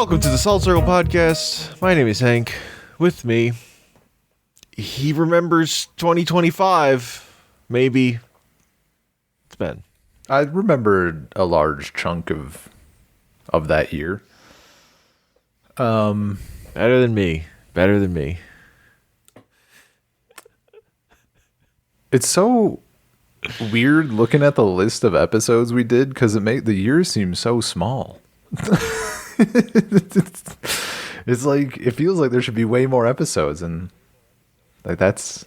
Welcome to the Salt Circle Podcast. My name is Hank. With me, he remembers 2025. Maybe. It's Ben. I remembered a large chunk of that year. Better than me. Better than me. It's so weird looking at the list of episodes we did because the year seems so small. It's like it feels like there should be way more episodes, and like that's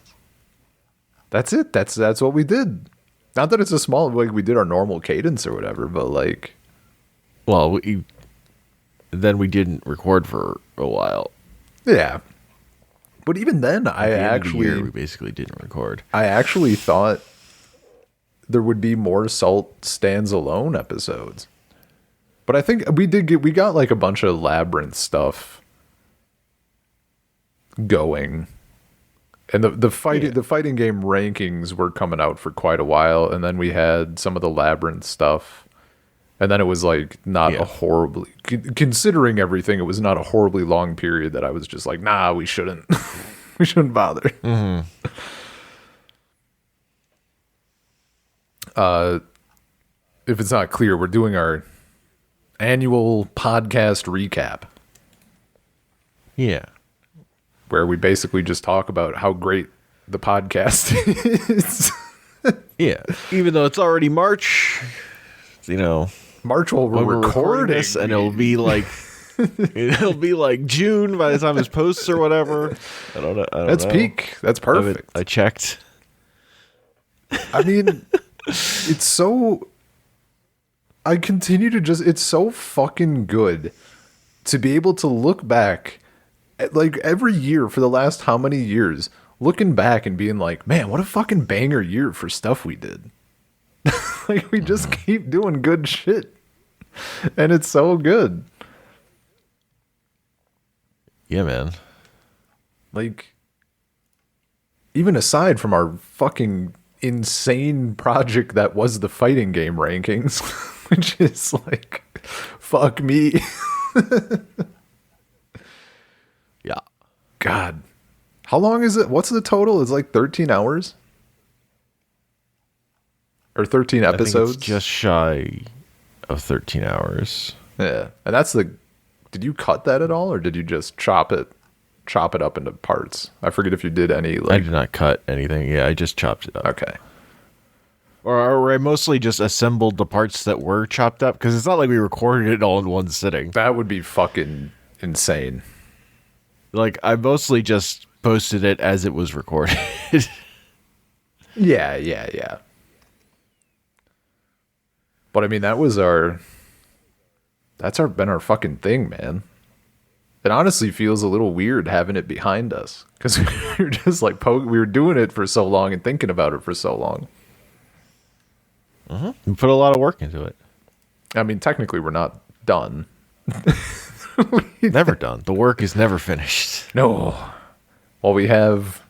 it. That's what we did. Not that it's a small, like we did our normal cadence or whatever, but like, well, then we didn't record for a while. Yeah. But even then, we basically didn't record. I actually thought there would be more Salt stands alone episodes. But I think we got like a bunch of Labyrinth stuff going. And the fighting game rankings were coming out for quite a while, and then we had some of the Labyrinth stuff. And then it was like not a horribly, considering everything, it was not a horribly long period that I was just like, nah, we shouldn't. We shouldn't bother. Mm-hmm. If it's not clear, we're doing our annual podcast recap. Yeah. Where we basically just talk about how great the podcast is. Yeah. Even though it's already March, March while we're recording this, and it'll be like June by the time this posts or whatever. I don't know. That's peak. That's perfect. I checked. I mean, it's so. I continue to it's so fucking good to be able to look back at, like, every year for the last how many years, looking back and being like, man, what a fucking banger year for stuff we did. Like, we just keep doing good shit. And it's so good. Yeah, man. Like, even aside from our fucking insane project that was the fighting game rankings, which is like, fuck me. Yeah. God. How long is it? What's the total? It's like 13 hours? Or 13 episodes? I think it's just shy of 13 hours. Yeah. And that's did you cut that at all, or did you just chop it up into parts? I forget if you did any, like... I did not cut anything. Yeah, I just chopped it up. Okay. Or I mostly just assembled the parts that were chopped up, because it's not like we recorded it all in one sitting. That would be fucking insane. Like, I mostly just posted it as it was recorded. Yeah. But I mean, that's been our fucking thing, man. It honestly feels a little weird having it behind us, because we were just like, we were doing it for so long and thinking about it for so long. We put a lot of work into it. I mean, technically, we're not done. Never done. The work is never finished. No. Well, we have.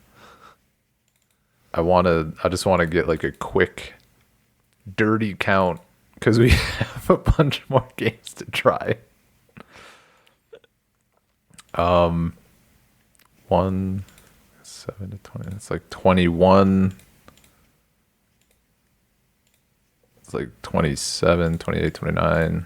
I just want to get like a quick, dirty count, because we have a bunch more games to try. 1, 7 to 20. That's like 21. It's like 27, 28, 29.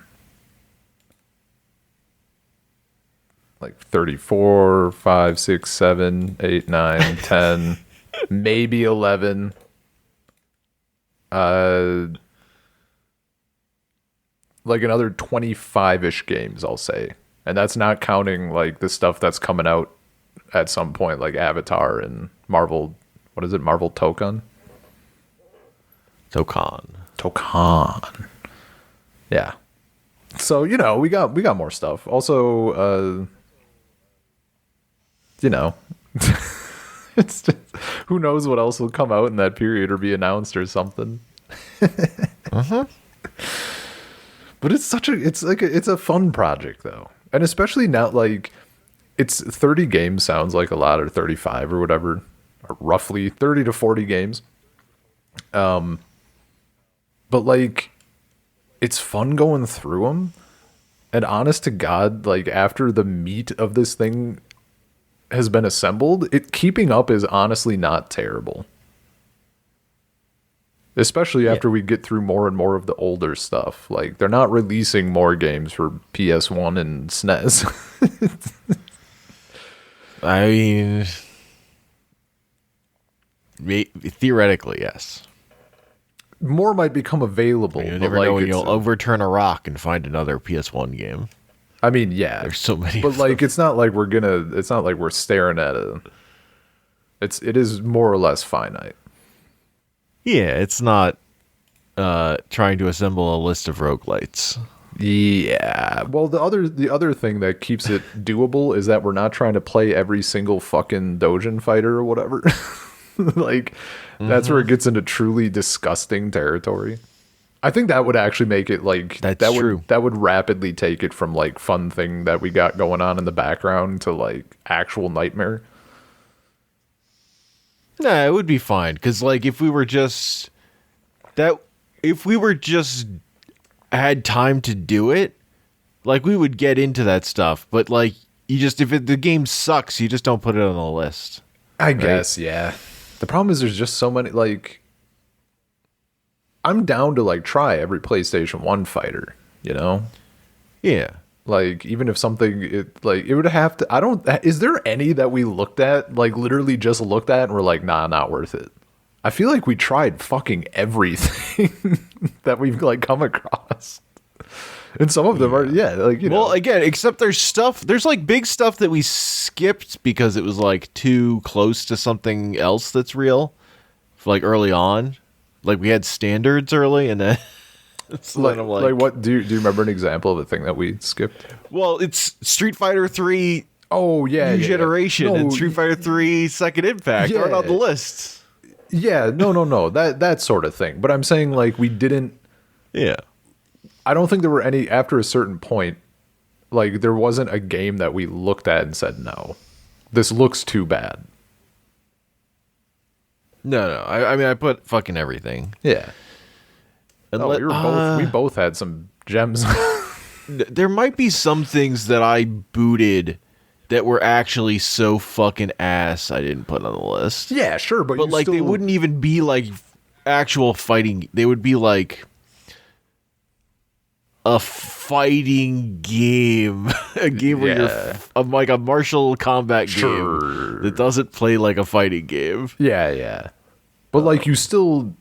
Like 34, 5, 6, 7, 8, 9, 10, maybe 11. Like another 25-ish games, I'll say. And that's not counting like the stuff that's coming out at some point, like Avatar and Marvel. What is it? Marvel Tokon? Tokon. Yeah. So, we got more stuff. Also, it's just, who knows what else will come out in that period or be announced or something. But it's a fun project though. And especially now, like, it's 30 games sounds like a lot, or 35 or whatever, or roughly 30 to 40 games. But like, it's fun going through them. And honest to God, like after the meat of this thing has been assembled, keeping up is honestly not terrible. Especially after we get through more and more of the older stuff. Like, they're not releasing more games for PS1 and SNES. I mean, theoretically, yes. More might become available. You never know when you'll overturn a rock and find another PS1 game. I mean, yeah. There's so many. But, like, it's not like we're staring at it. It is more or less finite. Yeah, it's not trying to assemble a list of roguelites. Yeah. Well, the other thing that keeps it doable is that we're not trying to play every single fucking Dojin fighter or whatever. Like, that's where it gets into truly disgusting territory. I think that would actually make it like true. That would rapidly take it from like fun thing that we got going on in the background to like actual nightmare. Nah, it would be fine because like if we were just had time to do it, like we would get into that stuff. But like the game sucks, you just don't put it on the list. I guess, yeah. The problem is there's just so many, like, I'm down to like try every PlayStation 1 fighter, you know? Yeah. Like, even if something, it would have to, is there any that we looked at, like literally just looked at and we're like, nah, not worth it? I feel like we tried fucking everything that we've like come across. And some of them are, like, you know. Well, again, except there's like big stuff that we skipped because it was like too close to something else that's real, like early on. Like we had standards early, and then like what? Do you remember an example of a thing that we skipped? Well, it's Street Fighter 3. Oh yeah, New Generation and Street Fighter 3 Second Impact aren't on the list. Yeah, no, that sort of thing. But I'm saying like we didn't. Yeah. I don't think there were any after a certain point. Like there wasn't a game that we looked at and said, "No, this looks too bad." No. I mean, I put fucking everything. Yeah. And we both had some gems. There might be some things that I booted that were actually so fucking ass I didn't put on the list. Yeah, sure, but like they wouldn't even be like actual fighting. They would be like a fighting game, a game where you're like a martial combat game that doesn't play like a fighting game. Yeah. But like you still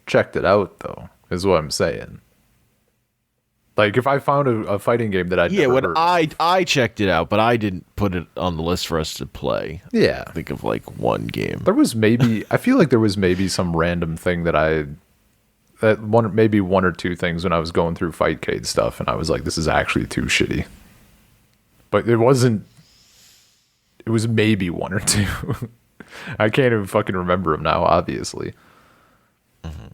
checked it out though, is what I'm saying. Like if I found a fighting game that I checked it out, but I didn't put it on the list for us to play. Yeah, think of like one game. I feel like there was maybe some random thing maybe one or two things when I was going through Fightcade stuff, and I was like, this is actually too shitty. But it wasn't. It was maybe one or two. I can't even fucking remember them now, obviously. Mm-hmm.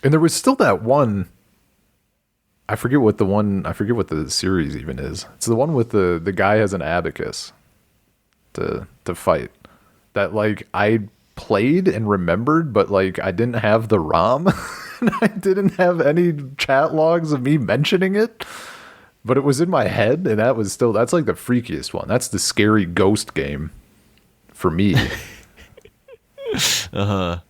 And there was still that one. I forget what the series even is. It's the one with the guy has an abacus to fight. That like I played and remembered, but like I didn't have the ROM. And I didn't have any chat logs of me mentioning it. But it was in my head, and that's like the freakiest one. That's the scary ghost game for me. Uh-huh.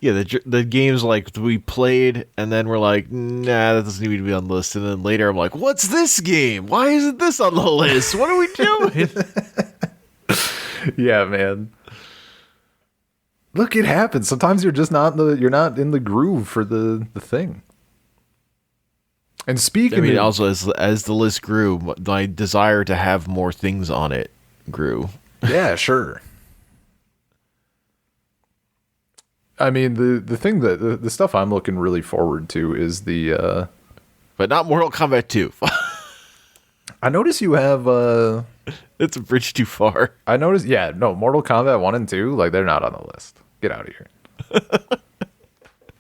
Yeah, the games like we played, and then we're like, nah, that doesn't need to be on the list. And then later I'm like, what's this game? Why isn't this on the list? What are we doing? Yeah, man. Look, it happens. Sometimes you're just not in the groove for the thing. And speaking also as the list grew, my desire to have more things on it grew. Yeah, sure. I mean, the thing that the stuff I'm looking really forward to is the but not Mortal Kombat 2. I notice you have it's a bridge too far. I noticed Mortal Kombat 1 and 2, like they're not on the list. Get out of here.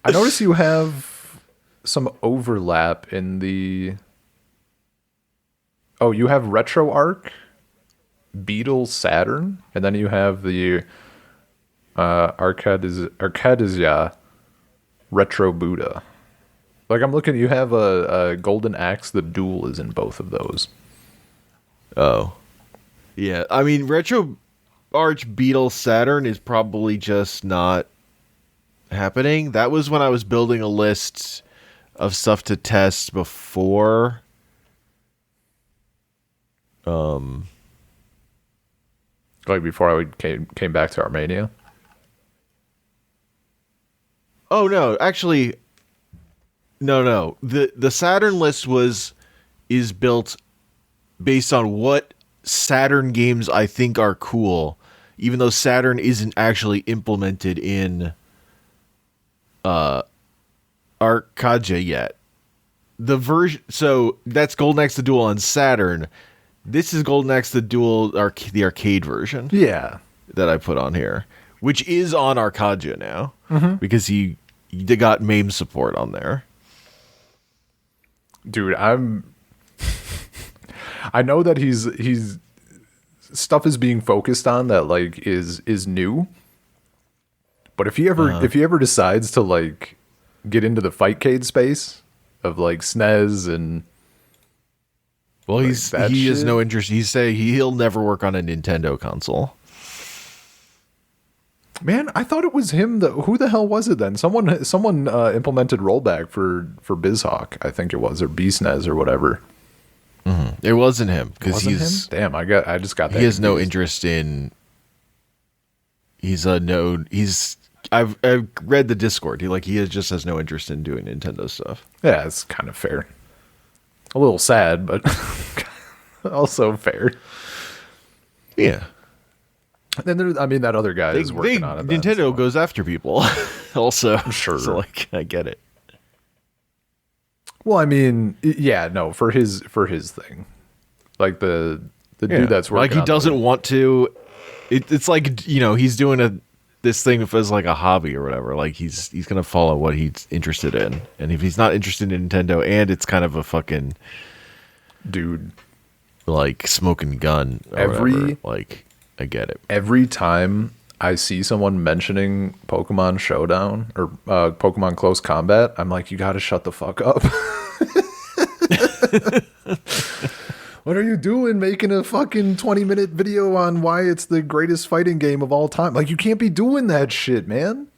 I notice you have some overlap in the you have RetroArch, Beetle Saturn, and then you have the Arcadia Retro Buddha. Like I'm looking, you have a Golden Axe. The Duel is in both of those. Oh. Yeah, I mean, Retro Arch Beetle Saturn is probably just not happening. That was when I was building a list of stuff to test before. Like before I came back to Armenia. Oh no, actually, no. The Saturn list is built based on what Saturn games I think are cool, even though Saturn isn't actually implemented in Arcadia yet. The version, so that's Golden Axe the Duel on Saturn. This is Golden Axe the Duel, the arcade version. Yeah, that I put on here, which is on Arcadia now because he got MAME support on there. Dude, I know that he's stuff is being focused on that like is new. But if he ever decides to like get into the Fightcade space of like SNES and well, like he has no interest. He'll never work on a Nintendo console. Man, I thought it was him. Who the hell was it then? Someone implemented rollback for BizHawk, I think it was, or BSNES or whatever. Mm-hmm. It wasn't him because he's damn. I just got that. He has no interest in. He's a no. I've read the Discord. He just has no interest in doing Nintendo stuff. Yeah, it's kind of fair. A little sad, but also fair. Yeah. And then that other guy is working on it. Nintendo goes after people, also. Sure. So I get it. Well, I mean, yeah, no, for his thing, like the dude that's working. Like he doesn't want to. It's like he's doing this thing as like a hobby or whatever. Like he's gonna follow what he's interested in, and if he's not interested in Nintendo, and it's kind of a fucking dude, like smoking gun. Or whatever, like. I get it. Every time I see someone mentioning Pokemon Showdown or Pokemon Close Combat, I'm like, you gotta shut the fuck up. What are you doing making a fucking 20-minute video on why it's the greatest fighting game of all time? Like, you can't be doing that shit, man.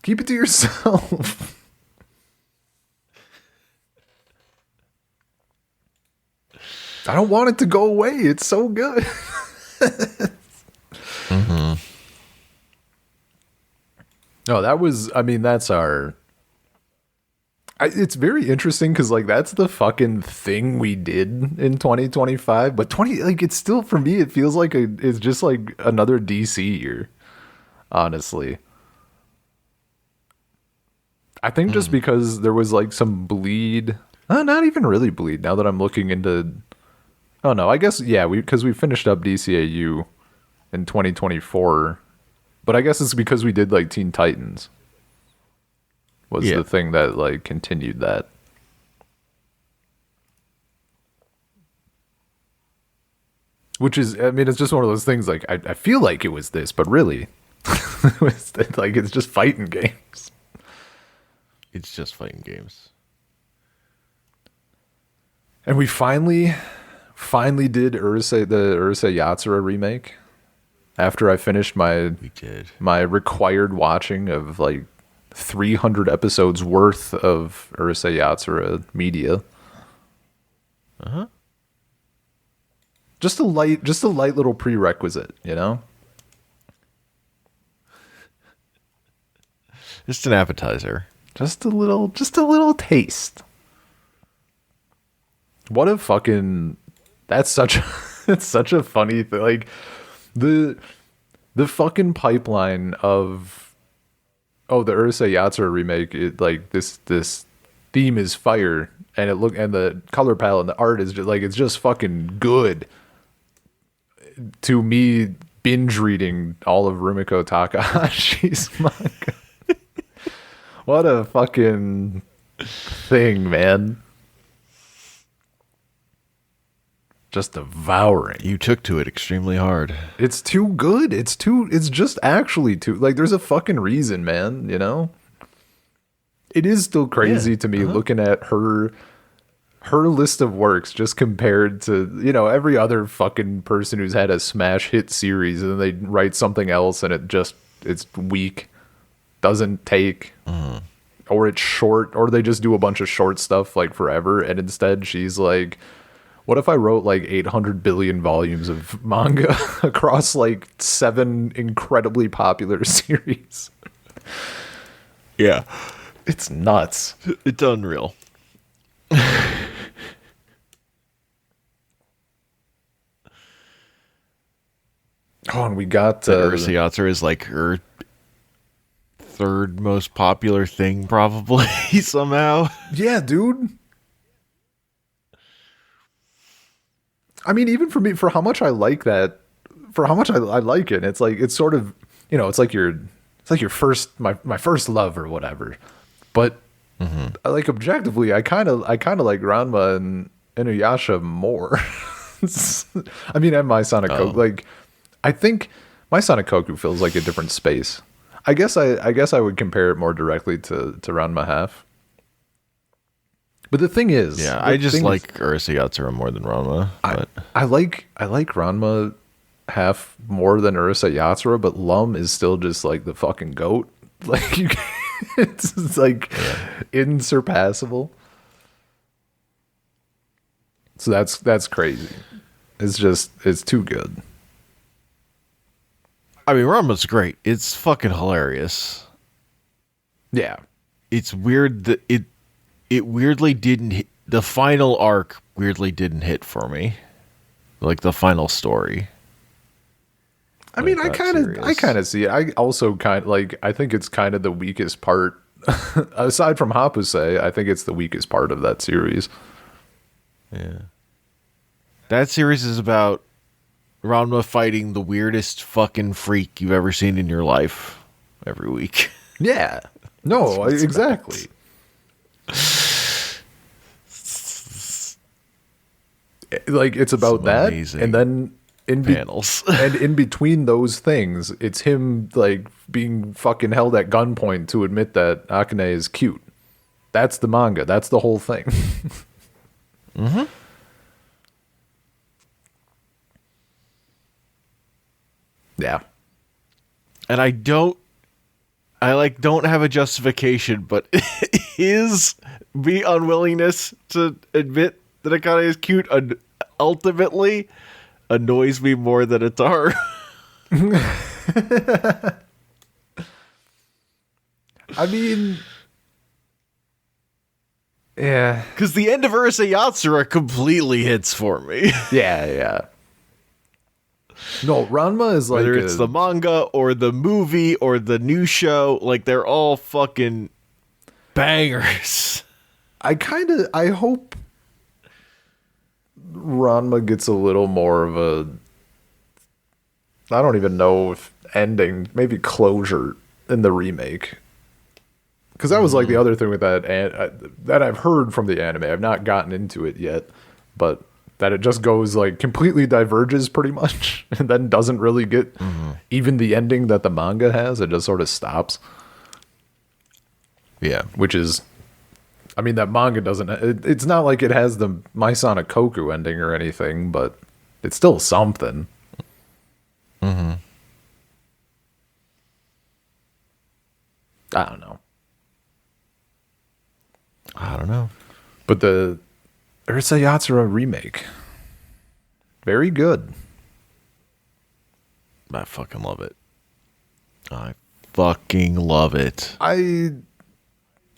Keep it to yourself. I don't want it to go away. It's so good. Mm-hmm. No, that's our. It's very interesting because like that's the fucking thing we did in 2025, but it's still for me it feels like it's just like another DC year. Honestly, I think just because there was like some bleed, not even really bleed. Now that I'm looking into, oh no, I guess yeah, because we finished up DCAU in 2024, but I guess it's because we did like Teen Titans was the thing that like continued that. Which is, I mean, it's just one of those things like I feel like it was this, but really it's just fighting games. It's just fighting games. And we finally did the Urusei Yatsura remake. After I finished my required watching of like 300 episodes worth of Urusei Yatsura media. Uh-huh. Just a light little prerequisite, Just an appetizer. Just a little taste. What a fucking it's such a funny thing. Like the fucking pipeline of the Urusei Yatsura remake, like this theme is fire, and and the color palette and the art is just like it's just fucking good. To me, binge reading all of Rumiko Takahashi's manga. What a fucking thing, man. Just devouring. You took to it extremely hard. It's too good. It's just actually too, like, there's a fucking reason, man, it is still crazy to me looking at her list of works just compared to, you know, every other fucking person who's had a smash hit series and then they write something else and it's weak, doesn't take, or it's short, or they just do a bunch of short stuff like forever. And instead she's like, what if I wrote like 800 billion volumes of manga across like 7 incredibly popular series? Yeah. It's nuts. It's unreal. Oh, and we got Urusei Yatsura is like her third most popular thing, probably, somehow. yeah, dude. I mean, even for me, for how much I like that, for how much I like it, it's like, it's sort of, you know, it's like your first, my first love or whatever. But like objectively, I kind of like Ranma and Inuyasha more. I mean, and my Sonic Koku, like, I think my Sonic Koku feels like a different space. I guess I would compare it more directly to Ranma half. But the thing is, Yeah, I just like Urusei Yatsura more than Ranma. But I like Ranma half more than Urusei Yatsura, but Lum is still just like the fucking goat. Like it's like insurpassable. So that's crazy. It's too good. I mean, Ranma's great. It's fucking hilarious. Yeah. It's weird that it weirdly didn't hit, the final arc weirdly didn't hit for me. Like the final story. I mean, I kind of see it. I also kind of like, I think it's kind of the weakest part. Aside from Hapuse, I think it's the weakest part of that series. Yeah. That series is about Ranma fighting the weirdest fucking freak you've ever seen in your life every week. Yeah. No, exactly. Like, it's about that, and then in panels. and in between those things, it's him like being fucking held at gunpoint to admit that Akane is cute. That's the manga. That's the whole thing. Mm-hmm. Yeah. And I don't have a justification, but his unwillingness to admit that Akane is cute ultimately annoys me more than Ataru. I mean, yeah. Because the end of Urusei Yatsura completely hits for me. Yeah. No, Ranma is like whether it's the manga or the movie or the new show, like they're all fucking bangers. I hope Ranma gets a little more of a, I don't even know if ending, maybe closure in the remake. Because that was like the other thing with that, that I've heard from the anime. I've not gotten into it yet, but that it just goes like completely diverges pretty much and then doesn't really get even the ending that the manga has. It just sort of stops. Yeah. Which is, I mean, that manga doesn't, it's not like it has the My Sonic Koku ending or anything, but it's still something. Mm-hmm. I don't know. But the Urusei Yatsura remake, very good. I fucking love it. I fucking love it.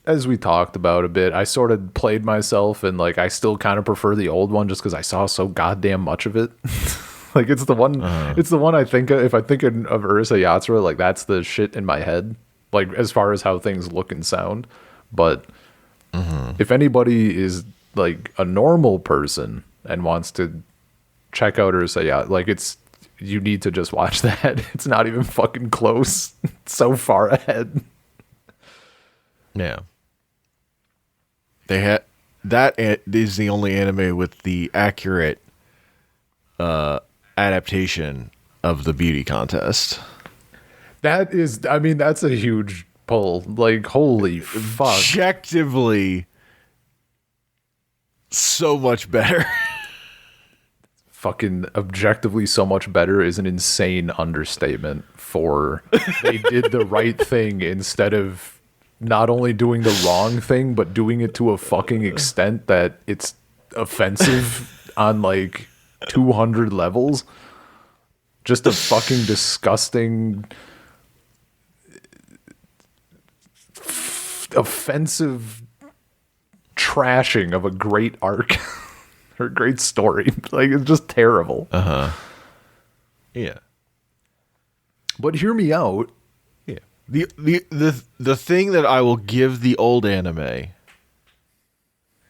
As we talked about a bit, I sort of played myself and like I still kind of prefer the old one just because I saw so goddamn much of it. Like it's the one I think of, if I think of Urusei Yatsura, like that's the shit in my head, like as far as how things look and sound. But if anybody is like a normal person and wants to check out Urusei Yatsura, like you need to just watch that. It's not even fucking close. It's so far ahead. Yeah. They had that is the only anime with the accurate adaptation of the beauty contest. That is, I mean, that's a huge pull. Like, holy fuck. Objectively, so much better. Fucking objectively so much better is an insane understatement for they did the right thing instead of not only doing the wrong thing, but doing it to a fucking extent that it's offensive on like 200 levels. Just a fucking disgusting, offensive trashing of a great arc. Or great story. Like, it's just terrible. Yeah. But hear me out. Yeah. The thing that I will give the old anime,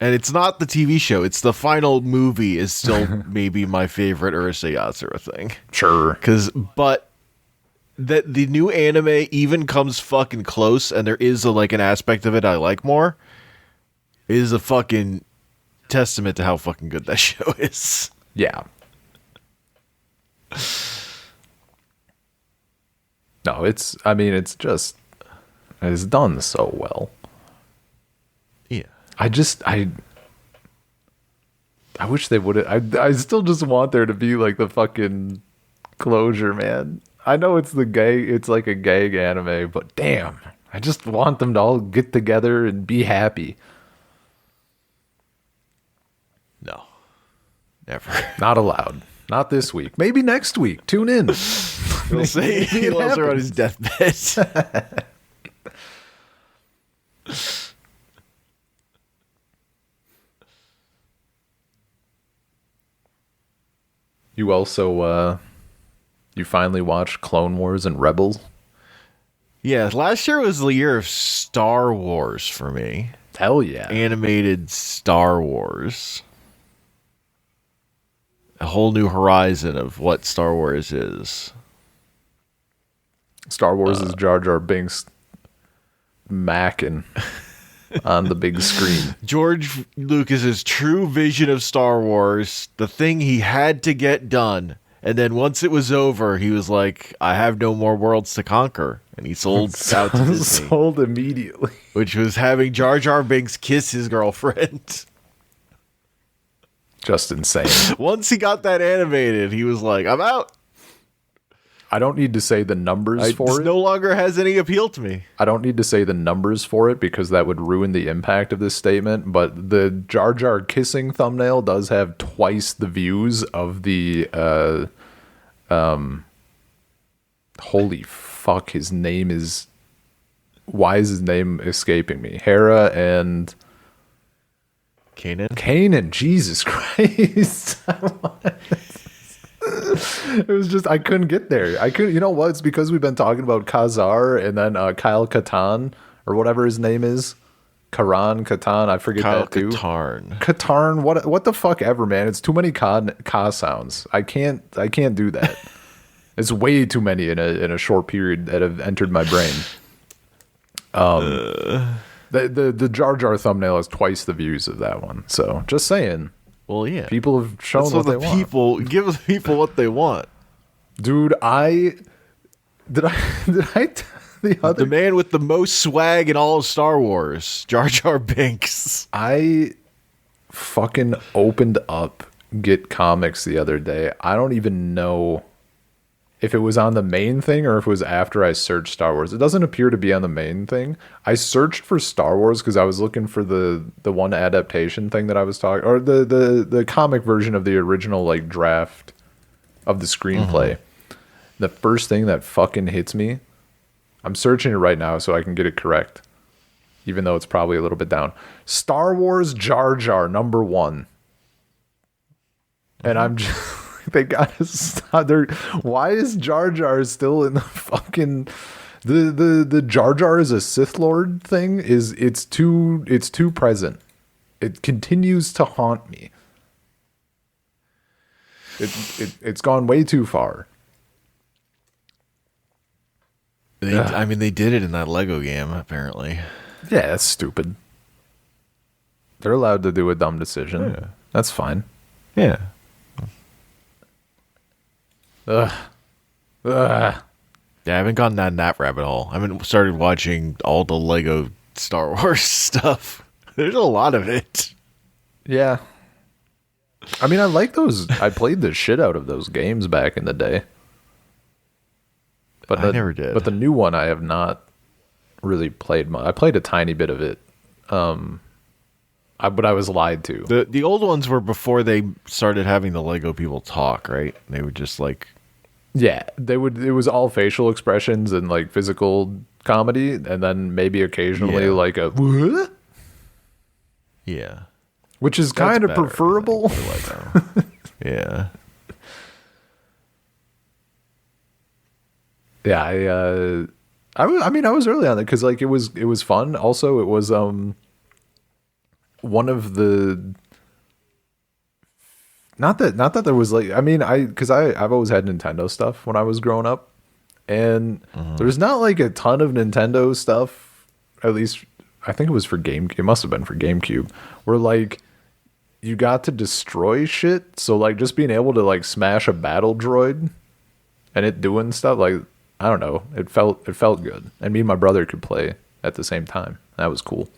and it's not the TV show, it's the final movie, is still maybe my favorite Urusei Yatsura thing. Sure. But that the new anime even comes fucking close, and there is an aspect of it I like more, is a fucking testament to how fucking good that show is. Yeah. No, it's done so well. Yeah. I wish they would have. I still just want there to be like the fucking closure, man. I know it's like a gag anime, but damn, I just want them to all get together and be happy. No. Never. Not allowed. Not this week. Maybe next week. Tune in. We'll see. He loves her on his deathbed. You also, you finally watched Clone Wars and Rebels? Yeah, last year was the year of Star Wars for me. Hell yeah. Animated Star Wars. A whole new horizon of what Star Wars is. Star Wars is Jar Jar Binks macking on the big screen. George Lucas's true vision of Star Wars, the thing he had to get done. And then once it was over, he was like, I have no more worlds to conquer. And he sold out to Disney. Sold immediately. Which was having Jar Jar Binks kiss his girlfriend. Just insane. Once he got that animated, he was like, I'm out. I don't need to say the numbers for it. No longer has any appeal to me. I don't need to say the numbers for it because that would ruin the impact of this statement. But the Jar Jar kissing thumbnail does have twice the views of the holy fuck, his name is, why is his name escaping me? Hera and Kanan, Jesus Christ. It was just, I couldn't get there. You know what? It's because we've been talking about Khazar and then Kyle Katarn or whatever his name is. Katan, I forget Kyle that too. Katarn, what the fuck ever, man. It's too many ka sounds. I can't do that. It's way too many in a short period that have entered my brain. The Jar Jar thumbnail has twice the views of that one. So just saying. Well, yeah. People have shown what they want. Give the people what they want. Dude, did I the man with the most swag in all of Star Wars, Jar Jar Binks. I fucking opened up Get Comics the other day. I don't even know if it was on the main thing or if it was after I searched Star Wars. It doesn't appear to be on the main thing. I searched for Star Wars because I was looking for the one adaptation thing that I was talking, or the comic version of the original like draft of the screenplay. Mm-hmm. The first thing that fucking hits me, I'm searching it right now so I can get it correct, even though it's probably a little bit down. Star Wars Jar Jar #1. And I'm just... They gotta stop. Why is Jar Jar still in the fucking the Jar Jar is a Sith Lord thing? It's too present. It continues to haunt me. It's gone way too far. I mean, they did it in that Lego game, apparently. Yeah, that's stupid. They're allowed to do a dumb decision. Yeah. That's fine. Yeah. Ugh. Yeah, I haven't gone down that rabbit hole. I haven't started watching all the Lego Star Wars stuff. There's a lot of it. Yeah. I mean, I like those. I played the shit out of those games back in the day. But I never did. But the new one I have not really played much. I played a tiny bit of it. But I was lied to. The old ones were before they started having the Lego people talk, right? They would just like... Yeah, they would. It was all facial expressions and like physical comedy, and then maybe occasionally like a what? Yeah, which is kind of preferable. Yeah, yeah. I mean, I was early on it because like it was fun. Also, it was one of the. Not that there was like, I mean, I've always had Nintendo stuff when I was growing up, and there's not like a ton of Nintendo stuff. At least I think it was for it must have been for GameCube, where like you got to destroy shit. So like just being able to like smash a battle droid and it doing stuff, like I don't know, it felt good, and me and my brother could play at the same time. That was cool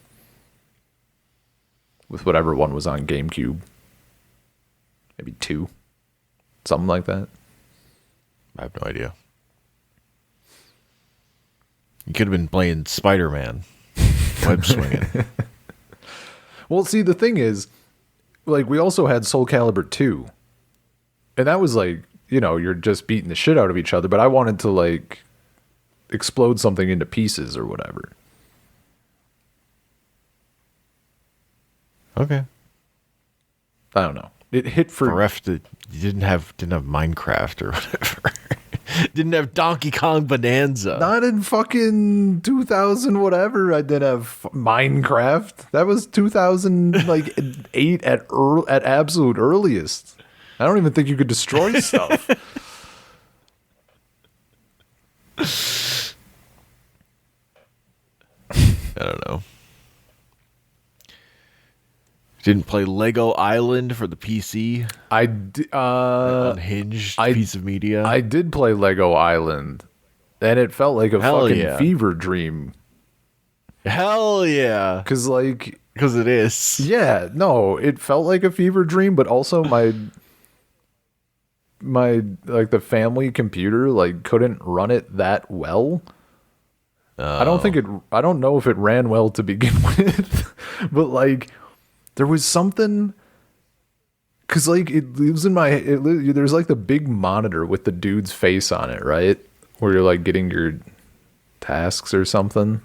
with whatever one was on GameCube. Maybe 2. Something like that. I have no idea. You could have been playing Spider-Man. Web swinging. Well, see, the thing is, like, we also had Soul Calibur 2. And that was like, you know, you're just beating the shit out of each other. But I wanted to, like, explode something into pieces or whatever. Okay. I don't know. It hit for you didn't have Minecraft or whatever. Didn't have Donkey Kong Bonanza. Not in fucking 2000 whatever. I did have Minecraft. That was 2008 at absolute earliest. I don't even think you could destroy stuff. I don't know. Didn't play Lego Island for the PC. Unhinged piece of media. I did play Lego Island, and it felt like a fucking fever dream. Hell yeah! Because it is. Yeah, no, it felt like a fever dream, but also my like the family computer like couldn't run it that well. I don't know if it ran well to begin with, but like. There was something, cause like it lives in there's like the big monitor with the dude's face on it, right? Where you're like getting your tasks or something.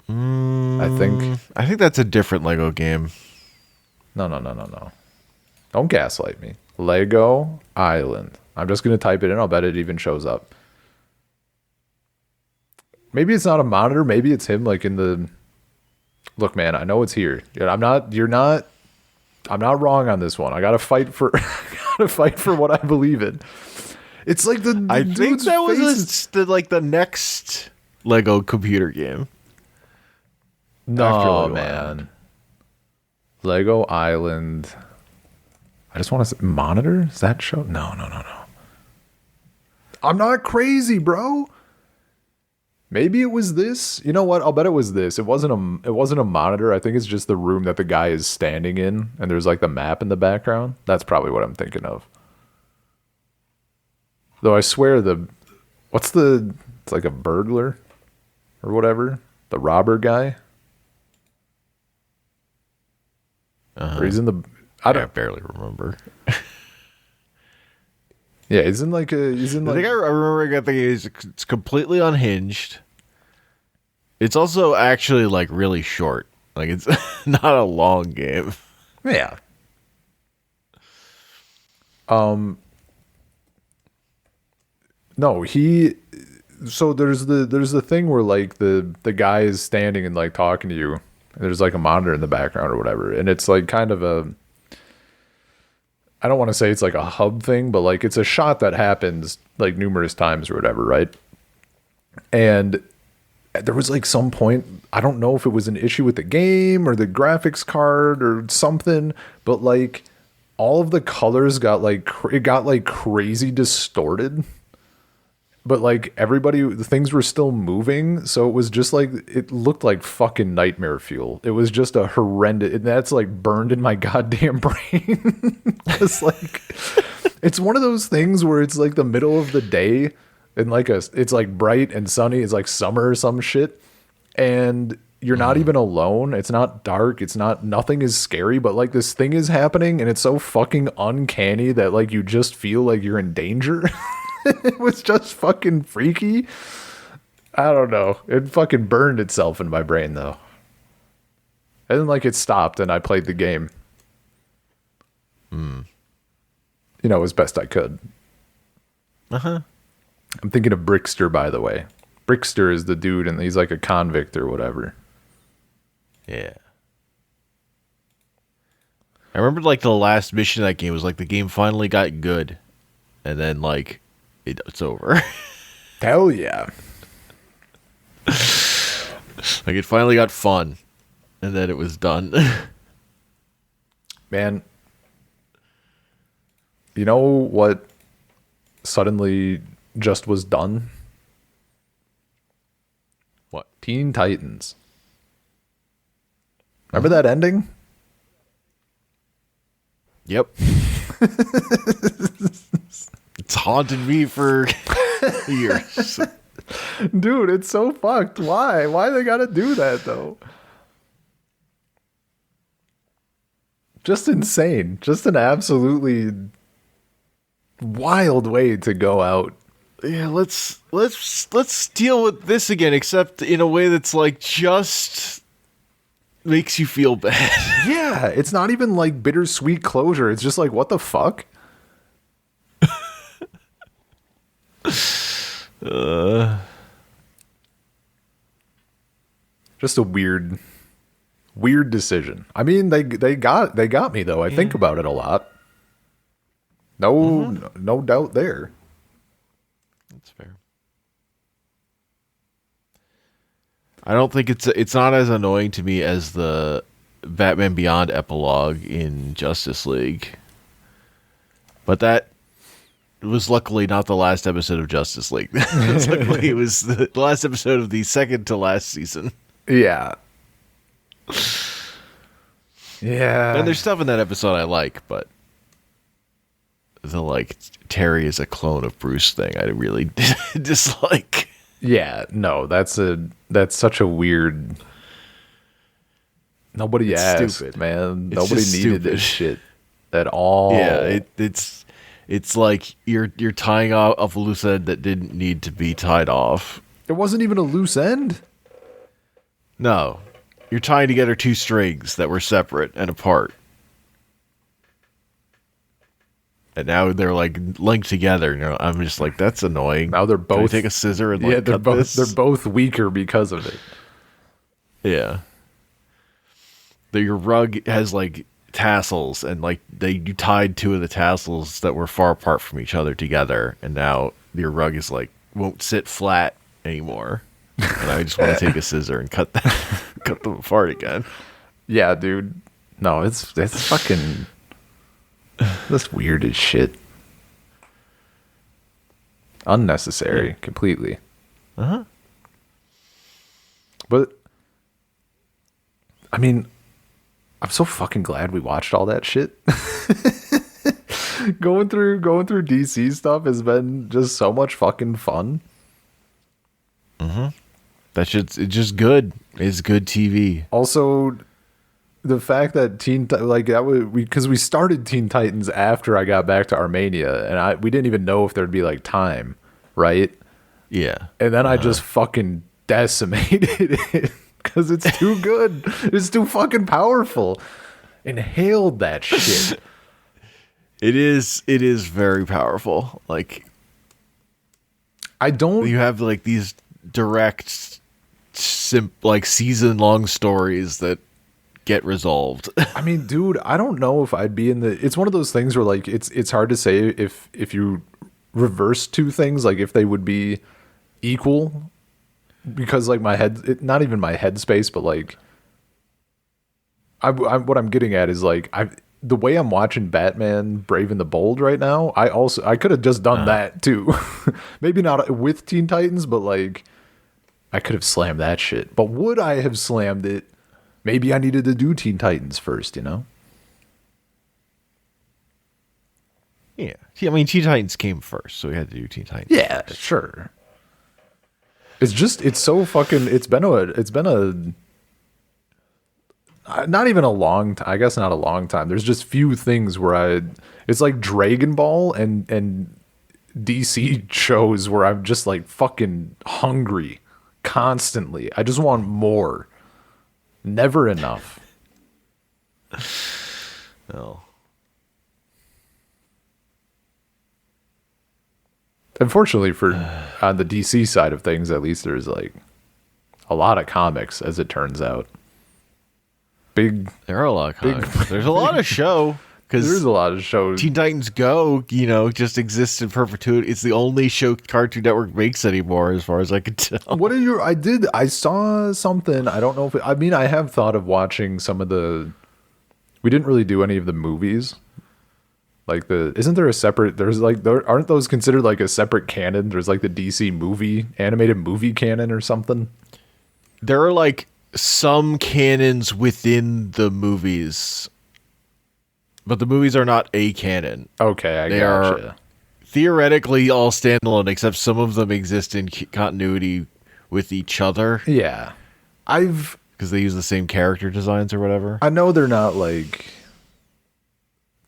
I think that's a different Lego game. No. Don't gaslight me. Lego Island. I'm just gonna type it in. I'll bet it even shows up. Maybe it's not a monitor. Maybe it's him like in the. Look, man, I know it's here. I'm not wrong on this one. I gotta fight for what I believe in. It's like I think that was the next Lego computer game. No, man. Lego Island. I just want to say monitor? Is that show? No. I'm not crazy, bro. Maybe it was this. You know what? I'll bet it was this. It wasn't a monitor. I think it's just the room that the guy is standing in, and there's like the map in the background. That's probably what I'm thinking of. Though I swear it's like a burglar or whatever. The robber guy. Or he's in the. I barely remember. Yeah, he's in like. I remember. I think it's completely unhinged. It's also actually like really short. Like it's not a long game. Yeah. No, so there's the thing where like the guy is standing and like talking to you, and there's like a monitor in the background or whatever, and it's like kind of a. I don't want to say it's like a hub thing, but like it's a shot that happens like numerous times or whatever, right? And there was like some point, I don't know if it was an issue with the game or the graphics card or something, but like all of the colors got like crazy distorted. but like the things were still moving, so it was just like it looked like fucking nightmare fuel. It was just a horrendous, and that's like burned in my goddamn brain. It's like it's one of those things where it's like the middle of the day and it's like bright and sunny, it's like summer or some shit, and you're not even alone. It's not dark. Nothing is scary, but like this thing is happening and it's so fucking uncanny that like you just feel like you're in danger. It was just fucking freaky. I don't know. It fucking burned itself in my brain though. And then like it stopped and I played the game. You know, as best I could. Uh-huh. I'm thinking of Brickster, by the way. Brickster is the dude and he's like a convict or whatever. Yeah. I remember like the last mission of that game was like the game finally got good. And then like it's over. Hell yeah. Like it finally got fun. And then it was done. Man. You know what suddenly just was done? What? Teen Titans. Remember that ending? Yep. It's haunted me for years. Dude, it's so fucked. Why? Why they gotta do that though? Just insane. Just an absolutely wild way to go out. Yeah, let's deal with this again, except in a way that's like just makes you feel bad. Yeah, it's not even like bittersweet closure. It's just like, what the fuck? Just a weird decision. I mean, they got me though. I think about it a lot. No doubt there. That's fair. I don't think it's not as annoying to me as the Batman Beyond epilogue in Justice League. But that was luckily not the last episode of Justice League. Luckily, it was the last episode of the second to last season. Yeah. Yeah. And there's stuff in that episode I like, but the like Terry is a clone of Bruce thing I really dislike. Yeah, no, that's such a weird. Nobody asked, stupid, man. It's Nobody just needed stupid. this shit at all. Yeah, it's like you're tying off a loose end that didn't need to be tied off. It wasn't even a loose end. No, you're tying together two strings that were separate and apart, and now they're like linked together. You know, I'm just like, that's annoying. Now they're Can I both take a scissor and like they're cut both this? they're both weaker because of it. Yeah. Your rug has like tassels, and like you tied two of the tassels that were far apart from each other together, and now your rug is like won't sit flat anymore. And I just want to take a scissor and cut them apart again. Yeah, dude. No, it's fucking. That's weird as shit. Unnecessary, completely. But I mean, I'm so fucking glad we watched all that shit. Going through DC stuff has been just so much fucking fun. That shit's it's just good. It's good TV. Also, the fact that because we started Teen Titans after I got back to Armenia, and we didn't even know if there'd be like time, right? Yeah. And then I just fucking decimated it because it's too good. It's too fucking powerful. Inhaled that shit. It is very powerful. Like you have like these direct like season long stories that get resolved. I mean, dude, I don't know if I'd be in the. It's one of those things where like it's hard to say if you reverse two things, like if they would be equal, because like my head, not even my head space, but like what I'm getting at is like the way I'm watching Batman Brave and the Bold right now, I could have just done that too. Maybe not with Teen Titans, but like I could have slammed that shit. But would I have slammed it? Maybe I needed to do Teen Titans first, you know? Yeah. I mean, Teen Titans came first, so we had to do Teen Titans. Yeah, sure. It's so fucking, it's been a not even a long time. I guess not a long time. There's just few things where it's like Dragon Ball and DC shows where I'm just like fucking hungry constantly. I just want more. Never enough. No. Unfortunately for on the DC side of things, at least there's like a lot of comics, as it turns out. There are a lot of comics. There's a lot of show. There's a lot of shows. Teen Titans Go, just exists in perpetuity. It's the only show Cartoon Network makes anymore, as far as I can tell. I saw something. I don't know if I have thought of watching some of we didn't really do any of the movies. Like isn't there a separate, aren't those considered like a separate canon? There's like the DC animated movie canon or something. There are like some canons within the movies, but the movies are not a canon. Okay, they gotcha. are theoretically all standalone, except some of them exist in continuity with each other. Yeah. Because they use the same character designs or whatever. I know they're not like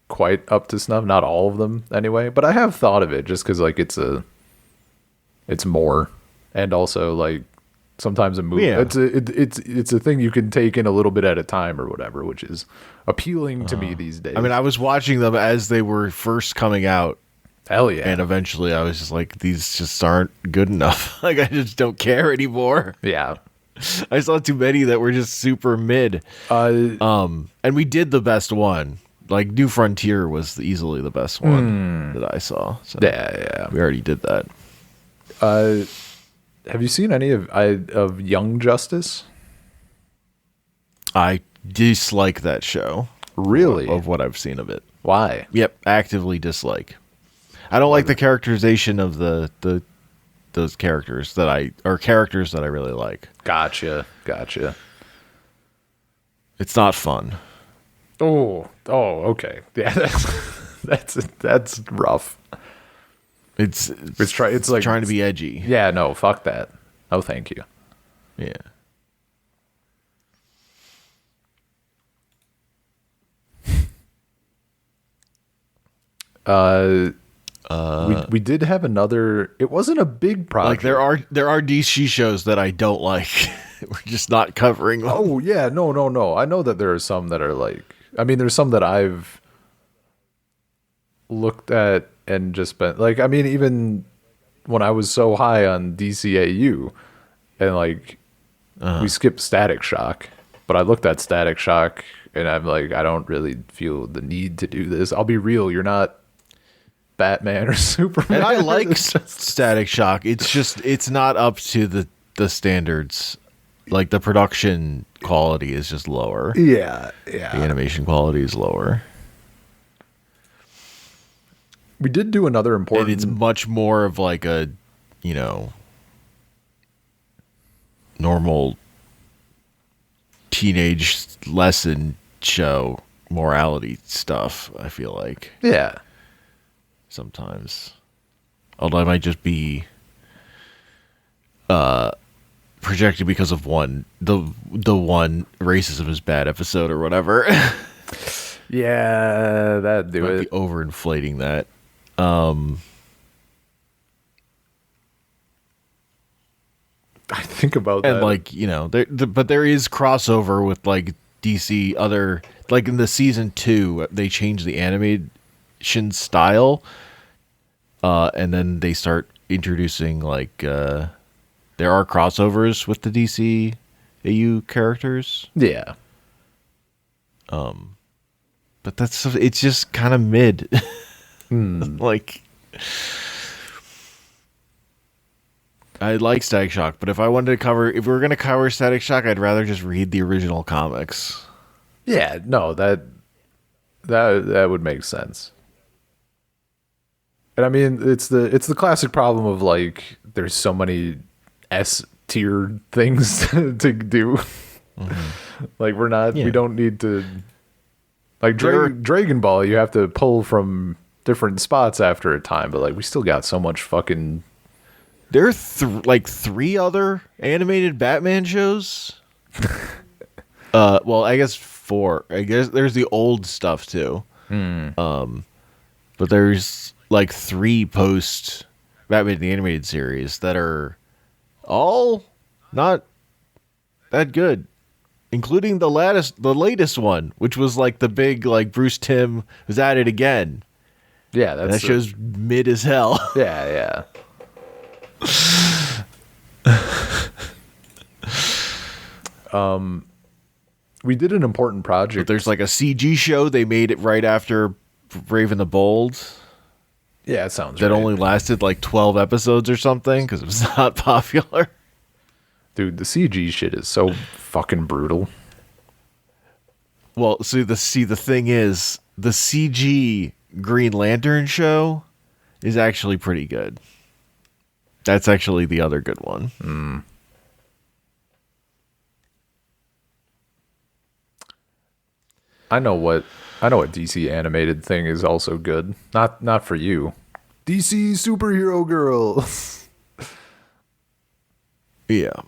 quite up to snuff, not all of them anyway, but I have thought of it just because like it's more, and also like sometimes a movie it's a thing you can take in a little bit at a time or whatever, which is appealing to me these days. I mean, I was watching them as they were first coming out. Hell yeah. And eventually I was just like, these just aren't good enough. Like, I just don't care anymore. Yeah. I saw too many that were just super mid. And we did the best one. Like, New Frontier was easily the best one that I saw. So yeah. We already did that. Have you seen any of Young Justice? I dislike that show. Really? Of what I've seen of it. Why? Yep, actively dislike. I don't like the characterization of those characters that I really like. Gotcha. It's not fun. Oh, okay. Yeah, that's rough. It's like trying to be edgy. Yeah, no, fuck that. Oh, thank you. Yeah. We did have another. It wasn't a big project. Like there are DC shows that I don't like. We're just not covering them. Oh yeah, no. I know that there are some that are like. I mean, there's some that I've looked at and just been like. I mean, even when I was so high on DCAU, and like we skipped Static Shock, but I looked at Static Shock and I'm like, I don't really feel the need to do this. I'll be real, you're not Batman or Superman. And I like Static Shock. It's just it's not up to the standards. Like the production quality is just lower. Yeah. The animation quality is lower. We did do another important. And it's much more of like a, normal teenage lesson show morality stuff. I feel like. Yeah. Sometimes, although I might just be projected because of the one racism is bad episode or whatever. Yeah, that'd do it. Be overinflating that. I think about that. And like, but there is crossover with like DC other, like in the season 2, they changed the animation style. And then they start introducing like, there are crossovers with the DC AU characters. Yeah. But it's just kind of mid. Like, I like Static Shock, but if we were going to cover Static Shock, I'd rather just read the original comics. Yeah, no, That would make sense. And I mean, it's the classic problem of like there's so many S tier things to do. Like we don't need to like Dragon Ball. You have to pull from different spots after a time, but like we still got so much fucking. There are like 3 other animated Batman shows. Well, I guess 4. I guess there's the old stuff too. But there's like 3 post Batman the Animated Series that are all not that good, including the latest one, which was like the big like Bruce Timm was at it again. Yeah, that show's mid as hell. Yeah. We did an important project. But there's like a CG show they made it right after Brave and the Bold. Yeah, it sounds that right. only lasted like 12 episodes or something because it was not popular. Dude, the CG shit is so fucking brutal. Well, the thing is, the CG Green Lantern show is actually pretty good. That's actually the other good one. I know what DC animated thing is also good. Not for you. DC Superhero Girl. Yeah.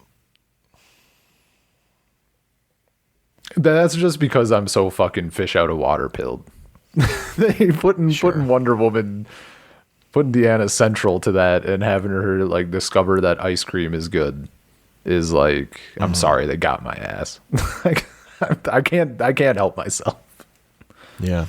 That's just because I'm so fucking fish out of water pilled. They putting Wonder Woman, putting Deanna central to that and having her like discover that ice cream is good is like, I'm sorry, they got my ass. Like, I can't help myself. Yeah.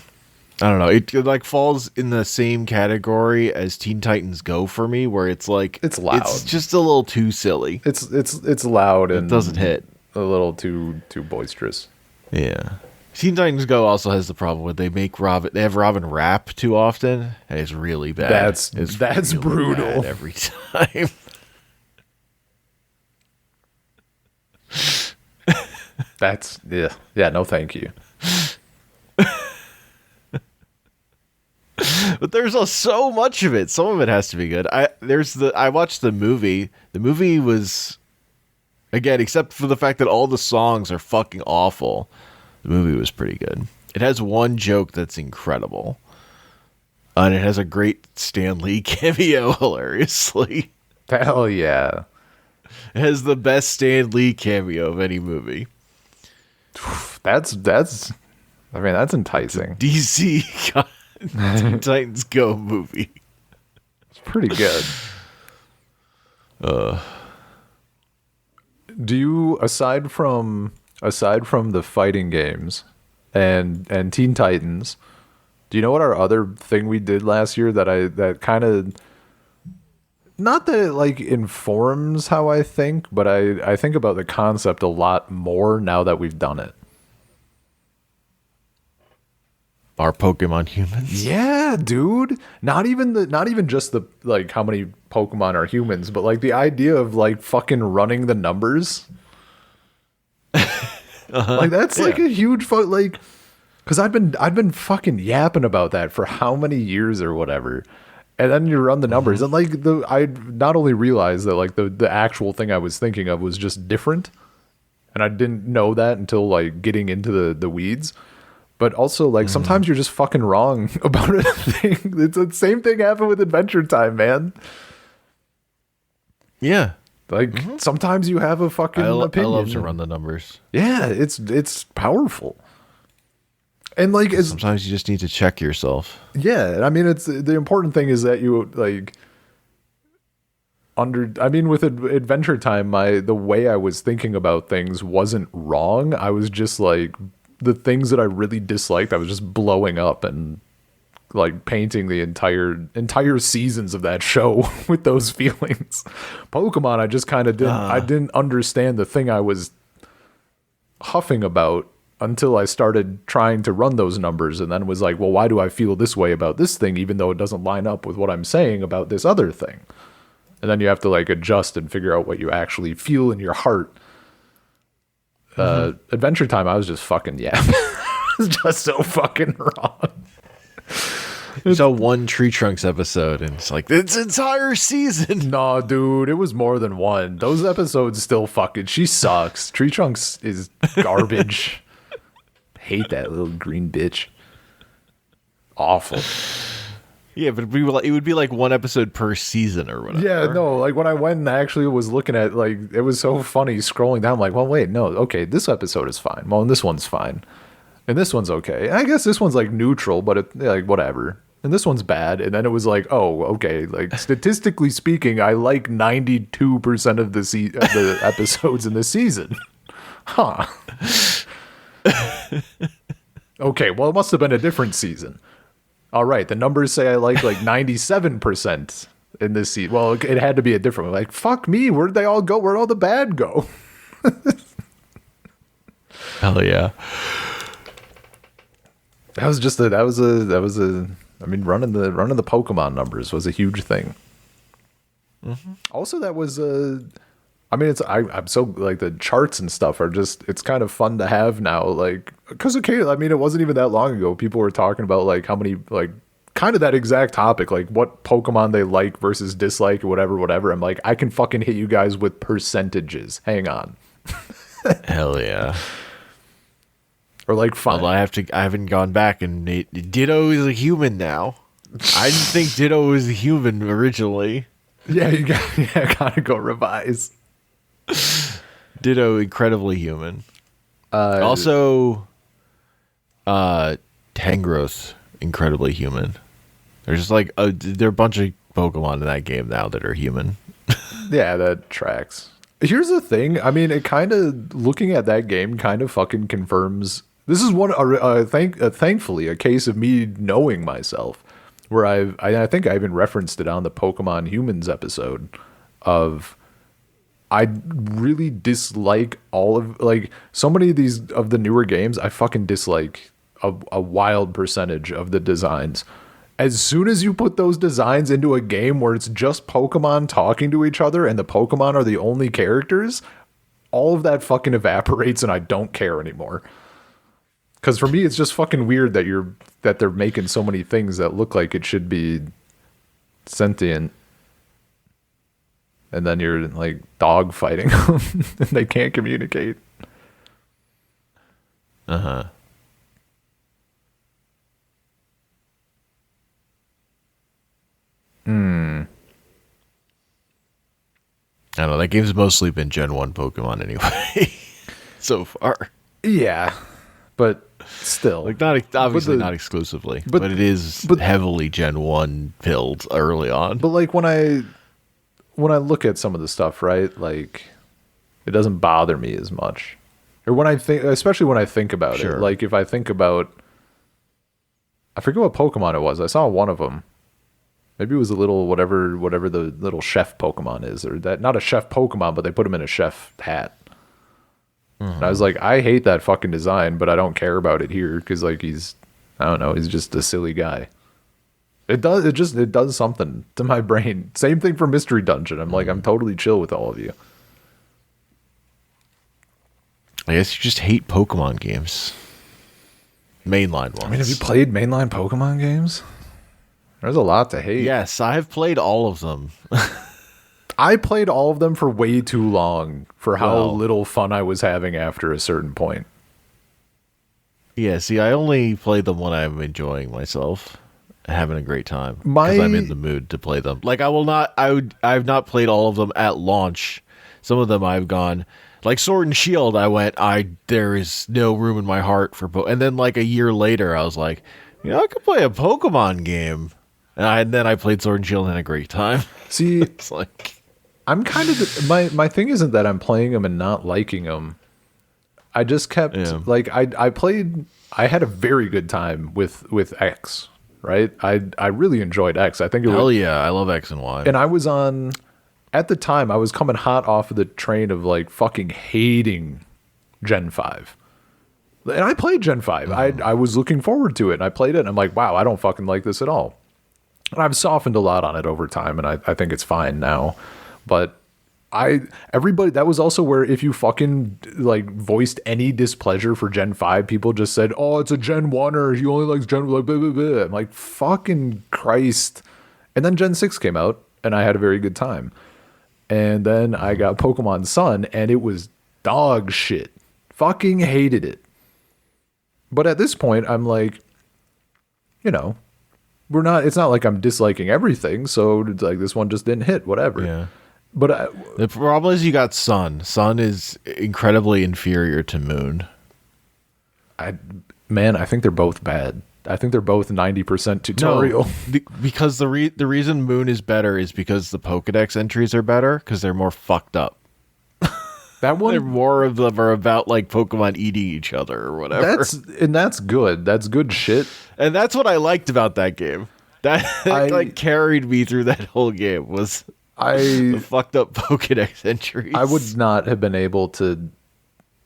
I don't know. It like falls in the same category as Teen Titans Go for me, where it's like it's loud. It's just a little too silly. It's loud and it doesn't hit. A little too boisterous. Yeah. Teen Titans Go also has the problem where they have Robin rap too often, and it's really bad. That's really brutal bad every time. That's no thank you. But there's so much of it. Some of it has to be good. I watched the movie. The movie was, again, except for the fact that all the songs are fucking awful, the movie was pretty good. It has one joke that's incredible. And it has a great Stan Lee cameo, hilariously. Hell yeah. It has the best Stan Lee cameo of any movie. That's enticing. DC Teen Titans Go movie. It's pretty good. Do you, aside from the fighting games and Teen Titans, do you know what our other thing we did last year that kind of, not that it like informs how I think, but I think about the concept a lot more now that we've done it? Our Pokemon humans. Yeah, dude. Not even just the like how many Pokemon are humans, but like the idea of like fucking running the numbers. Like that's like a huge like, because I've been fucking yapping about that for how many years or whatever, and then you run the numbers and like I not only realized that like the actual thing I was thinking of was just different, and I didn't know that until like getting into the weeds. But also, like, sometimes you're just fucking wrong about a thing. It's the same thing happened with Adventure Time, man. Yeah. Like, sometimes you have a fucking opinion. I love to run the numbers. Yeah, it's powerful. And, like... sometimes you just need to check yourself. Yeah, I mean, it's the important thing is that you, like... with Adventure Time, the way I was thinking about things wasn't wrong. I was just, like... the things that I really disliked, I was just blowing up and like painting the entire seasons of that show with those feelings. Pokemon, I just kind of didn't understand the thing I was huffing about until I started trying to run those numbers, and then was like, well, why do I feel this way about this thing, even though it doesn't line up with what I'm saying about this other thing? And then you have to like adjust and figure out what you actually feel in your heart. Adventure Time, I was just fucking yapping. was just so fucking wrong. You saw one Tree Trunks episode, and it's like this entire season. No, dude, it was more than one. Those episodes still fucking. She sucks. Tree Trunks is garbage. Hate that little green bitch. Awful. Yeah, but it would be like one episode per season or whatever. Yeah, no, like when I went and I actually was looking at, like, it was so funny scrolling down, like, well, wait, no, okay, this episode is fine. Well, and this one's fine. And this one's okay. I guess this one's like neutral, but it, like, whatever. And this one's bad. And then it was like, oh, okay, like statistically speaking, I like 92% of the episodes in the season. Huh. Okay, well, it must have been a different season. All right, the numbers say I like 97% in this season. Well, it had to be a different one. Like, fuck me, where'd they all go? Where'd all the bad go? Hell yeah. That was a I mean, running the Pokemon numbers was a huge thing. Mm-hmm. Also, that was I mean, I'm so, like, the charts and stuff are just, it's kind of fun to have now, like, because I mean, it wasn't even that long ago. People were talking about, like, how many, like, kind of that exact topic, like what Pokemon they like versus dislike or whatever. I'm like, I can fucking hit you guys with percentages. Hang on. Hell yeah. Or like, fine. Well, I haven't gone back, and Ditto is a human now. I didn't think Ditto was a human originally. Yeah, you gotta go revise. Ditto, incredibly human. Also, Tangrowth, incredibly human. There's just like there are a bunch of Pokemon in that game now that are human. Yeah, that tracks. Here's the thing. I mean, it kind of, looking at that game kind of fucking confirms. This is thankfully a case of me knowing myself, where I think I even referenced it on the Pokemon Humans episode of, I really dislike all of, like, so many of these of the newer games. I fucking dislike a wild percentage of the designs. As soon as you put those designs into a game where it's just Pokemon talking to each other and the Pokemon are the only characters, all of that fucking evaporates and I don't care anymore. Because for me, it's just fucking weird that they're making so many things that look like it should be sentient. And then you're, like, dog fighting them and they can't communicate. Uh-huh. I don't know, that game's mostly been Gen 1 Pokemon anyway. So far. Yeah. But still. Like, obviously not exclusively. But it is heavily Gen 1 pilled early on. But, like, when I look at some of the stuff, right, like, it doesn't bother me as much. Or when I think, especially when I think about it. Like, if I think about, I forget what Pokemon it was. I saw one of them. Maybe it was a little whatever the little chef Pokemon is, or that, not a chef Pokemon, but they put him in a chef hat. Mm-hmm. And I was like, I hate that fucking design, but I don't care about it here because, like, he's just a silly guy. It does something to my brain. Same thing for Mystery Dungeon. I'm like, I'm totally chill with all of you. I guess you just hate Pokemon games. Mainline ones. I mean, have you played mainline Pokemon games? There's a lot to hate. Yes, I have played all of them. I played all of them for way too long for how little fun I was having after a certain point. Yeah, see, I only play them when I'm enjoying myself, having a great time, because I'm in the mood to play them. Like, I've not played all of them at launch. Some of them I've gone, like Sword and Shield, there is no room in my heart for and then, like, a year later, I was like, I could play a Pokemon game. And then I played Sword and Shield and had a great time. See, it's like, I'm kind of, my thing isn't that I'm playing them and not liking them. I just kept, like, I had a very good time with X, right? I really enjoyed X. I think yeah, I love X and Y. And I was at the time, I was coming hot off of the train of, like, fucking hating Gen 5. And I played Gen 5. I was looking forward to it, and I played it, and I'm like, wow, I don't fucking like this at all. And I've softened a lot on it over time, and I think it's fine now. But Everybody, that was also where if you fucking like voiced any displeasure for Gen 5, people just said, "Oh, it's a Gen 1er. He only likes Gen blah, blah, blah, blah." I'm like, fucking Christ. And then Gen 6 came out and I had a very good time. And then I got Pokemon Sun and it was dog shit. Fucking hated it. But at this point, I'm like, you know, it's not like I'm disliking everything. So it's like this one just didn't hit, whatever. Yeah. But The problem is you got Sun. Sun is incredibly inferior to Moon. I think they're both bad. I think they're both 90% tutorial. No, because the reason Moon is better is because the Pokedex entries are better because they're more fucked up. That one, more of them are about like Pokemon eating each other or whatever. That's good. That's good shit. And that's what I liked about that game. That like carried me through that whole game was the fucked up Pokedex entries. I would not have been able to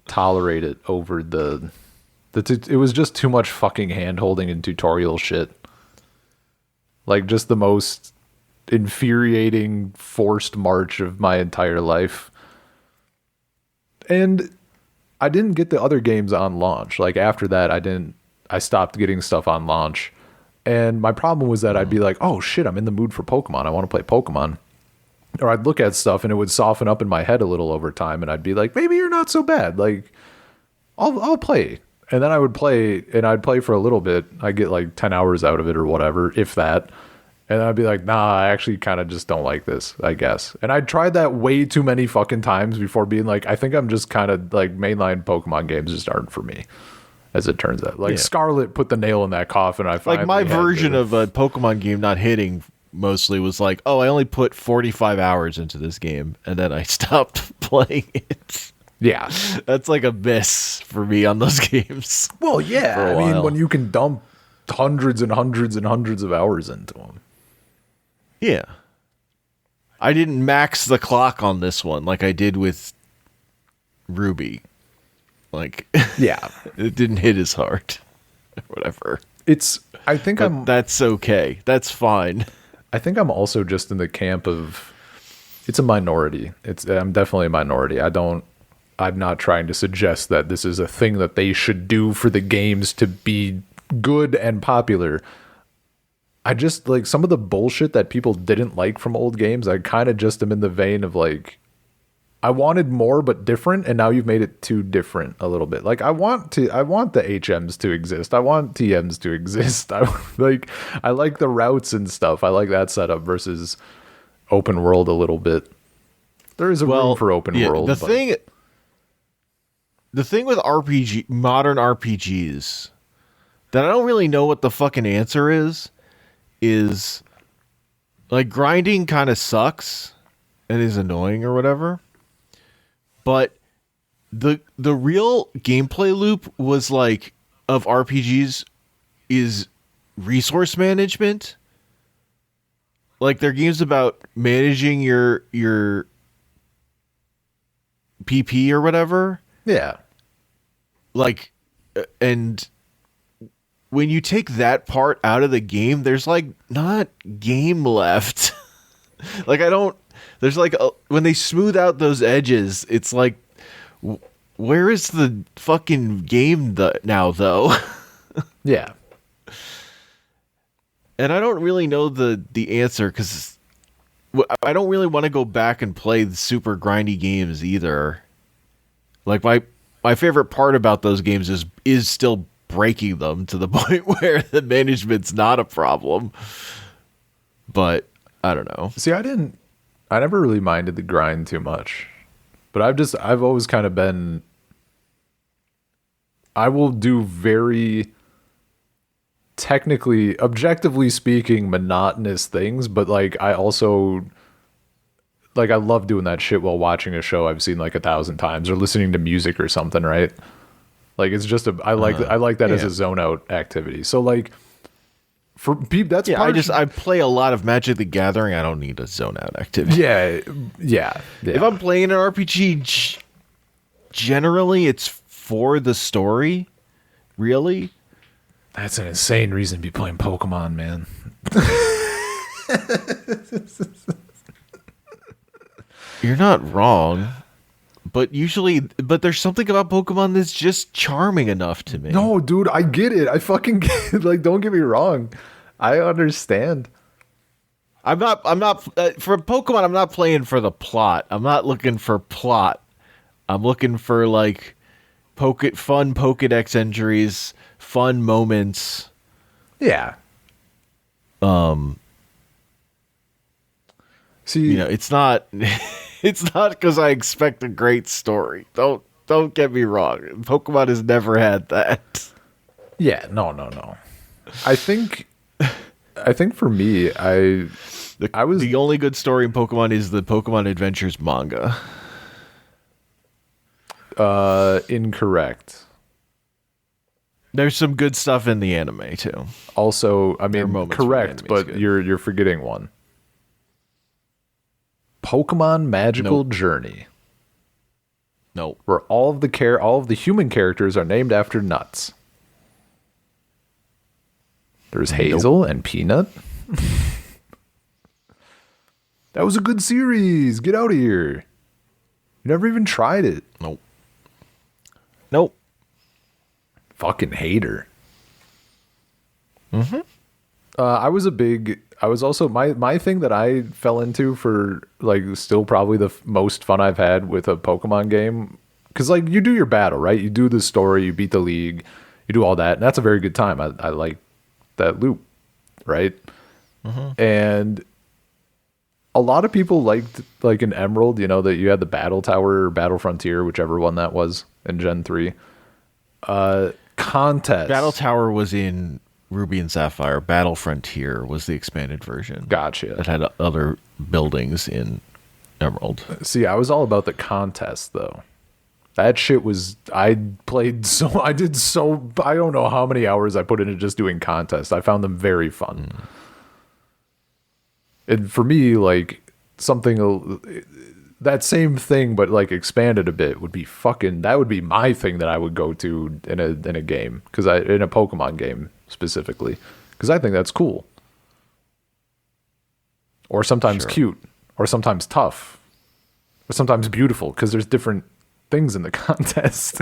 tolerate it over it was just too much fucking hand holding and tutorial shit. Like just the most infuriating forced march of my entire life. And I didn't get the other games on launch. Like after that, I stopped getting stuff on launch. And my problem was that I'd be like, oh shit, I'm in the mood for Pokemon. I want to play Pokemon. Or I'd look at stuff and it would soften up in my head a little over time. And I'd be like, maybe you're not so bad. Like, I'll play. And then I would play, and I'd play for a little bit. I'd get like 10 hours out of it or whatever, if that. And I'd be like, nah, I actually kind of just don't like this, I guess. And I tried that way too many fucking times before being like, I think I'm just kind of like mainline Pokemon games just aren't for me, as it turns out. Like Scarlet put the nail in that coffin. I finally like my version of a Pokemon game not hitting mostly was like, oh, I only put 45 hours into this game, and then I stopped playing it. Yeah. That's like a miss for me on those games. Well, yeah. I mean, when you can dump hundreds and hundreds and hundreds of hours into them. Yeah. I didn't max the clock on this one like I did with Ruby. Like, yeah, it didn't hit as hard. Whatever. That's okay. That's fine. I think I'm also just in the camp of it's a minority. I'm definitely a minority. I'm not trying to suggest that this is a thing that they should do for the games to be good and popular. I just like some of the bullshit that people didn't like from old games. I kind of just am in the vein of like, I wanted more but different, and now you've made it too different a little bit. Like I want the HMs to exist. I want TMs to exist. I like the routes and stuff. I like that setup versus open world a little bit. There is a room for open world. The thing with modern RPGs that I don't really know what the fucking answer is like grinding kind of sucks and is annoying or whatever. But the real gameplay loop was like of RPGs is resource management. Like they're games about managing your PP or whatever. Yeah. Like, and when you take that part out of the game, there's like not game left. Like there's like when they smooth out those edges, it's like, where is the fucking game now though? Yeah. And I don't really know the answer because I don't really want to go back and play the super grindy games either. Like my favorite part about those games is still breaking them to the point where the management's not a problem. But I don't know. See, I never really minded the grind too much. But I've always kind of been, I will do very technically, objectively speaking, monotonous things, but like I also like I love doing that shit while watching a show I've seen like 1,000 times or listening to music or something, right? Like it's just I like that as a zone out activity. So like for people, that's I play a lot of Magic the Gathering. I don't need a zone out activity. Yeah. If I'm playing an RPG, generally it's for the story. Really, that's an insane reason to be playing Pokemon, man. You're not wrong. But there's something about Pokemon that's just charming enough to me. No, dude, I get it. I fucking get it. Like, don't get me wrong. I understand. I'm not for Pokemon. I'm not playing for the plot. I'm not looking for plot. I'm looking for like fun Pokedex entries, fun moments. Yeah. See, It's not it's not because I expect a great story. Don't get me wrong. Pokemon has never had that. yeah, no. I think for me, The only good story in Pokemon is the Pokemon Adventures manga. Incorrect. There's some good stuff in the anime too. Also, I mean, moments where correct, the but anime's good. you're forgetting one. Pokemon Magical Nope. Journey, Nope. where all of the human characters are named after nuts. There's Hazel and Peanut. That was a good series. Get out of here. You never even tried it. Nope. Fucking hater. I was also my thing that I fell into for like still probably the most fun I've had with a Pokemon game, because like you do your battle, right? You do the story, you beat the league, you do all that, and that's a very good time. I like that loop, right? And a lot of people liked like in Emerald, that you had the Battle Tower or Battle Frontier, whichever one that was in Gen 3. Contest. Battle Tower was in Ruby and Sapphire. Battle Frontier was the expanded version. Gotcha. That had other buildings in Emerald. See, I was all about the contest though. That shit was, I did so, I don't know how many hours I put into just doing contests. I found them very fun. And for me, like, that same thing, but like expanded a bit would be that would be my thing that I would go to in a game. In a Pokemon game specifically. Because I think that's cool. Or sometimes cute. Or sometimes tough. Or sometimes beautiful. Because there's different things in the contest.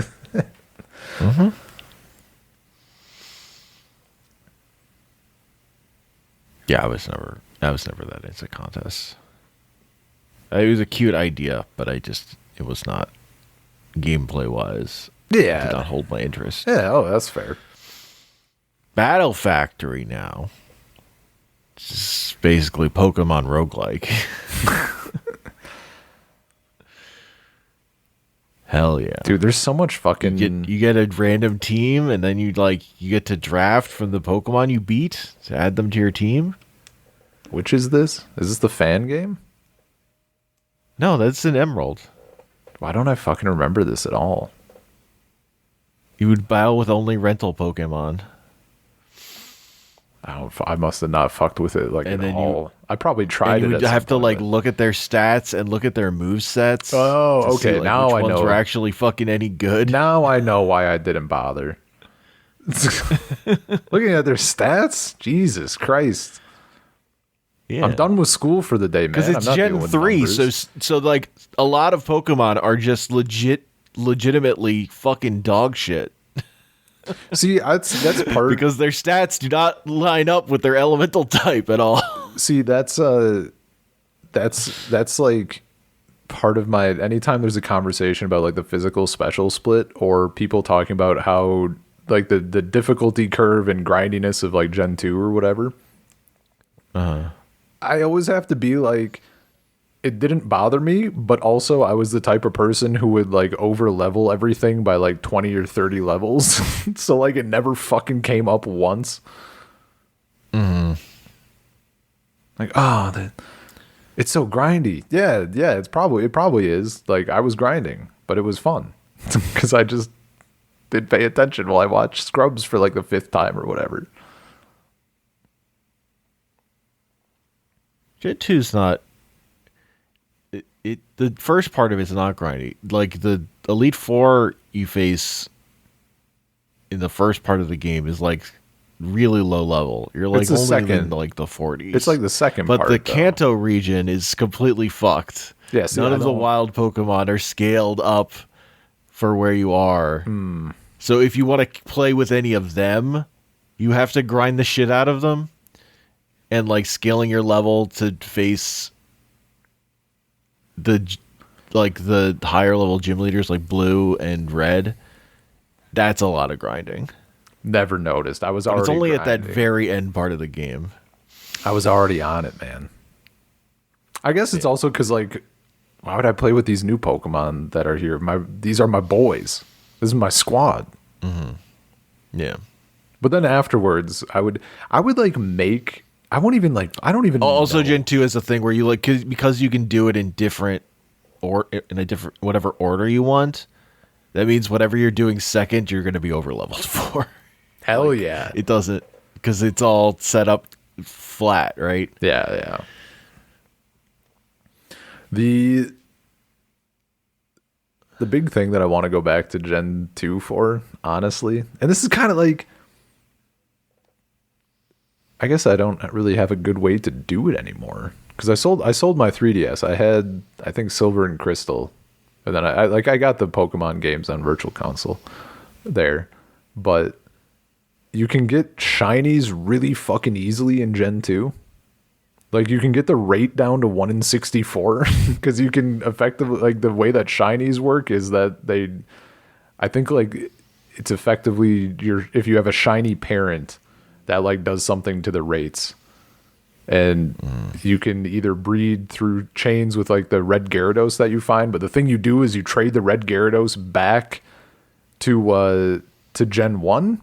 Yeah, I was never that into contests. It was a cute idea, but it was not gameplay wise. Yeah. Did not hold my interest. Yeah, that's fair. Battle Factory now. It's just basically Pokemon roguelike. Hell yeah. Dude, there's so much fucking... You get a random team, and then you get to draft from the Pokemon you beat to add them to your team. Which is this? Is this the fan game? No, that's an Emerald. Why don't I fucking remember this at all? You would battle with only rental Pokemon. I must have not fucked with it And at all. I probably tried and it. you would have to look at their stats and look at their movesets. Oh, okay. Now which I ones know. were actually fucking any good. Now I know why I didn't bother. Looking at their stats? Jesus Christ. Yeah. I'm done with school for the day, man. Because it's I'm not Gen doing 3, numbers. so like a lot of Pokemon are just legitimately fucking dog shit. See, that's part... Because their stats do not line up with their elemental type at all. See, that's like part of my... Anytime there's a conversation about like the physical special split, or people talking about how like the difficulty curve and grindiness of like Gen 2 or whatever, I always have to be like, it didn't bother me, but also I was the type of person who would like over level everything by like 20 or 30 levels. So like it never fucking came up once. Like, it's so grindy. Yeah, it probably is. Like I was grinding, but it was fun. Because I just did pay attention while I watched Scrubs for like the 5th time or whatever. Gen 2's not... The first part of it's not grindy. Like the Elite Four you face in the first part of the game is like really low level. You're like It's the only second. in like the 40s. It's like the second but part, the though. Kanto region is completely fucked. Yeah, see, None I of the don't- wild Pokemon are scaled up for where you are. So if you want to play with any of them, you have to grind the shit out of them, and like scaling your level to face the higher level gym leaders like blue and red. That's a lot of grinding. Never noticed. I was But already it's only at that grinding. very end part of the game. I was already on it, man. I guess it's also because, like, why would I play with these new Pokemon that are here? These are my boys. This is my squad. Yeah. But then afterwards, I would like make. I won't even like. I don't even. Also, know. Gen 2 is a thing where you like because you can do it in different or in a different whatever order you want. That means whatever you're doing second, you're going to be over leveled for. Hell yeah. It doesn't because it's all set up flat, right? Yeah. The big thing that I want to go back to Gen 2 for, honestly, and this is kind of like, I guess I don't really have a good way to do it anymore because I sold my 3DS. I had, I think, Silver and Crystal, and then I got the Pokemon games on Virtual Console there, but you can get shinies really fucking easily in Gen 2. Like, you can get the rate down to 1 in 64 because you can effectively, like, the way that shinies work is that I think, like, it's effectively if you have a shiny parent that, like, does something to the rates. And you can either breed through chains with, like, the red Gyarados that you find, but the thing you do is you trade the red Gyarados back to Gen 1.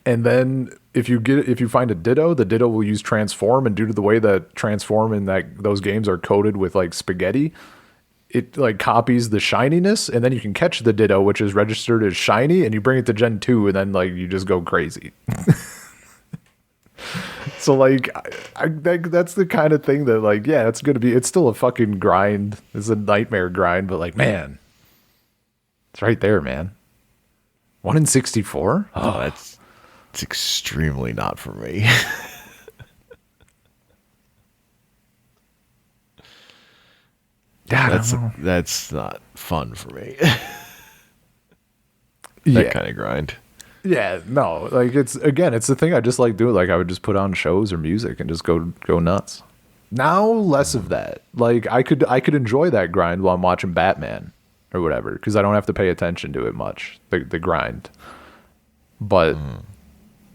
And then if you find a Ditto, the Ditto will use Transform, and due to the way that Transform in those games are coated with like spaghetti, it like copies the shininess, and then you can catch the Ditto, which is registered as shiny, and you bring it to Gen 2, and then like you just go crazy. So like that's the kind of thing that like, yeah, it's still a fucking grind. It's a nightmare grind, but like, man, it's right there, man. 1 in 64? Oh, it's extremely not for me. Yeah, that's not fun for me. yeah. That kind of grind. Yeah, no, like it's the thing I just like doing. Like I would just put on shows or music and just go nuts. Now less of that. Like I could enjoy that grind while I'm watching Batman or whatever because I don't have to pay attention to it much. The grind, but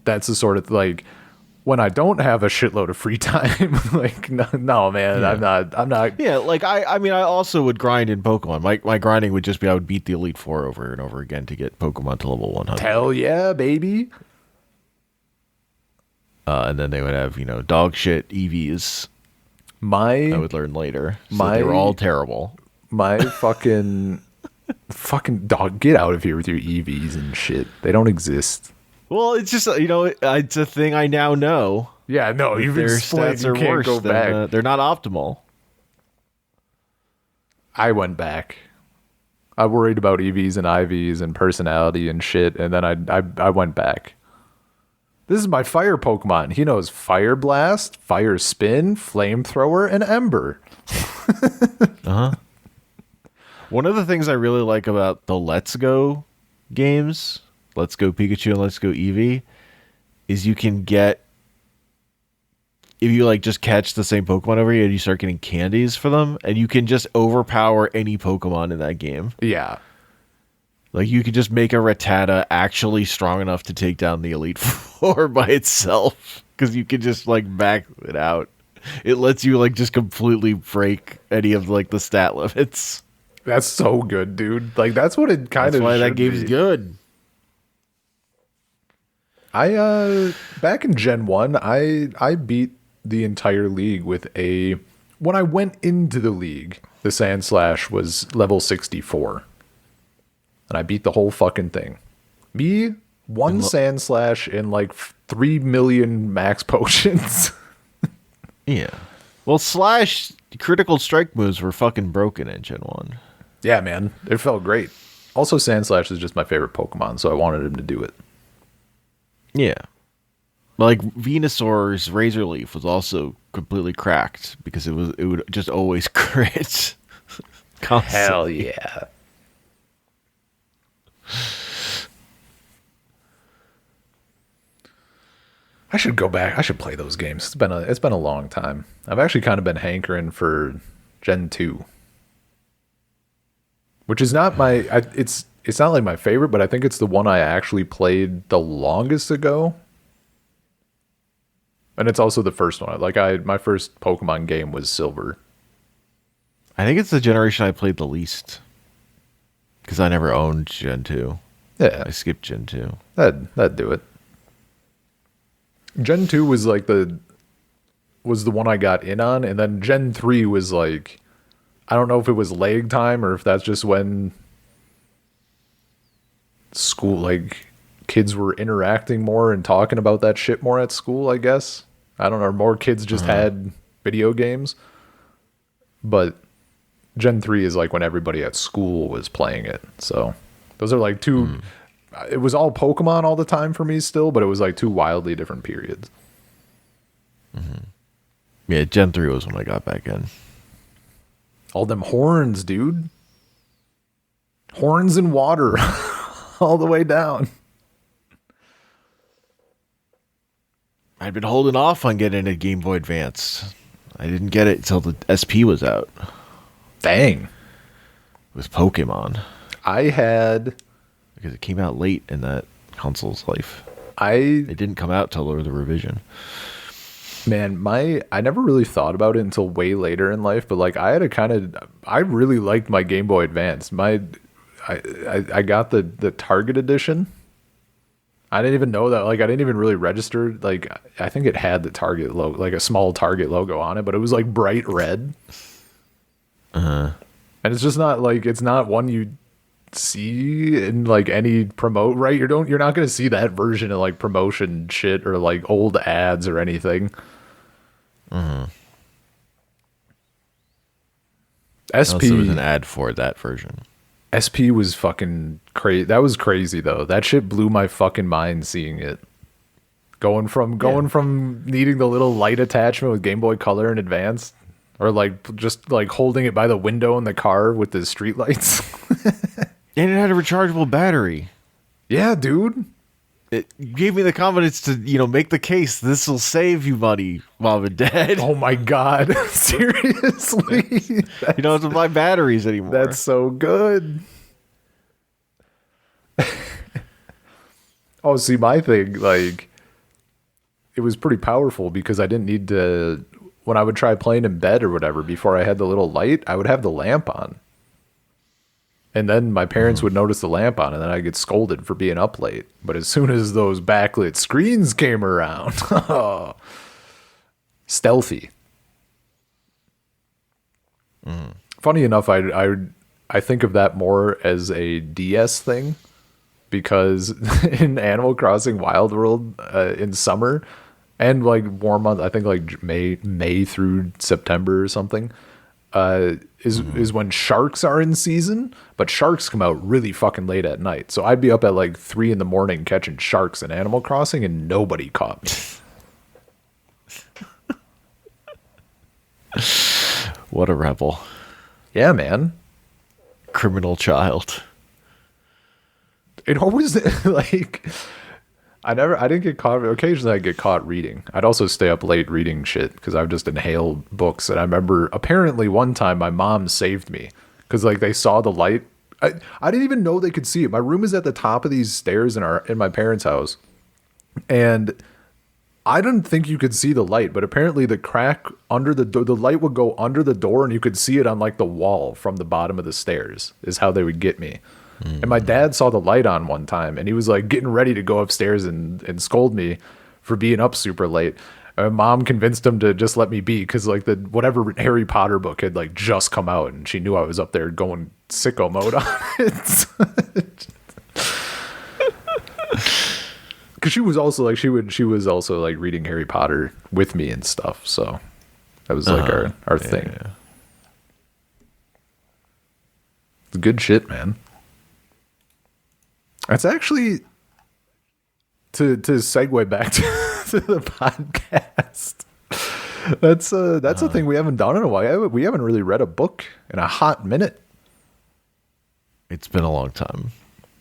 that's the sort of like when I don't have a shitload of free time. Like no man, Yeah. I'm not. Yeah, like I mean, I also would grind in Pokemon. My grinding would just be I would beat the Elite Four over and over again to get Pokemon to level 100. Hell yeah, baby. And then they would have dog shit EVs. I My would learn later. So they were all terrible. fucking dog, get out of here with your EVs and shit. They don't exist. Well, it's just it's a thing I now know. Yeah, no, you've Their explained stats you are can't worse. go back. They're not optimal. I went back. I worried about EVs and IVs and personality and shit, and then I went back. This is my fire Pokemon. He knows Fire Blast, Fire Spin, Flamethrower, and Ember. One of the things I really like about the Let's Go games, Let's Go Pikachu and Let's Go Eevee, is you can get, if you like just catch the same Pokemon over you and you start getting candies for them, and you can just overpower any Pokemon in that game. Yeah. Like you could just make a Rattata actually strong enough to take down the Elite Four by itself, because you can just like back it out. It lets you like just completely break any of like the stat limits. That's so good, dude. Like that's what it kind That's of why that should game's be. good. I back in Gen 1, I beat the entire league with when I went into the league, the Sandslash was level 64. And I beat the whole fucking thing. Me, one Sandslash and like 3 million max potions. Yeah. Well, Slash critical strike moves were fucking broken in Gen 1. Yeah, man. It felt great. Also, Sandslash is just my favorite Pokemon, so I wanted him to do it. Yeah. Like Venusaur's Razor Leaf was also completely cracked because it would just always crit. Hell Constantly. yeah. I should go back. I should play those games. It's been a long time. I've actually kind of been hankering for Gen 2. Which is not it's not like my favorite, but I think it's the one I actually played the longest ago. And it's also the first one. My first Pokemon game was Silver. I think it's the generation I played the least because I never owned Gen 2. Yeah, I skipped Gen 2. that'd do it. Gen 2 was the one I got in on, and then Gen 3 was like, I don't know if it was lag time or if that's just when school, like, kids were interacting more and talking about that shit more at school, I guess. I don't know, more kids just had video games. But Gen 3 is like when everybody at school was playing it. So those are like two. It was all Pokemon all the time for me still, but it was like two wildly different periods. Yeah, Gen 3 was when I got back in. All them horns, dude. Horns and water all the way down. I'd been holding off on getting a Game Boy Advance. I didn't get it until the SP was out Dang. with Pokemon I had. because it came out late in that console's life. I It didn't come out till the revision. Man, I never really thought about it until way later in life, but like I really liked my Game Boy Advance. I got the Target edition. I didn't even know that. Like, I didn't even really register. Like, I think it had the Target logo, like a small Target logo on it, but it was like bright red. And it's just not like, it's not one you see in like any promote, right? You're not going to see that version of like promotion shit or like old ads or anything. Unless SP there was an ad for that version. SP was fucking crazy. That was crazy though. That shit blew my fucking mind seeing it. Going from needing the little light attachment with Game Boy Color in advance, or like just like holding it by the window in the car with the street lights. And it had a rechargeable battery. Yeah, dude. It gave me the confidence to, make the case. This will save you money, Mom and Dad. Oh my god. Seriously. You don't have to buy batteries anymore. That's so good. Oh, see, my thing, like, it was pretty powerful because I didn't need to, when I would try playing in bed or whatever, before I had the little light, I would have the lamp on. And then my parents would notice the lamp on, and then I'd get scolded for being up late. But as soon as those backlit screens came around, stealthy. Funny enough, I think of that more as a DS thing, because in Animal Crossing Wild World in summer and like warm months, I think like May through September or something, is when sharks are in season, but sharks come out really fucking late at night. So I'd be up at like 3 a.m. catching sharks in Animal Crossing, and nobody caught me. What a rebel. Yeah, man. Criminal child. It always like I didn't get caught. Occasionally I get caught reading. I'd also stay up late reading shit because I've just inhaled books. And I remember apparently one time my mom saved me because like they saw the light. I didn't even know they could see it. My room is at the top of these stairs in my parents' house, and I didn't think you could see the light, but apparently the crack under the door, the light would go under the door, and you could see it on like the wall from the bottom of the stairs. Is how they would get me. And my dad saw the light on one time, and he was like getting ready to go upstairs and scold me for being up super late. And mom convinced him to just let me be because like the whatever Harry Potter book had like just come out, and she knew I was up there going sicko mode on it. Because she was also like she was also like reading Harry Potter with me and stuff, so that was like our thing. Yeah. Good shit, man. That's actually to segue back to the podcast. That's a thing we haven't done in a while. We haven't really read a book in a hot minute. It's been a long time.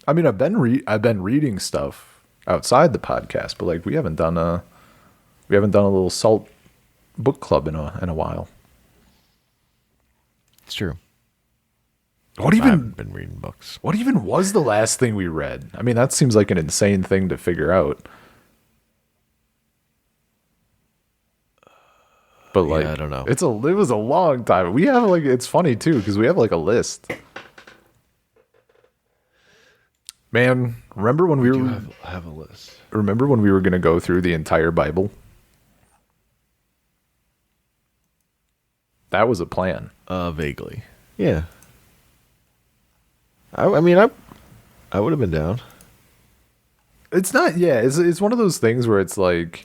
I mean, I've been reading stuff outside the podcast, but like we haven't done a little Salt book club in a while. It's true. What I even haven't been reading books. What even was the last thing we read? I mean, that seems like an insane thing to figure out. But like, I don't know. It was a long time. We have like, it's funny too because we have like a list. Man, remember when we were have a list? Remember when we were going to go through the entire Bible? That was a plan. Vaguely. Yeah. I mean, I would have been down. It's not. Yeah, it's one of those things where it's like,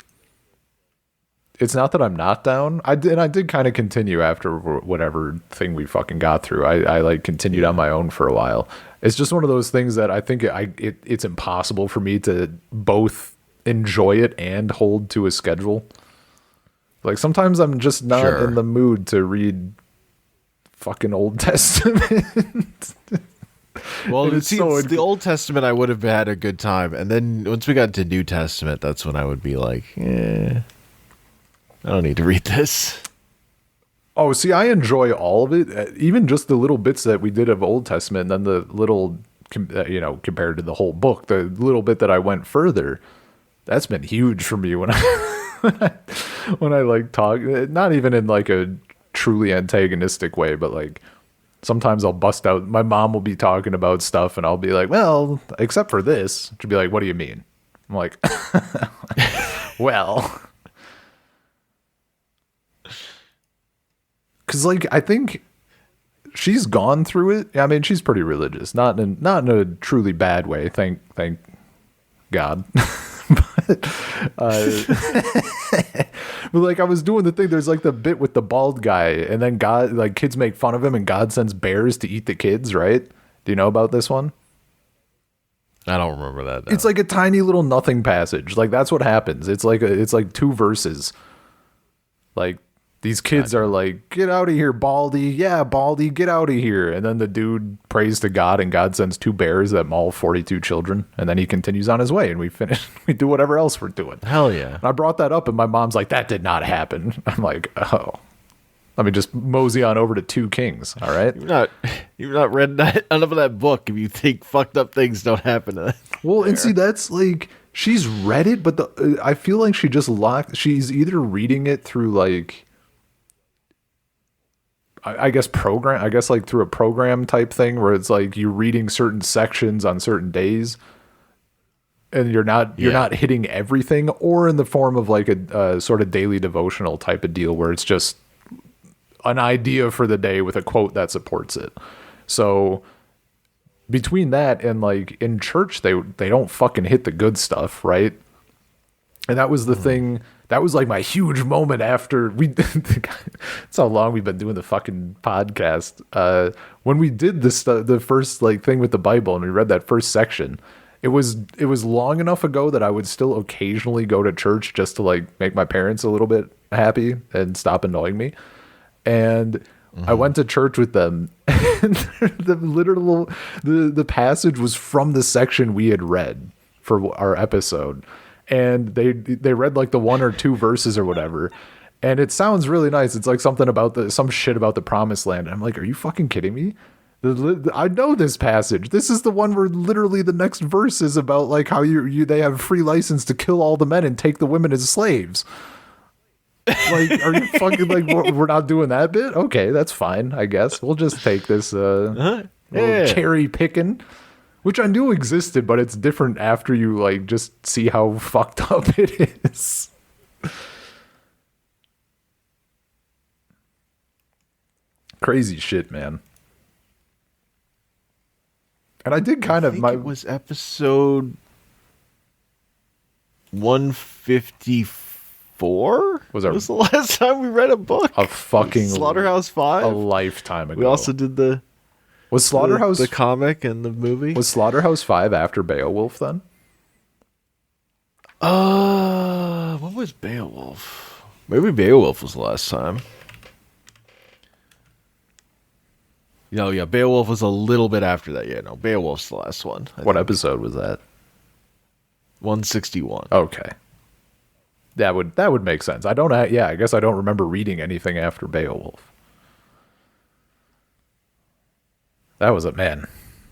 it's not that I'm not down. I did kind of continue after whatever thing we fucking got through. I like continued on my own for a while. It's just one of those things that I think it's impossible for me to both enjoy it and hold to a schedule. Like sometimes I'm just not in the mood to read fucking Old Testament. Well, the Old Testament, I would have had a good time, and then once we got to New Testament, that's when I would be like, I don't need to read this. Oh, see, I enjoy all of it, even just the little bits that we did of Old Testament, and then the little, compared to the whole book, the little bit that I went further, that's been huge for me when I like talk, not even in like a truly antagonistic way, but like sometimes I'll bust out. My mom will be talking about stuff, and I'll be like, "Well, except for this," she'll be like, "What do you mean?" I'm like, "Well." Because, like, I think she's gone through it. I mean, she's pretty religious, not in a truly bad way. Thank God. but like, I was doing the thing. There's like the bit with the bald guy, and then God, like, kids make fun of him, and God sends bears to eat the kids. Right? Do you know about this one? I don't remember that. No. It's like a tiny little nothing passage. Like that's what happens. It's like 2 verses. Like. These kids are like, "Get out of here, Baldy. Yeah, Baldy, get out of here." And then the dude prays to God, and God sends 2 bears that maul 42 children. And then he continues on his way, and we do whatever else we're doing. Hell yeah. And I brought that up, and my mom's like, "That did not happen." I'm like, "Oh. Let me just mosey on over to 2 Kings, all right?" You've not read enough of that book if you think fucked up things don't happen to that. Well, and see, that's like, she's read it, but I feel like she just she's either reading it through like, I guess like through a program type thing where it's like you're reading certain sections on certain days and you're not hitting everything, or in the form of like a sort of daily devotional type of deal where it's just an idea for the day with a quote that supports it. So between that and like in church, they don't fucking hit the good stuff, right? And that was the thing. That was like my huge moment after that's how long we've been doing the fucking podcast. When we did this, the first like thing with the Bible, and we read that first section, it was long enough ago that I would still occasionally go to church just to like make my parents a little bit happy and stop annoying me. And I went to church with them, and the passage was from the section we had read for our episode. And they read like the 1 or 2 verses or whatever, and it sounds really nice. It's like something about some shit about the promised land. And I'm like, are you fucking kidding me? I know this passage. This is the one where literally the next verse is about like how they have free license to kill all the men and take the women as slaves. Like, are you fucking like, we're not doing that bit? Okay, that's fine. I guess we'll just take this little cherry picking. Which I knew existed, but it's different after you like just see how fucked up it is. Crazy shit, man. And I did kind of it was episode 154. Was the last time we read a book? A fucking Slaughterhouse 5? A lifetime ago. We also did Was Slaughterhouse the comic and the movie? Was Slaughterhouse 5 after Beowulf then? Was What was Beowulf? Maybe Beowulf was the last time. No, yeah, Beowulf was a little bit after that. Yeah, no, Beowulf's the last one. What episode was that? 161. Okay. That would make sense. I guess I don't remember reading anything after Beowulf. That was it, man.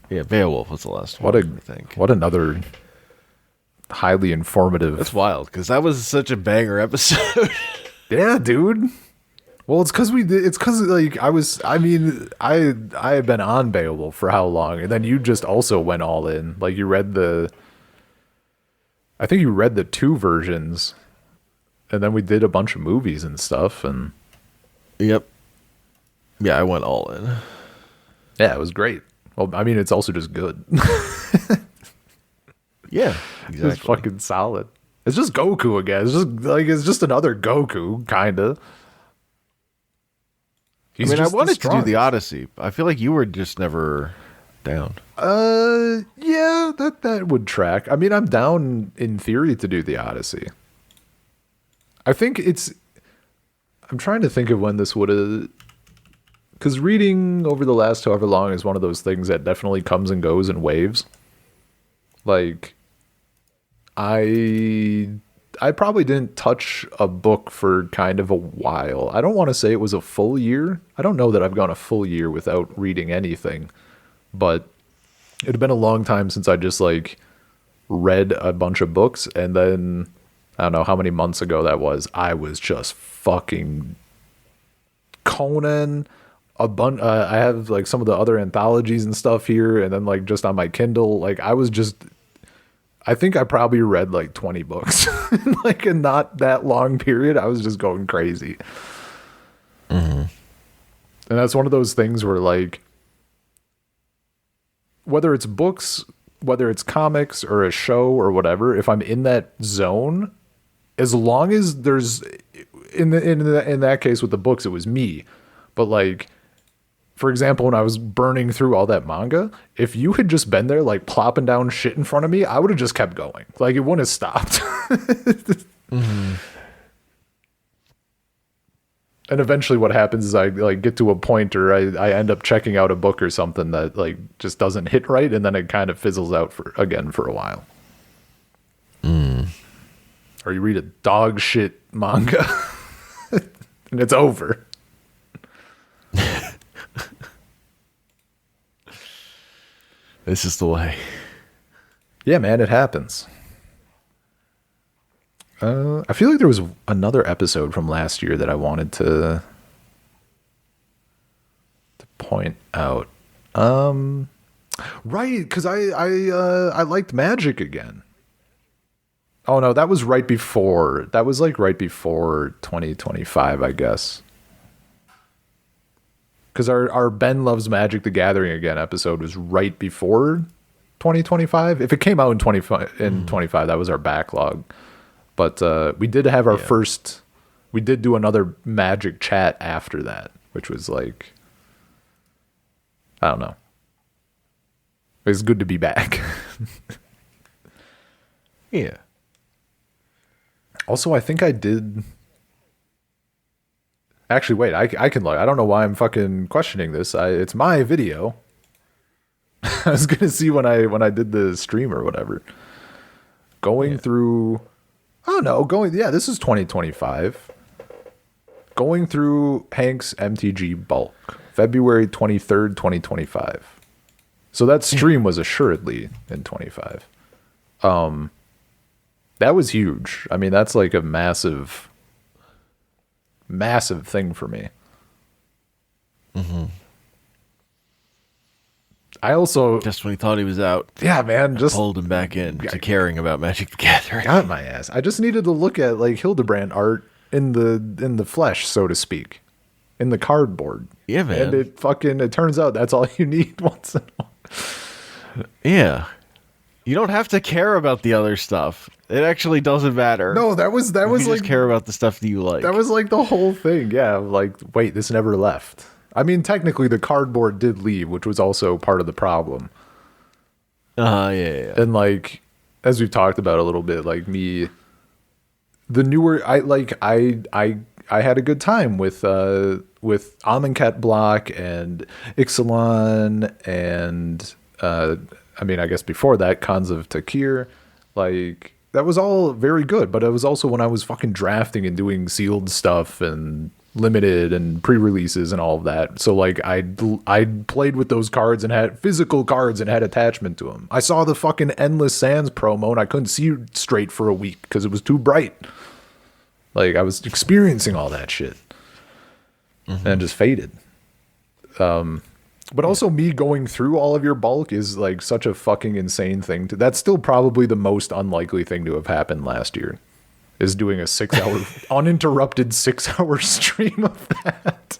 Yeah, Beowulf was the last one, I think. What another highly informative. That's wild, because that was such a banger episode. Yeah, dude. Well, it's because like I had been on Beowulf for how long, and then you just also went all in. Like I think you read the 2 versions, and then we did a bunch of movies and stuff, and Yep. Yeah, I went all in. yeah, it was great. Well, I mean, it's also just good. Yeah, exactly. It's fucking solid. It's just Goku again. It's just another Goku, kinda. I wanted to do the Odyssey. I feel like you were just never down. Yeah, that would track. I mean, I'm down in theory to do the Odyssey. I think I'm trying to think of when this would have, because reading over the last however long is one of those things that definitely comes and goes in waves. Like, I probably didn't touch a book for kind of a while. I don't want to say it was a full year. I don't know that I've gone a full year without reading anything, but it had been a long time since I just like read a bunch of books. And then I don't know how many months ago that was. I was just fucking Conan. I have like some of the other anthologies and stuff here, and then like just on my Kindle, like I think I probably read like 20 books in like a not that long period. I was just going crazy. Mm-hmm. And that's one of those things where like, whether it's books, whether it's comics or a show or whatever, if I'm in that zone, as long as there's in that case with the books, it was me. But like, for example, when I was burning through all that manga, if you had just been there, like plopping down shit in front of me, I would have just kept going. Like it wouldn't have stopped. Mm-hmm. And eventually what happens is I like get to a point or I end up checking out a book or something that like just doesn't hit right. And then it kind of fizzles out for a while. Or you read a dog shit manga and it's over. This is the way. Yeah, man, it happens. I feel like there was another episode from last year that I wanted to point out. Right, because I liked Magic again. Oh no, that was right before. That was like right before 2025, I guess. Because our Ben Loves Magic: The Gathering Again episode was right before 2025. If it came out in 25, that was our backlog. But we did have our first. We did do another Magic chat after that, which was like, I don't know. It's good to be back. Yeah. Also, I think I did. Actually, wait, I can look. I don't know why I'm fucking questioning this. It's my video. I was gonna see when I did the stream or whatever. Going through. Oh no, this is 2025. Going through Hank's MTG bulk, February 23rd, 2025. So that stream was assuredly in 25. That was huge. I mean, that's like a massive thing for me. Mm-hmm. I also just when he thought he was out, yeah, man, just pulled him back in to caring about Magic the Gathering. Got my ass. I just needed to look at like Hildebrand art in the flesh, so to speak, in the cardboard. Yeah, man. And it turns out that's all you need once in a while. Yeah, you don't have to care about the other stuff. It actually doesn't matter. No, that was you like just care about the stuff that you like. That was like the whole thing. Yeah, like wait, this never left. I mean, technically, the cardboard did leave, which was also part of the problem. Yeah. And like, as we've talked about a little bit, like me, the newer, I had a good time with Amonkhet Block and Ixalan and I mean, I guess before that, Khans of Takir. Like, that was all very good, but it was also when I was fucking drafting and doing sealed stuff and limited and pre-releases and all of that. So like I played with those cards and had physical cards and had attachment to them. I saw the fucking Endless Sands promo and I couldn't see straight for a week because it was too bright. Like, I was experiencing all that shit and it just faded. But also me going through all of your bulk is like such a fucking insane thing. That's still probably the most unlikely thing to have happened last year, is doing a 6-hour uninterrupted 6-hour stream of that.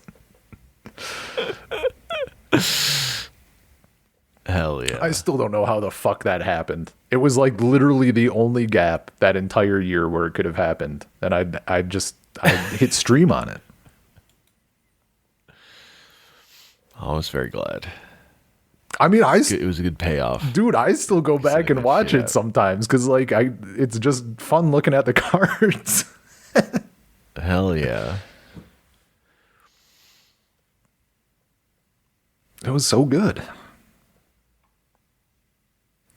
Hell yeah. I still don't know how the fuck that happened. It was like literally the only gap that entire year where it could have happened. And I hit stream on it. I was very glad. I mean, It was a good payoff. dude, I still go back and watch it sometimes because like it's just fun looking at the cards. Hell yeah. It was so good.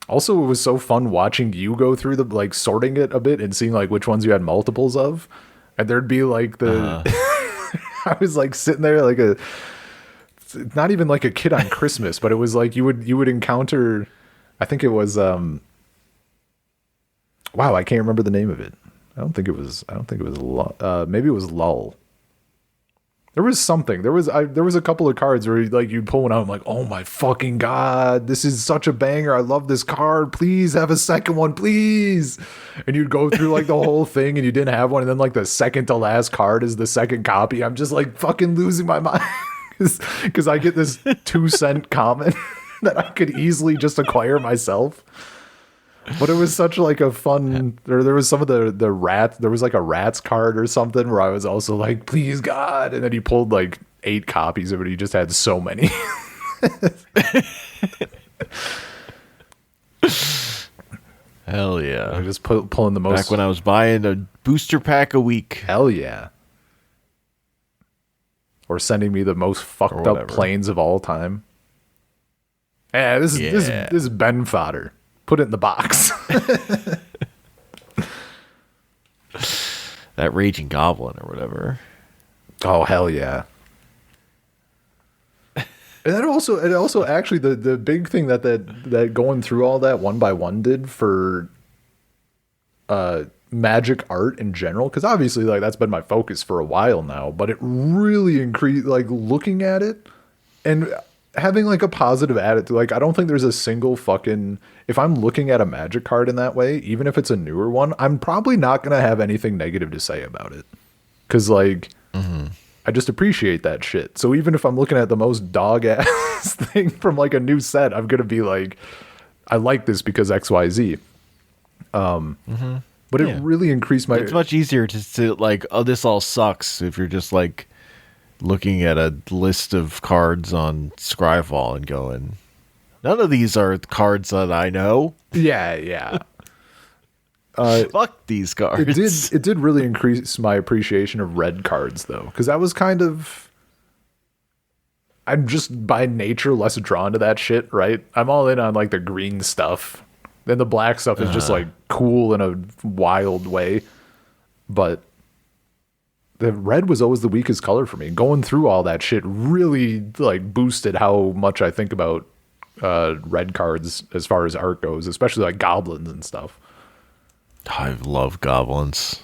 Also, it was so fun watching you go through the, like, sorting it a bit and seeing like which ones you had multiples of, and there'd be like the I was like sitting there like not even like a kid on Christmas, but it was like you would encounter, I think it was wow, I can't remember the name of it. I don't think it was maybe it was Lull. There was something. There was a couple of cards where like you'd pull one out. I'm like, oh my fucking god, this is such a banger. I love this card. Please have a second one, please. And you'd go through like the whole thing, and you didn't have one. And then like the second to last card is the second copy. I'm just like fucking losing my mind because I get this 2-cent common that I could easily just acquire myself. But it was such like a fun. There was some of the rat. There was like a rats card or something where I was also like, please God, and then he pulled like 8 copies of it. He just had so many. Hell yeah! I just pulling the most. Back when I was buying a booster pack a week. Hell yeah! Or sending me the most fucked up planes of all time. Yeah, this is Ben fodder. Put it in the box. That Raging Goblin or whatever. Oh, hell yeah. And then also actually the big thing that going through all that one by one did for magic art in general, because obviously like that's been my focus for a while now, but it really increased like looking at it and having like a positive attitude. Like, I don't think there's a single fucking, if I'm looking at a magic card in that way, even if it's a newer one, I'm probably not going to have anything negative to say about it. Cause like, I just appreciate that shit. So even if I'm looking at the most dog ass thing from like a new set, I'm going to be like, I like this because XYZ. But it really increased my, it's much easier to like, oh, this all sucks. If you're just like, looking at a list of cards on Scryfall and going, none of these are cards that I know. Yeah. Fuck these cards. It did really increase my appreciation of red cards though, because that was kind of, I'm just by nature less drawn to that shit, right? I'm all in on like the green stuff. Then the black stuff is just like cool in a wild way, but the red was always the weakest color for me. Going through all that shit really like boosted how much I think about red cards as far as art goes, especially like goblins and stuff. I love goblins.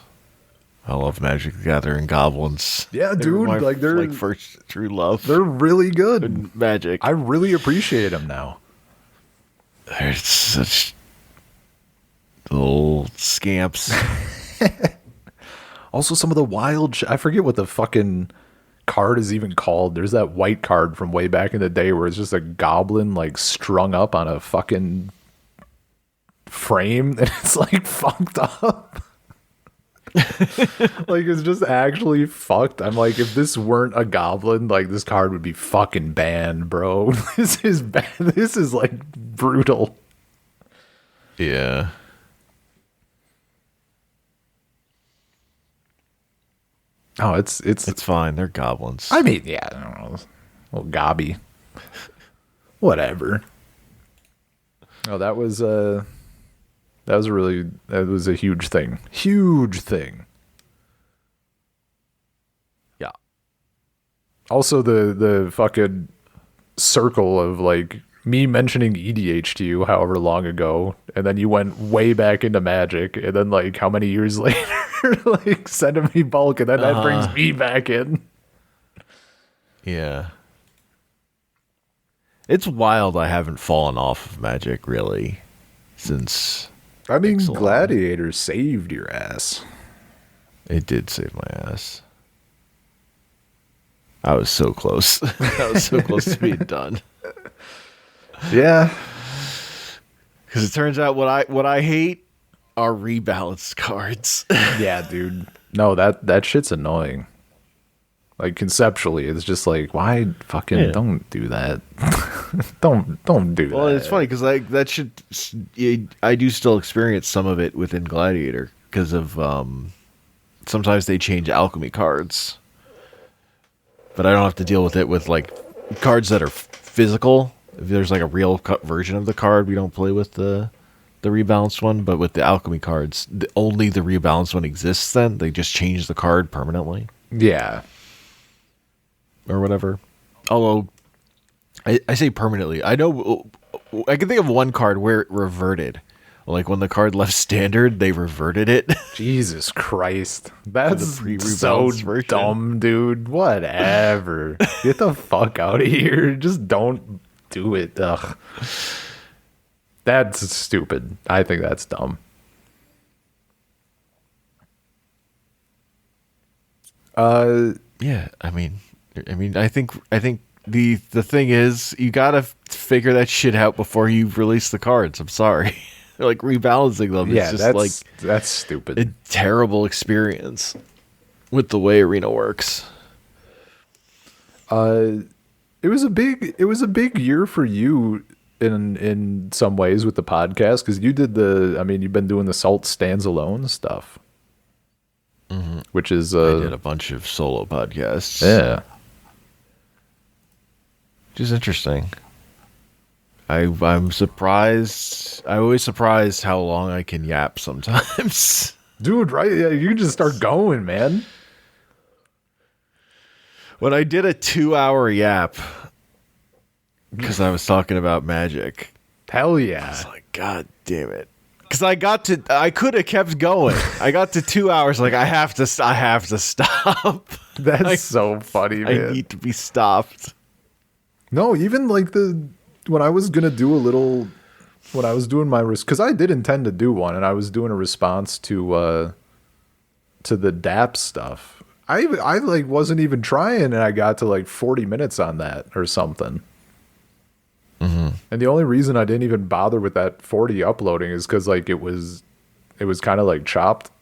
I love Magic the Gathering goblins. Yeah, dude, they're like first true love. They're really good. In Magic. I really appreciate them now. They're such little scamps. Also, some of the wild I forget what the fucking card is even called. There's that white card from way back in the day where it's just a goblin like strung up on a fucking frame and it's like fucked up. Like, it's just actually fucked. I'm like, if this weren't a goblin, like this card would be fucking banned, bro. This is bad. This is like brutal. Yeah. Oh, it's It's fine. They're goblins. I mean, yeah, I don't know. Little gobby. Whatever. Oh, that was a huge thing. Huge thing. Yeah. Also the fucking circle of like me mentioning EDH to you however long ago, and then you went way back into Magic, and then like how many years later like sending me bulk, and then that brings me back in. Yeah. It's wild I haven't fallen off of Magic, really, since... I mean, Gladiator saved your ass. It did save my ass. I was so close. I was so close to being done. Yeah. Because it turns out what I hate are rebalanced cards. Yeah, dude. No, that shit's annoying. Like conceptually, it's just like, why fucking don't do that? don't do that. Well, it's funny because that should I do still experience some of it within Gladiator because of sometimes they change alchemy cards, but I don't have to deal with it with like cards that are physical. If there's like a real version of the card, we don't play with the rebalanced one, but with the alchemy cards, only the rebalanced one exists. Then they just change the card permanently. Yeah. Or whatever. Although, I say permanently. I know, I can think of one card where it reverted. Like when the card left standard, they reverted it. Jesus Christ. That's so dumb, dude. Whatever. Get the fuck out of here. Just don't do it. Ugh. That's stupid. I think that's dumb. Yeah, I mean, I think the thing is you gotta figure that shit out before you release the cards. I'm sorry, like rebalancing them. Yeah, is just that's stupid. A terrible experience with the way Arena works. It was a big year for you in some ways with the podcast because you did you've been doing the Salt Stands Alone stuff, which is I did a bunch of solo podcasts. Yeah. Which is interesting. I'm surprised. I'm always surprised how long I can yap sometimes. Dude, right? Yeah, you can just start going, man. When I did a 2-hour yap, because I was talking about Magic. Hell yeah. I was like, God damn it. Because I could have kept going. I got to 2 hours, like, I have to stop. That's so funny, man. I need to be stopped. No, even like when I was going to do when I was doing my, because I did intend to do one, and I was doing a response to the DAP stuff. I like wasn't even trying, and I got to like 40 minutes on that or something. Mm-hmm. And the only reason I didn't even bother with that 40 uploading is because like it was kind of like chopped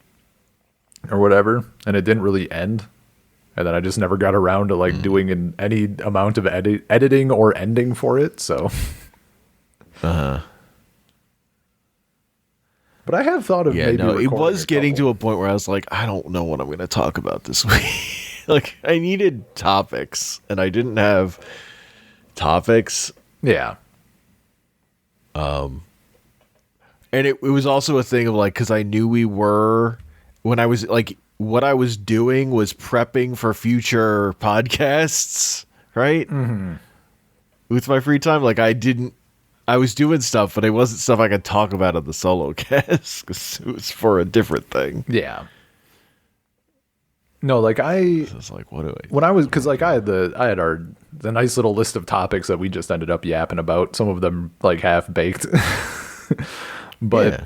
or whatever, and it didn't really end. And then I just never got around to like doing any amount of editing or ending for it. So, but I have thought of maybe. No, it was getting to a point where I was like, I don't know what I'm going to talk about this week. Like, I needed topics, and I didn't have topics. Yeah. And it was also a thing of like, because I knew when I was like. What I was doing was prepping for future podcasts, right? Mm-hmm. With my free time, like I was doing stuff, but it wasn't stuff I could talk about on the solo cast because it was for a different thing. Yeah. No, like I was like, what do I? When I was, because like I had the nice little list of topics that we just ended up yapping about. Some of them like half baked, but yeah.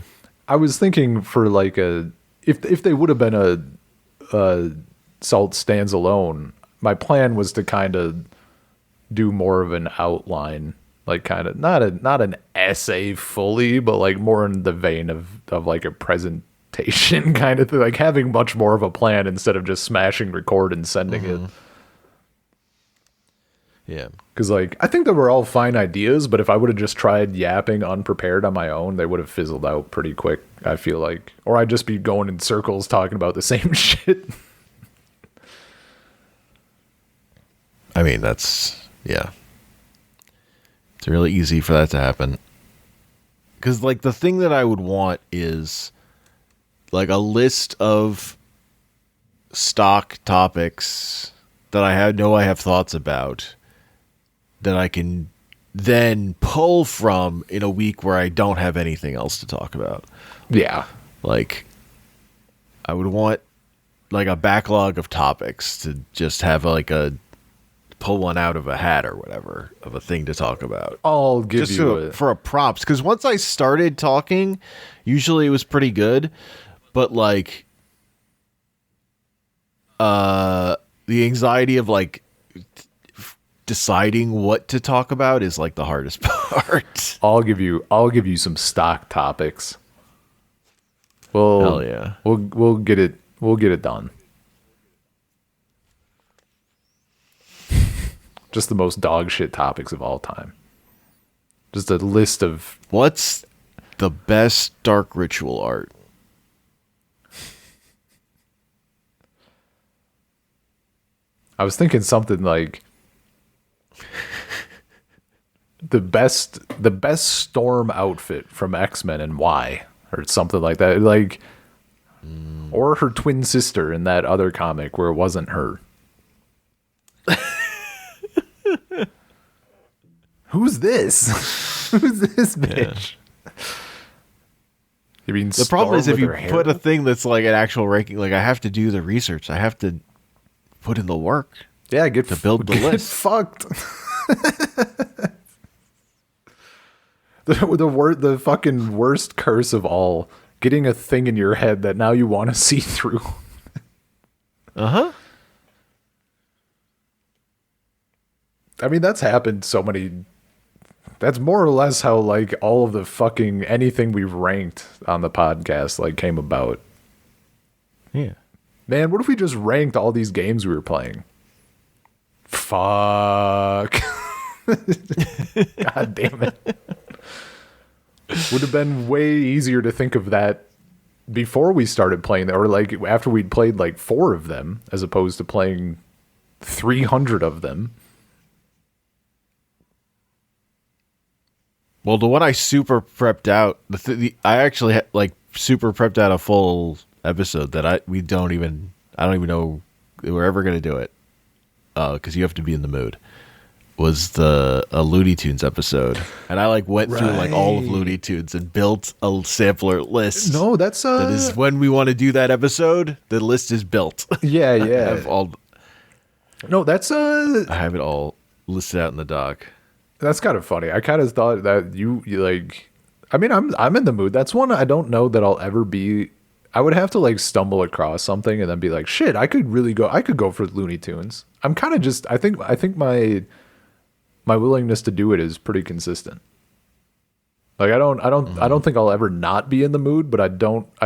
I was thinking for like if they would have been a Salt Stands Alone, my plan was to kind of do more of an outline, like kind of not an essay fully, but like more in the vein of like a presentation kind of thing, like having much more of a plan instead of just smashing record and sending it. Yeah. Because like I think they were all fine ideas, but if I would have just tried yapping unprepared on my own, they would have fizzled out pretty quick, I feel like. Or I'd just be going in circles talking about the same shit. I mean, that's, yeah. It's really easy for that to happen. Because, like, the thing that I would want is, like, a list of stock topics that I have thoughts about that I can then pull from in a week where I don't have anything else to talk about. Yeah. Like, I would want, like, a backlog of topics to just have, like, pull one out of a hat or whatever of a thing to talk about. I'll give just you for a props, because once I started talking, usually it was pretty good, but like the anxiety of like deciding what to talk about is like the hardest part. I'll give you some stock topics. Hell yeah. We'll get it done. Just the most dog shit topics of all time. Just a list of... What's the best dark ritual art? I was thinking something like the best Storm outfit from X-Men and why, or something like that. Like, or her twin sister in that other comic where it wasn't her. Who's this? Who's this bitch? Yeah. You mean the problem is if you put a thing that's like an actual ranking, like I have to do the research, I have to put in the work. Yeah, to build the list. Fucked. the fucking worst curse of all: getting a thing in your head that now you want to see through. Uh-huh. I mean, that's happened so many. That's more or less how like all of the fucking anything we've ranked on the podcast like came about. Yeah. Man, what if we just ranked all these games we were playing? Fuck. God damn it. Would have been way easier to think of that before we started playing, or like after we'd played like 4 of them, as opposed to playing 300 of them. Well, the one I super prepped out, I actually like super prepped out a full episode that I don't even know we're ever gonna do it, because you have to be in the mood. Was a Looney Tunes episode, and I like went through like all of Looney Tunes and built a sampler list. No, that is when we want to do that episode. The list is built. Yeah, yeah. I have all. No, that's I have it all listed out in the doc. That's kind of funny. I kind of thought that you like. I mean, I'm in the mood. That's one I don't know that I'll ever be. I would have to like stumble across something and then be like, shit, I could go for Looney Tunes. I'm kind of just. I think my willingness to do it is pretty consistent. Like I don't think I'll ever not be in the mood, but I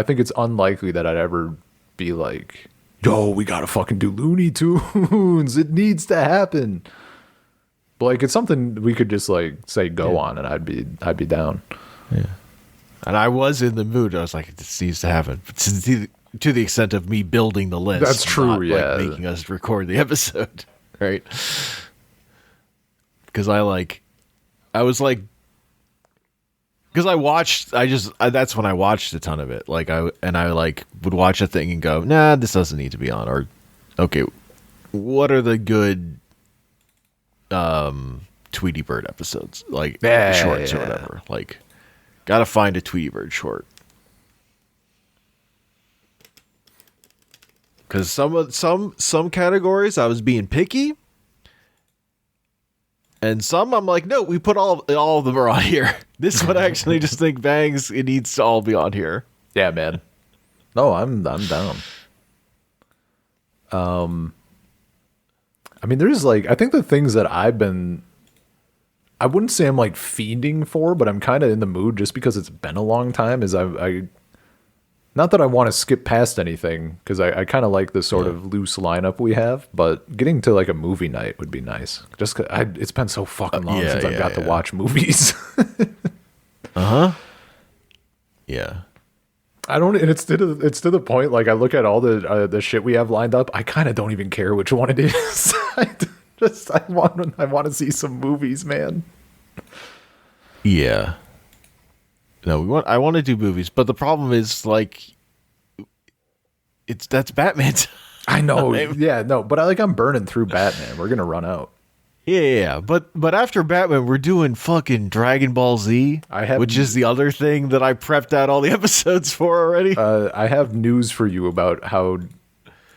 think it's unlikely that I'd ever be like, yo, we gotta fucking do Looney Tunes. It needs to happen. But like it's something we could just like say go on, and I'd be down. Yeah. And I was in the mood. I was like, this needs to happen. But to the extent of me building the list. That's true, not, yeah. Like, making us record the episode, right? Because that's when I watched a ton of it. Like I like would watch a thing and go, nah, this doesn't need to be on. Or, okay, what are the good Tweety Bird episodes? Like shorts or whatever. Like, gotta find a Tweety Bird short. Because some categories I was being picky. And some I'm like, no, we put all of them are on here. This one I actually just think bangs. It needs to all be on here. Yeah, man. No, I'm down. I mean, there's like, I think the things that I wouldn't say I'm like fiending for, but I'm kind of in the mood just because it's been a long time. Is I not that I want to skip past anything, because I kind of like the sort of loose lineup we have, but getting to like a movie night would be nice. Just 'cause it's been so fucking long since I've got to watch movies. Yeah. I don't, and it's to the point. Like I look at all the shit we have lined up. I kind of don't even care which one it is. Just I want to see some movies, man. Yeah. No, I want to do movies, but the problem is like that's Batman. I know. Yeah, no, but I'm burning through Batman. We're gonna run out. Yeah, but after Batman, we're doing fucking Dragon Ball Z, which is the other thing that I prepped out all the episodes for already. I have news for you about how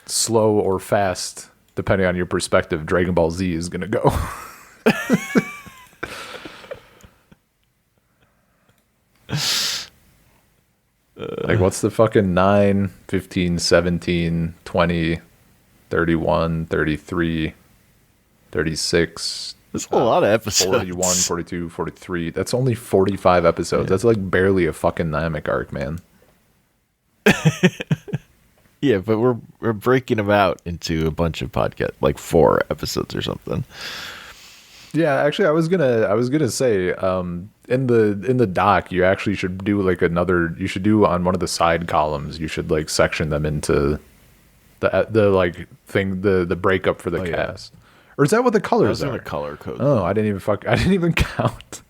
slow or fast, depending on your perspective, Dragon Ball Z is gonna go. Like, what's the fucking 9, 15, 17, 20, 31, 33, 36... There's a lot of episodes. 41, 42, 43. That's only 45 episodes. Yeah. That's like barely a fucking Namek arc, man. Yeah, but we're breaking them out into a bunch of podcasts, like 4 episodes or something. Yeah, actually, I was gonna say, in the doc, you actually should do like you should do on one of the side columns. You should like section them into the like thing, the breakup for the cast. Yeah. Or is that what the colors are? The color code. Oh, I didn't even count.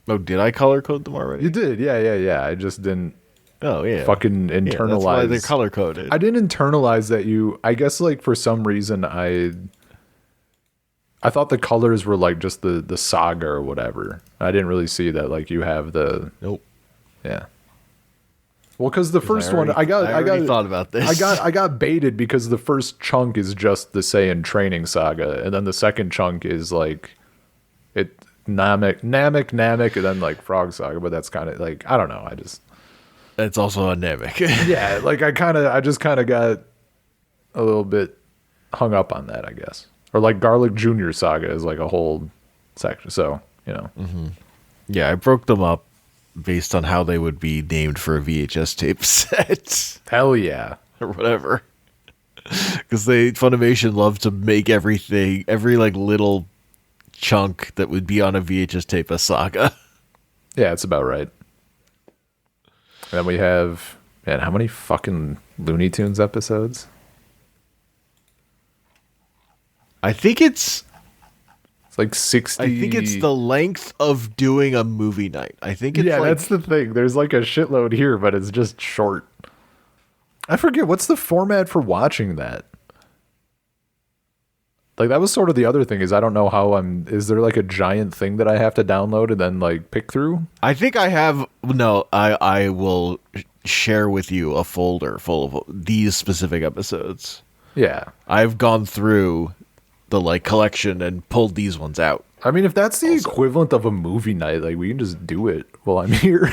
Oh, did I color code them already? You did, yeah. I just didn't. Oh yeah. Fucking internalize. Yeah, that's why they're color coded. I didn't internalize that I guess like for some reason I thought the colors were like just the saga or whatever. I didn't really see that like you have the. Nope. Yeah. Well, because the first one, I thought about this. I got baited because the first chunk is just the Saiyan training saga, and then the second chunk is like Namek, and then like Frog Saga. But that's kind of like I don't know. It's also on Namek. Yeah, like I just kind of got a little bit hung up on that, I guess. Or like Garlic Junior Saga is like a whole section. So Mm-hmm. Yeah, I broke them up based on how they would be named for a VHS tape set. Hell yeah. Or whatever. Because Funimation loved to make every like little chunk that would be on a VHS tape a saga. Yeah, it's about right. And then we have, man, how many fucking Looney Tunes episodes? I think it's like 60. I think it's the length of doing a movie night. I think it's that's the thing. There's like a shitload here, but it's just short. I forget, what's the format for watching that? Like, that was sort of the other thing, is I don't know how is there like a giant thing that I have to download and then like pick through? I think I have, I will share with you a folder full of these specific episodes. Yeah. I've gone through the like collection and pulled these ones out. I mean, if that's the equivalent of a movie night, like we can just do it while I'm here.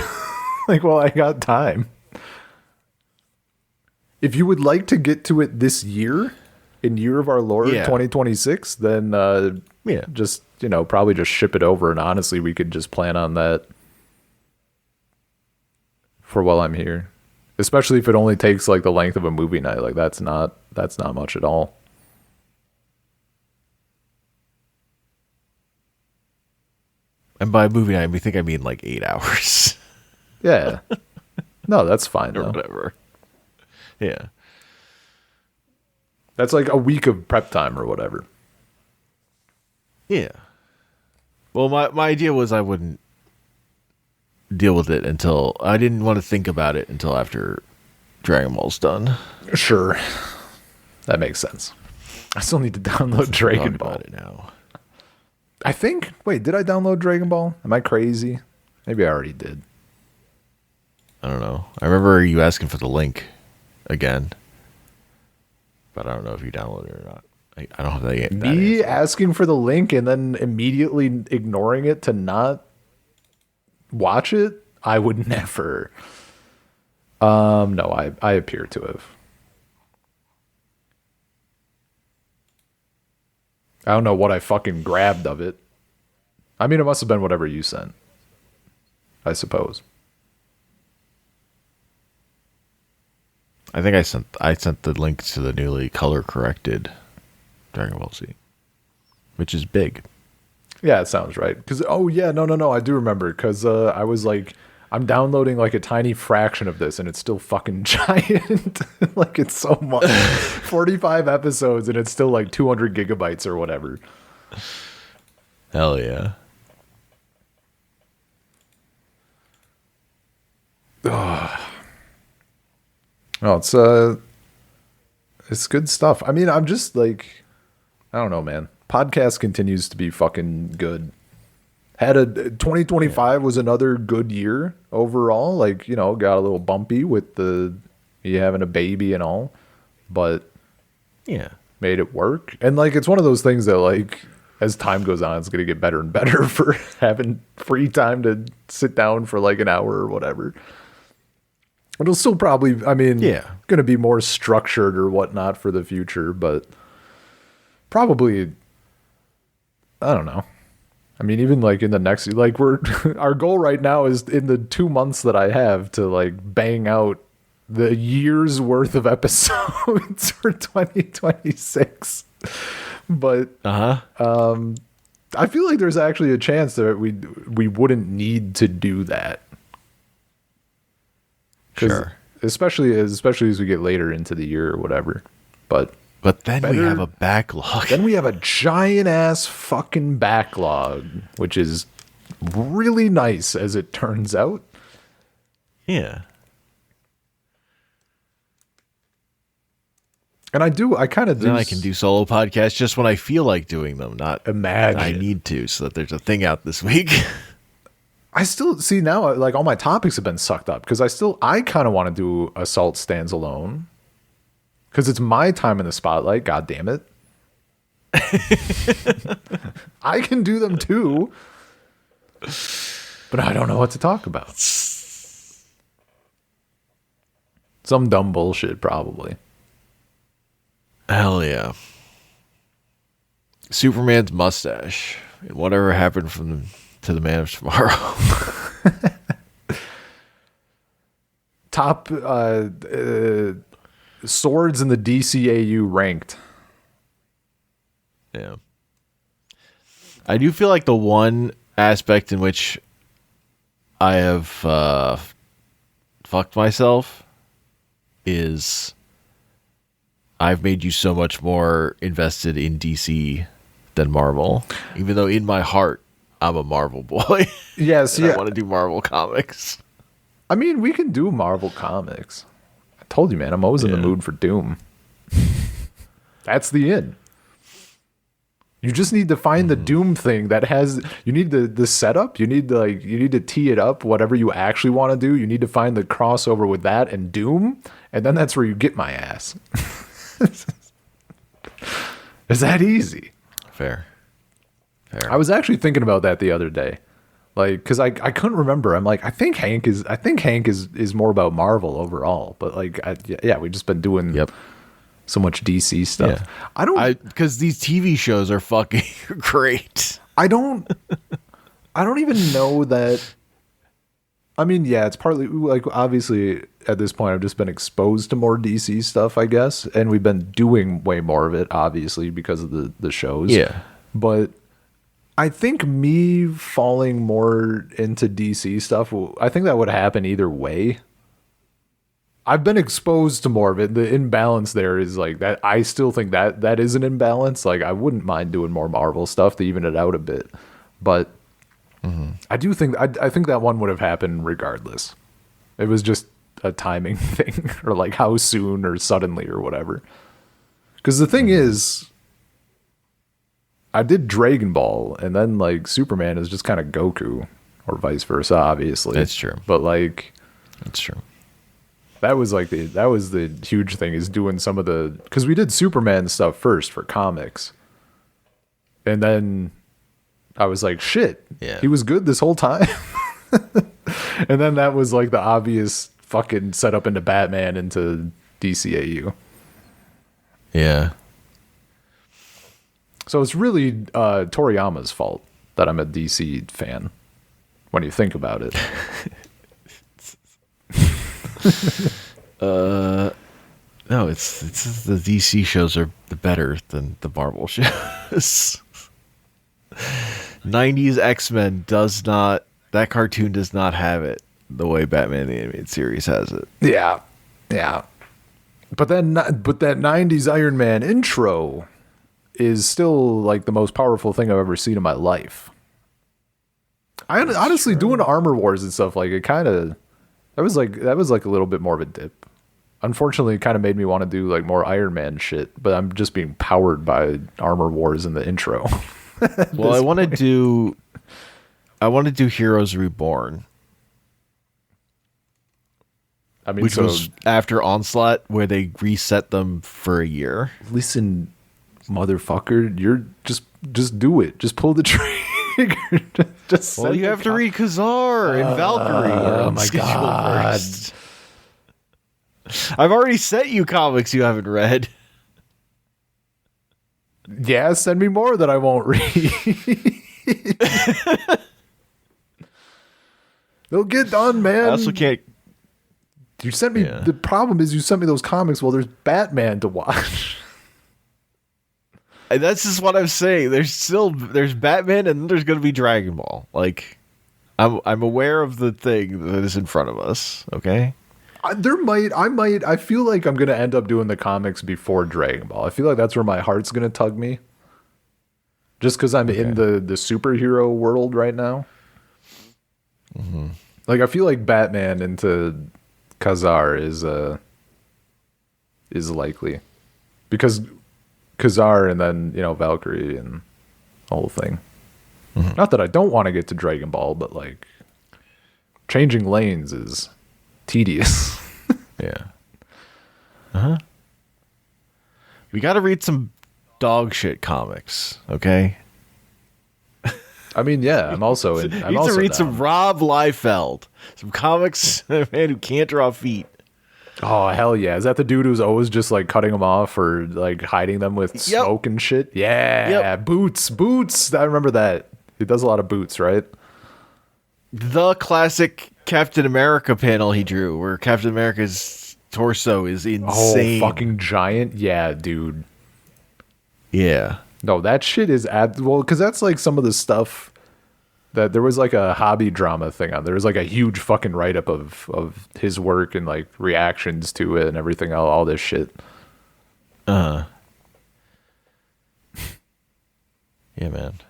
Like, while I got time. If you would like to get to it this year, in Year of Our Lord 2026, then just, probably just ship it over. And honestly, we could just plan on that for while I'm here. Especially if it only takes like the length of a movie night. Like that's not much at all. And by movie night, I mean like 8 hours. Yeah. No, that's fine. Or whatever. Yeah. That's like a week of prep time or whatever. Yeah. Well, my idea was I wouldn't deal with it until I didn't want to think about it until after Dragon Ball's done. Sure. That makes sense. I still need to download Dragon Ball. About it now. I think. Wait, did I download Dragon Ball? Am I crazy? Maybe I already did. I don't know. I remember you asking for the link again, but I don't know if you downloaded it or not. I don't have that. Me asking for the link and then immediately ignoring it to not watch it? I would never. No, I appear to have. I don't know what I fucking grabbed of it. I mean, it must have been whatever you sent, I suppose. I think I sent the link to the newly color corrected Dragon Ball Z, which is big. Yeah, it sounds right. Because no, I do remember. Because I was I'm downloading like a tiny fraction of this and it's still fucking giant. Like it's so much. 45 episodes and it's still like 200 gigabytes or whatever. Hell yeah. Oh, it's good stuff. I mean, I'm just like, I don't know, man. Podcast continues to be fucking good. Had a 2025 was another good year overall. Like, you know, got a little bumpy with you having a baby and all, but Yeah. made it work. And like, it's one of those things that like, as time goes on, it's going to get better and better for having free time to sit down for like an hour or whatever. It'll still probably, I mean, going to be more structured or whatnot for the future, but probably, I don't know. I mean, even like in the next, like our goal right now is in the 2 months that I have to like bang out the year's worth of episodes for 2026. But I feel like there's actually a chance that we wouldn't need to do that. Sure. Especially as we get later into the year or whatever. But then we have a backlog. Then we have a giant ass fucking backlog, which is really nice as it turns out. Yeah. And I kind of do. Then I can do solo podcasts just when I feel like doing them, not imagine I need to, so that there's a thing out this week. I still see now, like all my topics have been sucked up because I kind of want to do Assault Stands Alone because it's my time in the spotlight. God damn it. I can do them too, but I don't know what to talk about. Some dumb bullshit, probably. Hell yeah. Superman's mustache. And whatever happened to the Man of Tomorrow. Top swords in the DCAU ranked. Yeah. I do feel like the one aspect in which I have fucked myself is I've made you so much more invested in DC than Marvel. Even though in my heart, I'm a Marvel boy. Yes, I want to do Marvel comics. I mean, we can do Marvel comics. I told you, man, I'm always in the mood for Doom. That's the end. You just need to find the Doom thing that has. You need the setup. You need to tee it up. Whatever you actually want to do, you need to find the crossover with that and Doom, and then that's where you get my ass. It's that easy. Fair. I was actually thinking about that the other day, like because I couldn't remember. I'm like, I think Hank is more about Marvel overall, but like we've just been doing so much DC stuff. Yeah. Because these TV shows are fucking great. I don't even know that. I mean, yeah, it's partly like obviously at this point I've just been exposed to more DC stuff, I guess, and we've been doing way more of it, obviously, because of the shows. Yeah. But I think me falling more into DC stuff, I think that would happen either way. I've been exposed to more of it. The imbalance there is like that. I still think that is an imbalance. Like I wouldn't mind doing more Marvel stuff to even it out a bit, but I do think I think that one would have happened regardless. It was just a timing thing, or like how soon or suddenly or whatever. Because the thing is, I did Dragon Ball, and then like Superman is just kind of Goku, or vice versa. Obviously, that's true. But like, that's true. That was the huge thing, is doing some of the, because we did Superman stuff first for comics, and then I was like, shit, he was good this whole time. And then that was like the obvious fucking setup into Batman into DCAU. Yeah. So it's really Toriyama's fault that I'm a DC fan when you think about it. No, it's the DC shows are better than the Marvel shows. 90s X-Men that cartoon does not have it. the way Batman the Animated Series has it. Yeah. But that 90s Iron Man intro is still like the most powerful thing I've ever seen in my life. I honestly doing Armor Wars and stuff like it kind of that was like a little bit more of a dip. Unfortunately, it kind of made me want to do like more Iron Man shit, but I'm just being powered by Armor Wars in the intro. Well, I want to do Heroes Reborn. I mean, Which was after Onslaught, where they reset them for a year. Listen, motherfucker, you're just do it. Just pull the trigger. Just well, you have to read Khazar and Valkyrie. Oh my god! First. I've already sent you comics you haven't read. Yeah, send me more that I won't read. They'll get done, man. I also can't. You sent me. Yeah. The problem is you sent me those comics while there's Batman to watch. And that's just what I'm saying. There's Batman and then there's going to be Dragon Ball. Like, I'm aware of the thing that is in front of us. Okay. I feel like I'm going to end up doing the comics before Dragon Ball. I feel like that's where my heart's going to tug me. Just because I'm in the superhero world right now. Mm-hmm. Like, I feel like Batman into Khazar is likely. Because Khazar and then, Valkyrie and the whole thing. Mm-hmm. Not that I don't want to get to Dragon Ball, but like changing lanes is tedious. Yeah. Uh-huh. We got to read some dog shit comics, okay? I mean, yeah, I'm also in. I need to read some Rob Liefeld, some comics, a man who can't draw feet. Oh, hell yeah. Is that the dude who's always just like cutting them off or like hiding them with smoke and shit? Yeah. Yep. Boots. I remember that. He does a lot of boots, right? The classic Captain America panel he drew where Captain America's torso is insane. Oh, fucking giant. Yeah, dude. Yeah. No, that shit is because that's like some of the stuff that there was like a hobby drama thing on. There was like a huge fucking write-up of his work and like reactions to it and everything, all this shit. Yeah, man.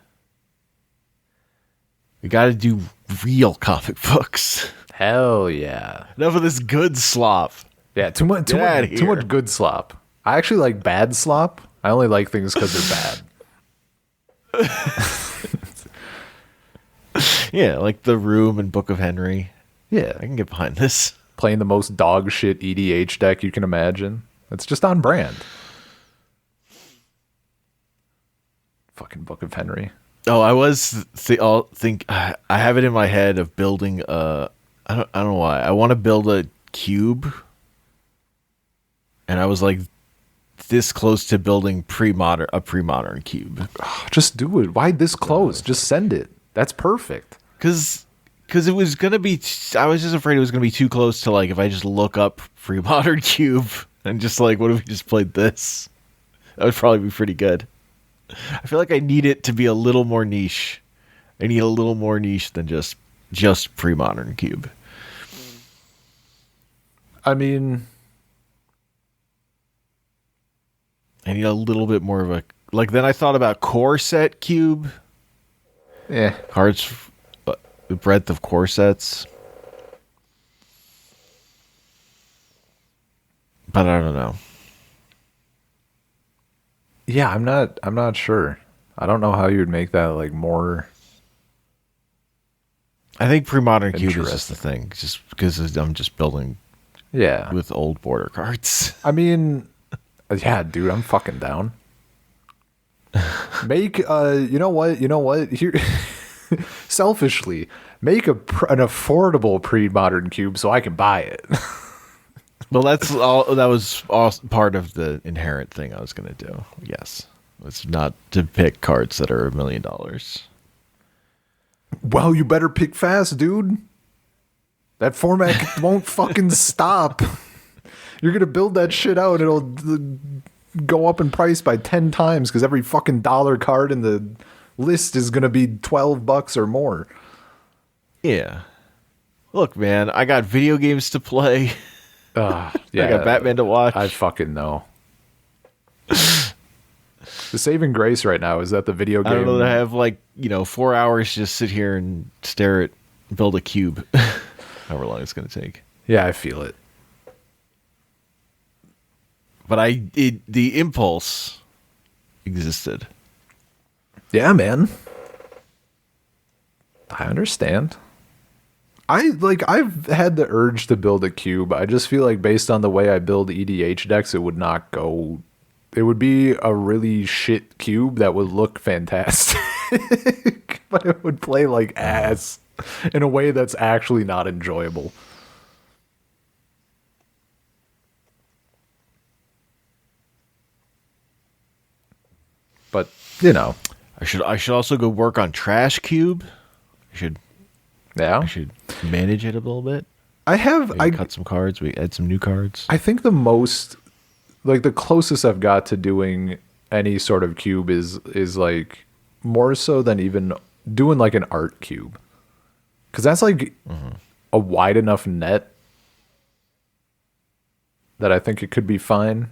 We got to do real comic books. Hell yeah. Enough of this good slop. Yeah, too much good slop. I actually like bad slop. I only like things because they're bad. Yeah, like The Room and Book of Henry. Yeah. I can get behind this. Playing the most dog shit EDH deck you can imagine. It's just on brand. Fucking Book of Henry. Oh, I was I have it in my head of building I don't know why. I want to build a cube. And I was like this close to building a pre-modern cube. Just do it. Why this close? Just send it. That's perfect. Because it was going to be I was just afraid it was going to be too close to like if I just look up pre-modern cube and just like what if we just played this? That would probably be pretty good. I feel like I need it to be a little more niche. I need a little more niche than just pre-modern cube. I mean, I need a little bit more of a like. Then I thought about core set cube. Yeah, cards, the breadth of core sets. But I don't know. Yeah, I'm not sure. I don't know how you would make that like more. I think pre-modern cube is just the thing, just because I'm just building. Yeah, with old border cards. I mean, yeah, dude, I'm fucking down. Make you know what? Here, selfishly, make an affordable pre-modern cube so I can buy it. Well, that was all part of the inherent thing I was going to do. Yes. It's not to pick cards that are $1 million. Well, you better pick fast, dude. That format won't fucking stop. You're going to build that shit out. It'll go up in price by 10 times because every fucking dollar card in the list is going to be $12 or more. Yeah. Look, man, I got video games to play. Yeah, I got Batman to watch. I fucking know. The saving grace right now is that the video game. I don't know that I have 4 hours to just sit here and stare at build a cube. However long it's going to take. Yeah, I feel it. But the impulse existed. Yeah, man. I understand. I've had the urge to build a cube. I just feel like based on the way I build EDH decks, it would not go. It would be a really shit cube that would look fantastic, but it would play like ass in a way that's actually not enjoyable. But I should also go work on Trash Cube. I should manage it a little bit. I cut some cards. We add some new cards. I think the most, the closest I've got to doing any sort of cube is like more so than even doing like an art cube, because that's like a wide enough net that I think it could be fine.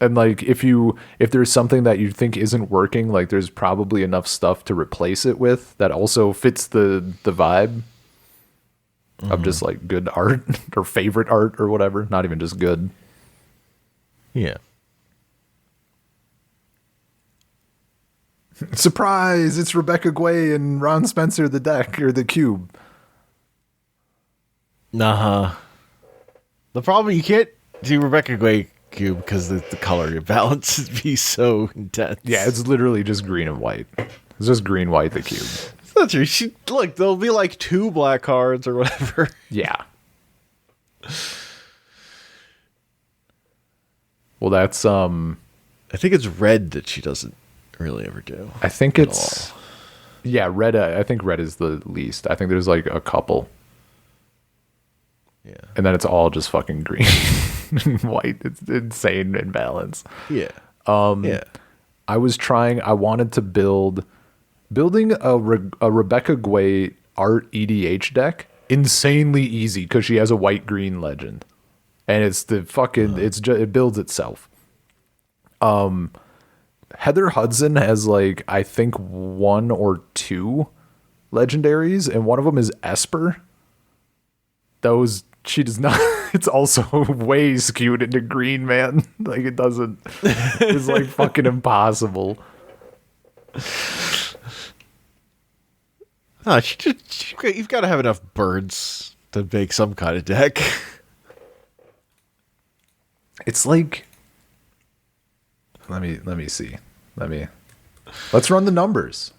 And like if there's something that you think isn't working, like there's probably enough stuff to replace it with that also fits the vibe of just like good art or favorite art or whatever, not even just good. Yeah. Surprise, it's Rebecca Guay and Ron Spencer the deck or the cube. The problem, you can't do Rebecca Guay cube because the color balance would be so intense. Yeah, it's literally just green and white. It's just green, white, the cube. It's not true. Look, there'll be like 2 black cards or whatever. Yeah. Well, that's I think it's red that she doesn't really ever do. I think it's yeah, red. I think red is the least. I think there's like a couple. Yeah. And then it's all just fucking green and white. It's insane imbalance. Yeah. Yeah. I wanted to building a Rebecca Guay art EDH deck. Insanely easy because she has a white green legend. And it's the fucking it builds itself. Heather Hudson has like I think 1 or 2 legendaries, and one of them is Esper. Those she does not. It's also way skewed into green, man. Like it doesn't. It's like fucking impossible. No, you've got to have enough birds to make some kind of deck. It's like. Let me see. Let's run the numbers.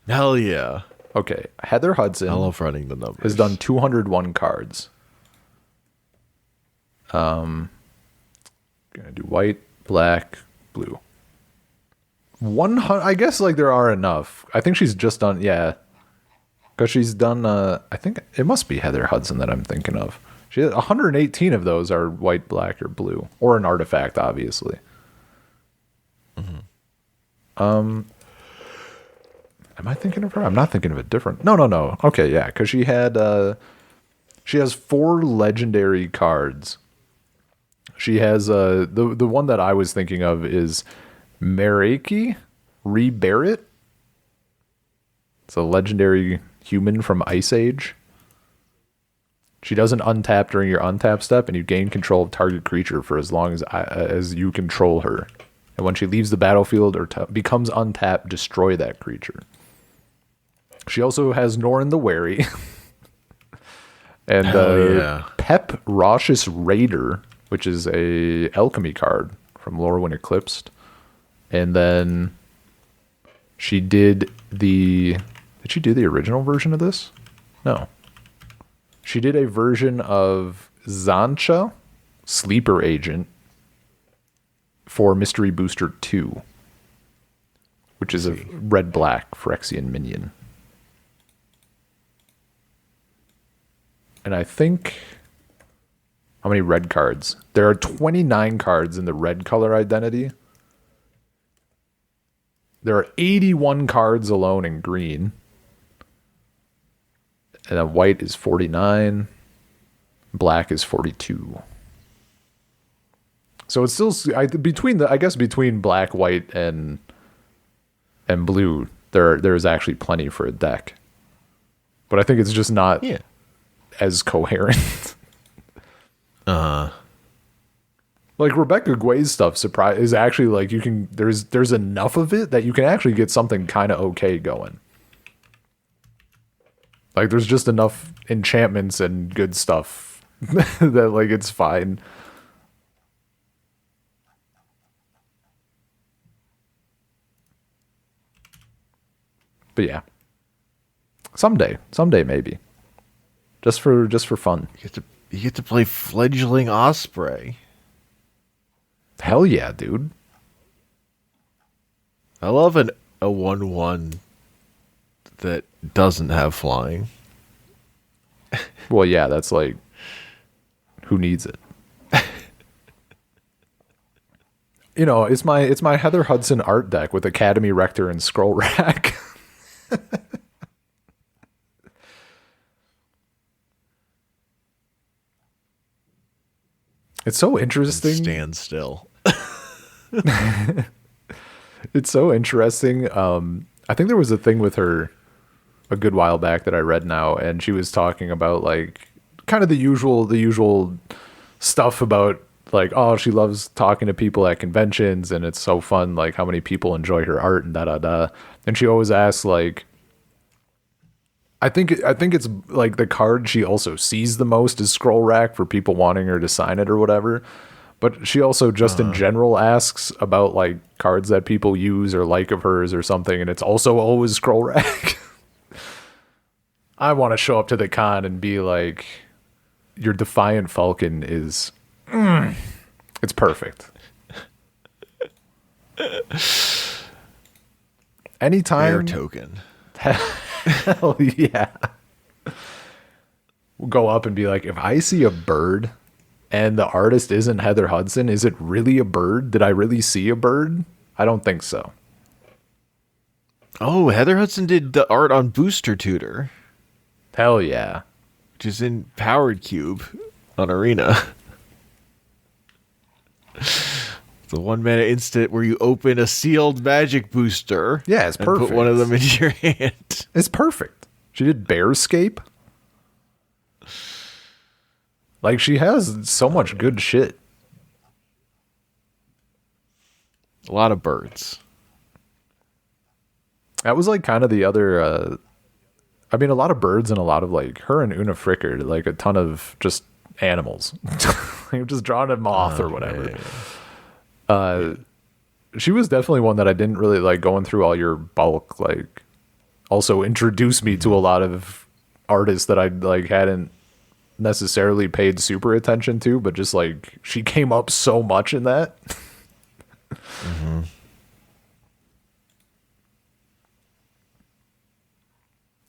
Hell yeah. Okay, Heather Hudson. I love running the numbers. Has done 201 cards. Gonna do white, black, blue. 100. I guess like there are enough. I think she's just done. Yeah, because she's done. I think it must be Heather Hudson that I'm thinking of. She has 118 of those are white, black, or blue, or an artifact, obviously. Am I thinking of her? I'm not thinking of it different. No. Okay, yeah, because she has 4 legendary cards. She has the one that I was thinking of is Meraki Rebarret. It's a legendary human from Ice Age. She doesn't untap during your untap step, and you gain control of target creature for as long as you control her. And when she leaves the battlefield or becomes untapped, destroy that creature. She also has Norin the Wary. And Pep Rauschus Raider, which is a alchemy card from Lorwyn Eclipsed. And then she did Did she do the original version of this? No. She did a version of Zancha, Sleeper Agent, for Mystery Booster 2, which is a red-black Phyrexian minion. And I think... How many red cards? There are 29 cards in the red color identity. There are 81 cards alone in green. And then white is 49. Black is 42. So it's still between black, white, and blue, there's actually plenty for a deck. But I think it's just not as coherent. Like Rebecca Guay's stuff is actually like there's enough of it that you can actually get something kind of okay going. Like there's just enough enchantments and good stuff that like it's fine. But yeah. Someday maybe. Just for fun. You get to play Fledgling Osprey. Hell yeah, dude. I love a 1/1 that doesn't have flying. Well, yeah, that's like, who needs it? You know, it's my Heather Hudson art deck with Academy Rector and Scroll Rack. It's so interesting. Stand still. It's so interesting. I think there was a thing with her a good while back that I read now, and she was talking about like kind of the usual stuff about like, oh, she loves talking to people at conventions and it's so fun, like how many people enjoy her art and da. And she always asks like, I think it's like the card she also sees the most is Scroll Rack for people wanting her to sign it or whatever. But she also just in general asks about like cards that people use or like of hers or something, and it's also always Scroll Rack. I want to show up to the con and be like, your Defiant Falcon is it's perfect. Anytime. Bear token. Hell yeah. We'll go up and be like, if I see a bird and the artist isn't Heather Hudson, is it really a bird? Did I really see a bird? I don't think so. Oh, Heather Hudson did the art on Booster Tutor. Hell yeah. Which is in Powered Cube on Arena. The 1 mana instant where you open a sealed magic booster. Yeah, it's perfect. Put one of them into your hand. It's perfect. She did Bearscape. Like, she has so much good shit. A lot of birds. That was like kind of the other I mean, a lot of birds and a lot of like her and Una Fricker, like a ton of just animals. Like just drawing a moth or whatever. She was definitely one that I didn't really like going through all your bulk, like also introduced me to a lot of artists that I like hadn't necessarily paid super attention to, but just like she came up so much in that. Mm-hmm.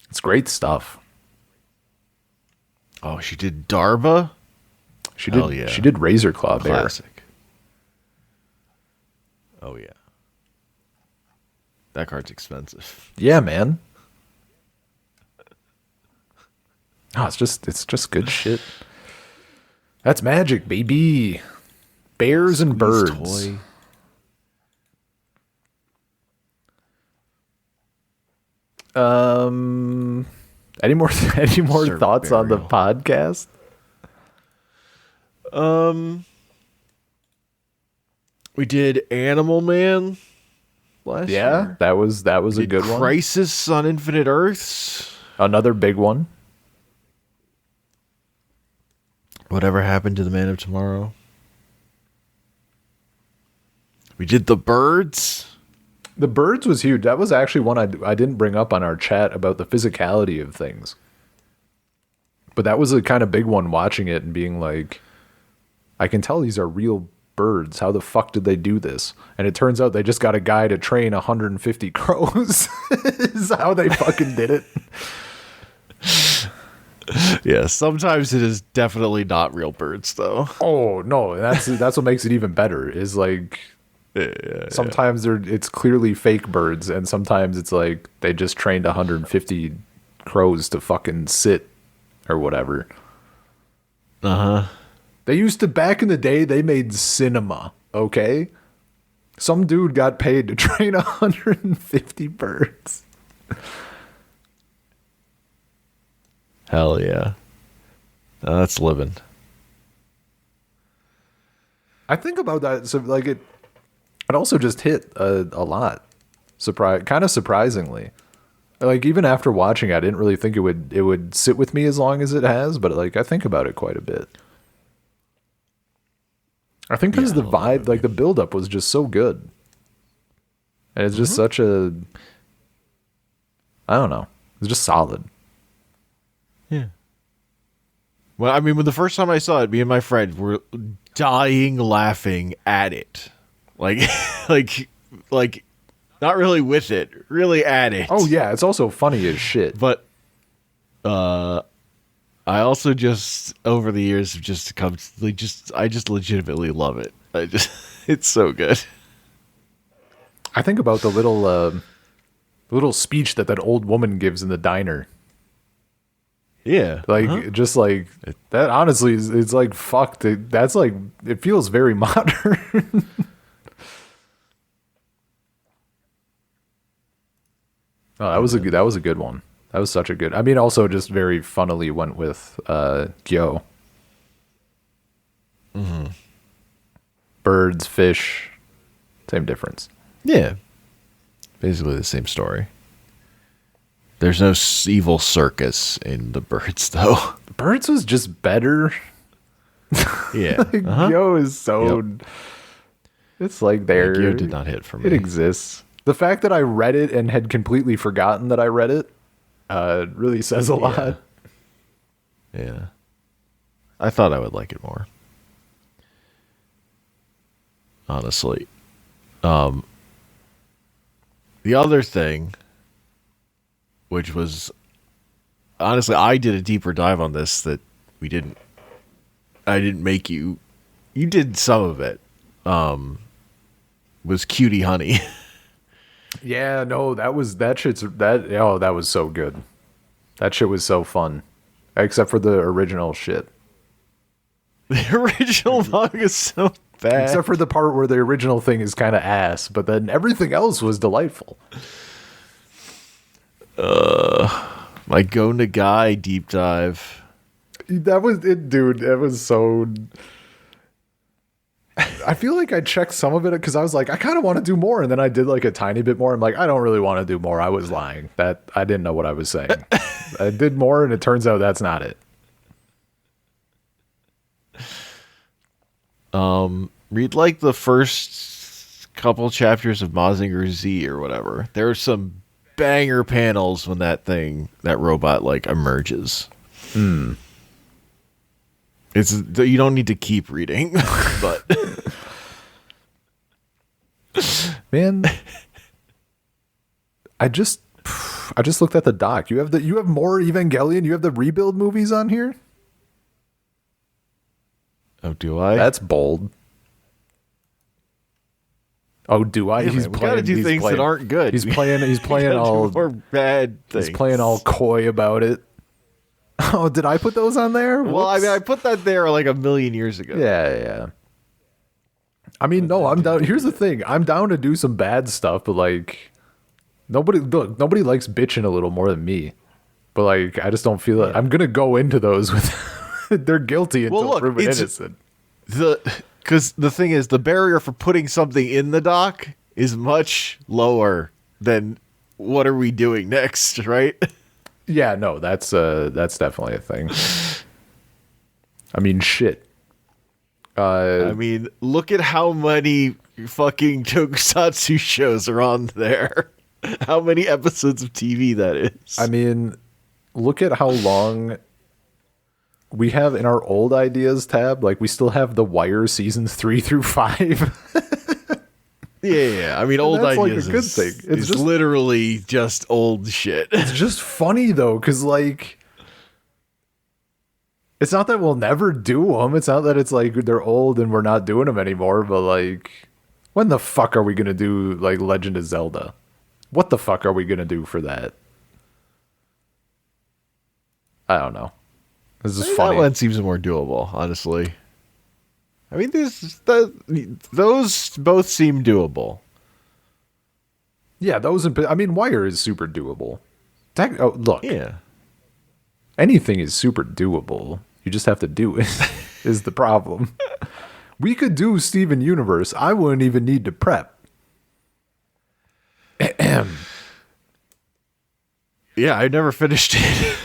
It's great stuff. Oh, she did Darba? She did. Yeah. She did Razor Claw Bear. Classic. Oh yeah. That card's expensive. Yeah, man. Oh, it's just good shit. That's Magic, baby. Bears and birds. Toy. Any more thoughts on the podcast? We did Animal Man last year. that was a good one. Crisis on Infinite Earths. Another big one. Whatever Happened to the Man of Tomorrow. We did The Birds. The Birds was huge. That was actually one I didn't bring up on our chat about the physicality of things. But that was a kind of big one, watching it and being like, I can tell these are real birds. How the fuck did they do this? And it turns out they just got a guy to train 150 crows. Is how they fucking did it. Yeah, sometimes it is definitely not real birds, though. Oh no, that's what makes it even better. Is like sometimes it's clearly fake birds, and sometimes it's like they just trained 150 crows to fucking sit or whatever. Uh-huh. They used to, back in the day, they made cinema, okay? Some dude got paid to train 150 birds. Hell yeah. That's living. I think about that, so like it also just hit a lot. Kind of surprisingly. Like, even after watching it, I didn't really think it would sit with me as long as it has, but like I think about it quite a bit. I think because the vibe, like the buildup was just so good. And it's just such a, I don't know, it's just solid. Yeah. Well, I mean, when the first time I saw it, me and my friend were dying laughing at it. Like, like, not really with it, really at it. Oh yeah, it's also funny as shit. But, I also just, over the years, have just come, I just legitimately love it. It's so good. I think about the little speech that old woman gives in the diner. Yeah. Like, just like, that honestly, it's like, fuck, that's like, it feels very modern. Oh, that was a good one. That was such a good, I mean, also just very funnily went with Gyo. Mm-hmm. Birds, fish, same difference. Yeah. Basically the same story. There's no evil circus in the birds, though. Birds was just better. Yeah. Like, Gyo is so... Yep. It's like there. Gyo did not hit for me. It exists. The fact that I read it and had completely forgotten that I read it really says a lot. Yeah. I thought I would like it more. Honestly. The other thing, which was, honestly, I did a deeper dive on this that I didn't make you did some of it, was Cutie Honey. Yeah, no, that was so good. That shit was so fun. Except for the original shit. The original manga is so bad. Except for the part where the original thing is kind of ass, but then everything else was delightful. My Go Nagai deep dive. That was it, dude. That was so... I feel like I checked some of it because I was like, I kind of want to do more, and then I did like a tiny bit more. I'm like, I don't really want to do more. I was lying. That I didn't know what I was saying. I did more, and it turns out that's not it. Read like the first couple chapters of Mazinger Z or whatever. There are some banger panels when that robot like emerges. It's, you don't need to keep reading, but man, I just looked at the doc. You have more Evangelion. You have the Rebuild movies on here. Oh, do I? That's bold. Oh, do I? Yeah, we gotta do things that aren't good. He's playing all more bad things. He's playing all coy about it. Oh, did I put those on there? Well, I mean, I put that there like a million years ago. Yeah. I mean, no, I'm down. Here's the thing. I'm down to do some bad stuff, but like, nobody likes bitching a little more than me. But like, I just don't feel like I'm gonna go into those with they're guilty until proven innocent. Because the thing is, the barrier for putting something in the doc is much lower than what are we doing next, right? Yeah, no, that's definitely a thing. I mean, shit. I mean, look at how many fucking tokusatsu shows are on there. How many episodes of TV that is. I mean, look at how long we have in our old ideas tab. Like, we still have The Wire seasons 3 through 5. Yeah. I mean, old that's ideas like a good thing. It's just literally just old shit. It's just funny though, because like, it's not that we'll never do them. It's not that it's like they're old and we're not doing them anymore. But like, when the fuck are we gonna do like Legend of Zelda? What the fuck are we gonna do for that? I don't know. This is That funny. one seems more doable, honestly. I mean, those both seem doable. Yeah, those. I mean, Wire is super doable. Look, Yeah. anything is super doable. You just have to do it. Is the problem? We could do Steven Universe. I wouldn't even need to prep. Yeah, I never finished it.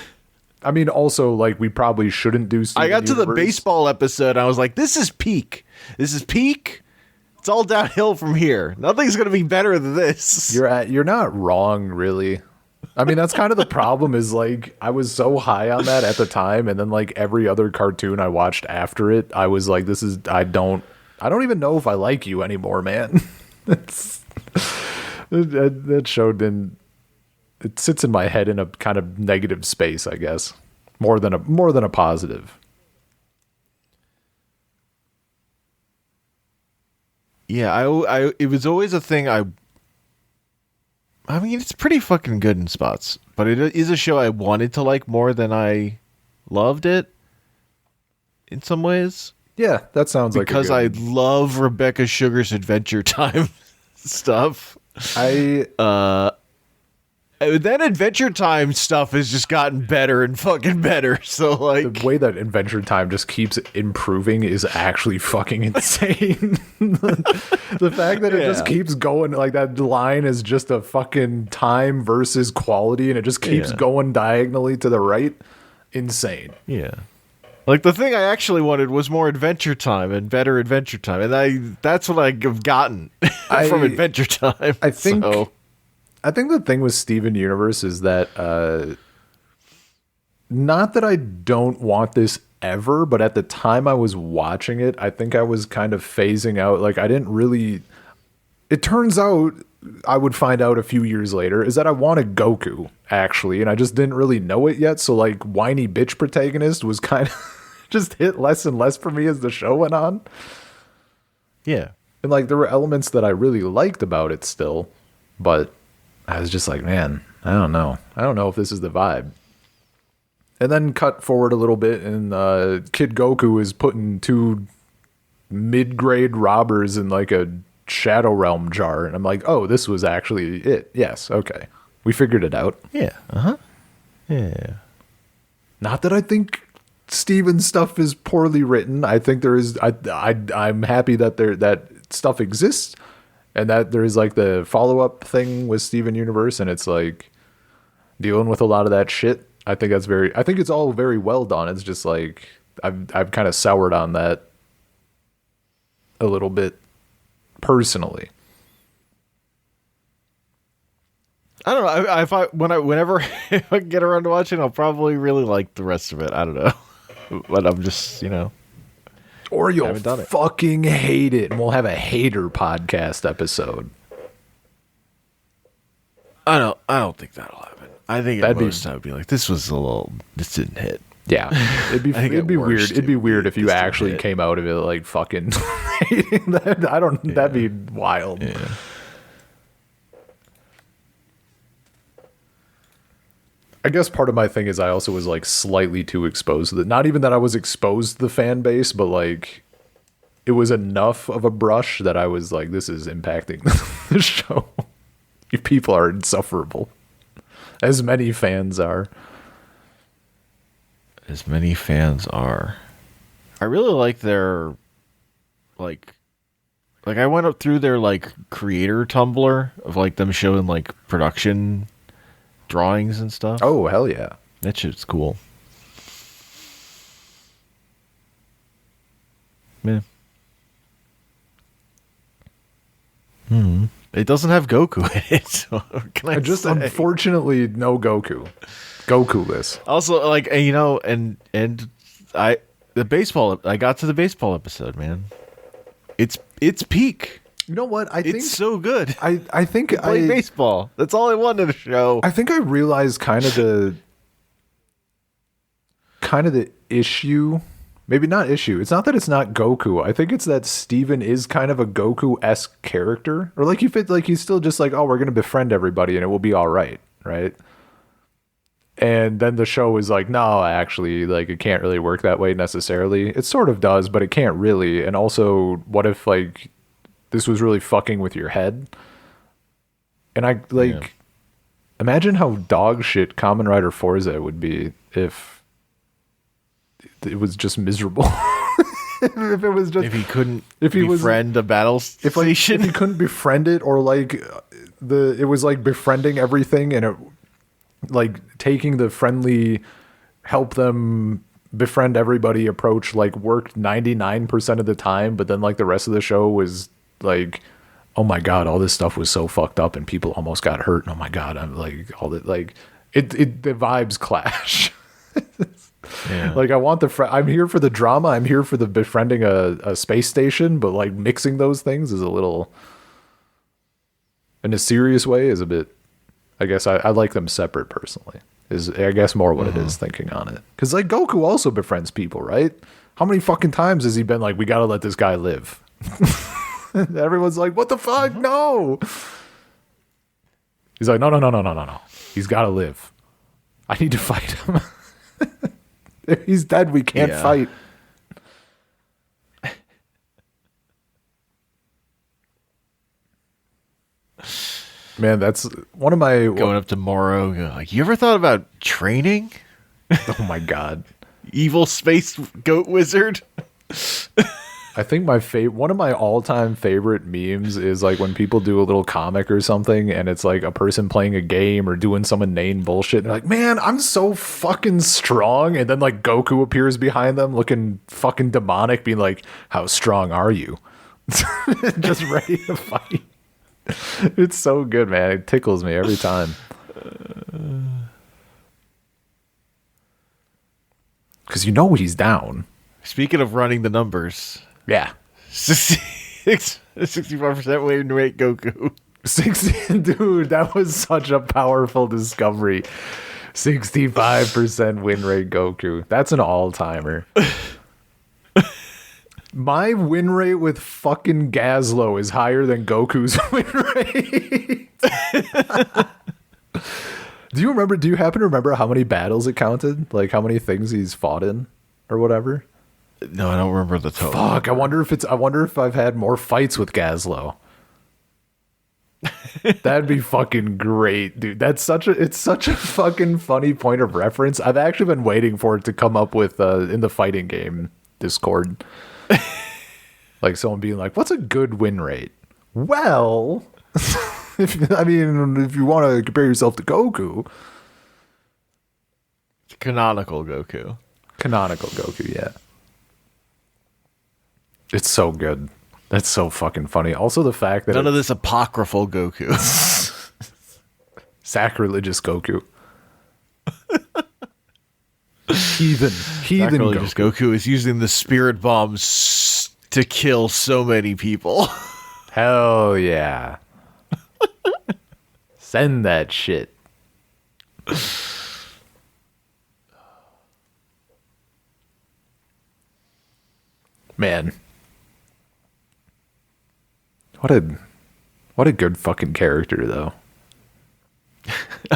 I mean, also, like, we probably shouldn't do Steven I got to the Universe. baseball episode, and I was like, this is peak. This is peak. It's all downhill from here. Nothing's going to be better than this. You're not wrong, really. I mean, that's kind of the problem is, like, I was so high on that at the time, and then, like, every other cartoon I watched after it, I was like, I don't even know if I like you anymore, man. That show didn't, it sits in my head in a kind of negative space, I guess. More than a positive. Yeah, it was always a thing I mean, it's pretty fucking good in spots, but it is a show I wanted to like more than I loved it in some ways. Yeah, that sounds like because I love Rebecca Sugar's Adventure Time stuff. Then Adventure Time stuff has just gotten better and fucking better. So like the way that Adventure Time just keeps improving is actually fucking insane. The fact that it just keeps going, like that line is just a fucking time versus quality, and it just keeps going diagonally to the right. Insane. Yeah. Like the thing I actually wanted was more Adventure Time and better Adventure Time, and that's what I've gotten from Adventure Time. I think the thing with Steven Universe is that not that I don't want this ever, but at the time I was watching it, I think I was kind of phasing out. Like I didn't really. It turns out I would find out a few years later is that I wanted Goku actually, and I just didn't really know it yet. So like whiny bitch protagonist was kind of just hit less and less for me as the show went on. Yeah, and like there were elements that I really liked about it still, but I was just like, man, I don't know if this is the vibe. And then cut forward a little bit, and Kid Goku is putting two mid-grade robbers in like a Shadow Realm jar, and I'm like, oh, this was actually it. Yes, okay, we figured it out. Yeah, yeah. Not that I think Steven's stuff is poorly written. I think there is. I'm happy that that stuff exists, and that there is like the follow-up thing with Steven Universe, and it's like dealing with a lot of that shit. I think it's all very well done. It's just like I've kind of soured on that a little bit personally. I don't know. Whenever I get around to watching, I'll probably really like the rest of it. I don't know, but I'm just or you'll fucking hate it, and we'll have a hater podcast episode. I don't think that'll happen. I think at most time would be like, this didn't hit. Yeah, it'd be weird. It'd be weird if you actually came out of it like fucking hating that. That'd be wild. Yeah. I guess part of my thing is I also was like slightly too exposed to it. Not even that I was exposed to the fan base, but like it was enough of a brush that I was like, this is impacting the show. You people are insufferable. As many fans are. As many fans are. I really like their like I went up through their like creator Tumblr of like them showing like production drawings and stuff. Oh, hell yeah. That shit's cool. Yeah. It doesn't have Goku in it. So what can I just say? Unfortunately no Goku. Goku-less. Also, like, and I got to the baseball episode, man. It's peak. You know what? I think it's so good. I think I play baseball. That's all I wanted in a show. I think I realized kind of the issue. Maybe not issue. It's not that it's not Goku. I think it's that Steven is kind of a Goku-esque character. Or like he's still just like, oh, we're gonna befriend everybody and it will be all right, right? And then the show is like, no, actually, like, it can't really work that way necessarily. It sort of does, but it can't really. And also, what if, like, this was really fucking with your head? And I, like, Yeah. imagine how dog shit Kamen Rider Forza would be if it was just miserable. If it was just... If he couldn't if he was- befriend a battle if like station. if you couldn't befriend it, or like it was like befriending everything, and it like taking the friendly help them befriend everybody approach like worked 99% of the time, but then like the rest of the show was like, oh my god, all this stuff was so fucked up and people almost got hurt, and oh my god, I'm like, all that, like it the vibes clash. Yeah. Like, I want I'm here for the drama, I'm here for the befriending a space station, but like mixing those things is a little, in a serious way, is a bit, I guess I like them separate personally, is I guess more what it is thinking on it. Because like Goku also befriends people, right? How many fucking times has he been like, we gotta let this guy live? Everyone's like, what the fuck? No. He's like, no. He's gotta live. I need to fight him. If he's dead, we can't fight. Man, that's one of my... Going up to Moro, like, you ever thought about training? Oh my god. Evil space goat wizard? I think one of my all-time favorite memes is like when people do a little comic or something, and it's like a person playing a game or doing some inane bullshit, and they're like, man, I'm so fucking strong, and then like Goku appears behind them looking fucking demonic, being like, how strong are you? Just ready to fight. It's so good, man. It tickles me every time. Because you know he's down. Speaking of running the numbers, Yeah. 65% win rate Goku. 60, dude, that was such a powerful discovery. 65% win rate Goku. That's an all-timer. My win rate with fucking Gazlo is higher than Goku's win rate. Do you happen to remember how many battles it counted? Like how many things he's fought in or whatever? No, I don't remember the total. Fuck, I wonder if I've had more fights with Gazlo. That'd be fucking great, dude. It's such a fucking funny point of reference. I've actually been waiting for it to come up with in the fighting game Discord. Like someone being like, what's a good win rate? Well, if you want to compare yourself to Goku. Canonical Goku. Yeah. It's so good. That's so fucking funny. Also the fact that None of this apocryphal Goku. sacrilegious Goku. Heathen Sacrilegious Goku is using the spirit bombs to kill so many people. Hell yeah. Send that shit. Man. What a good fucking character, though.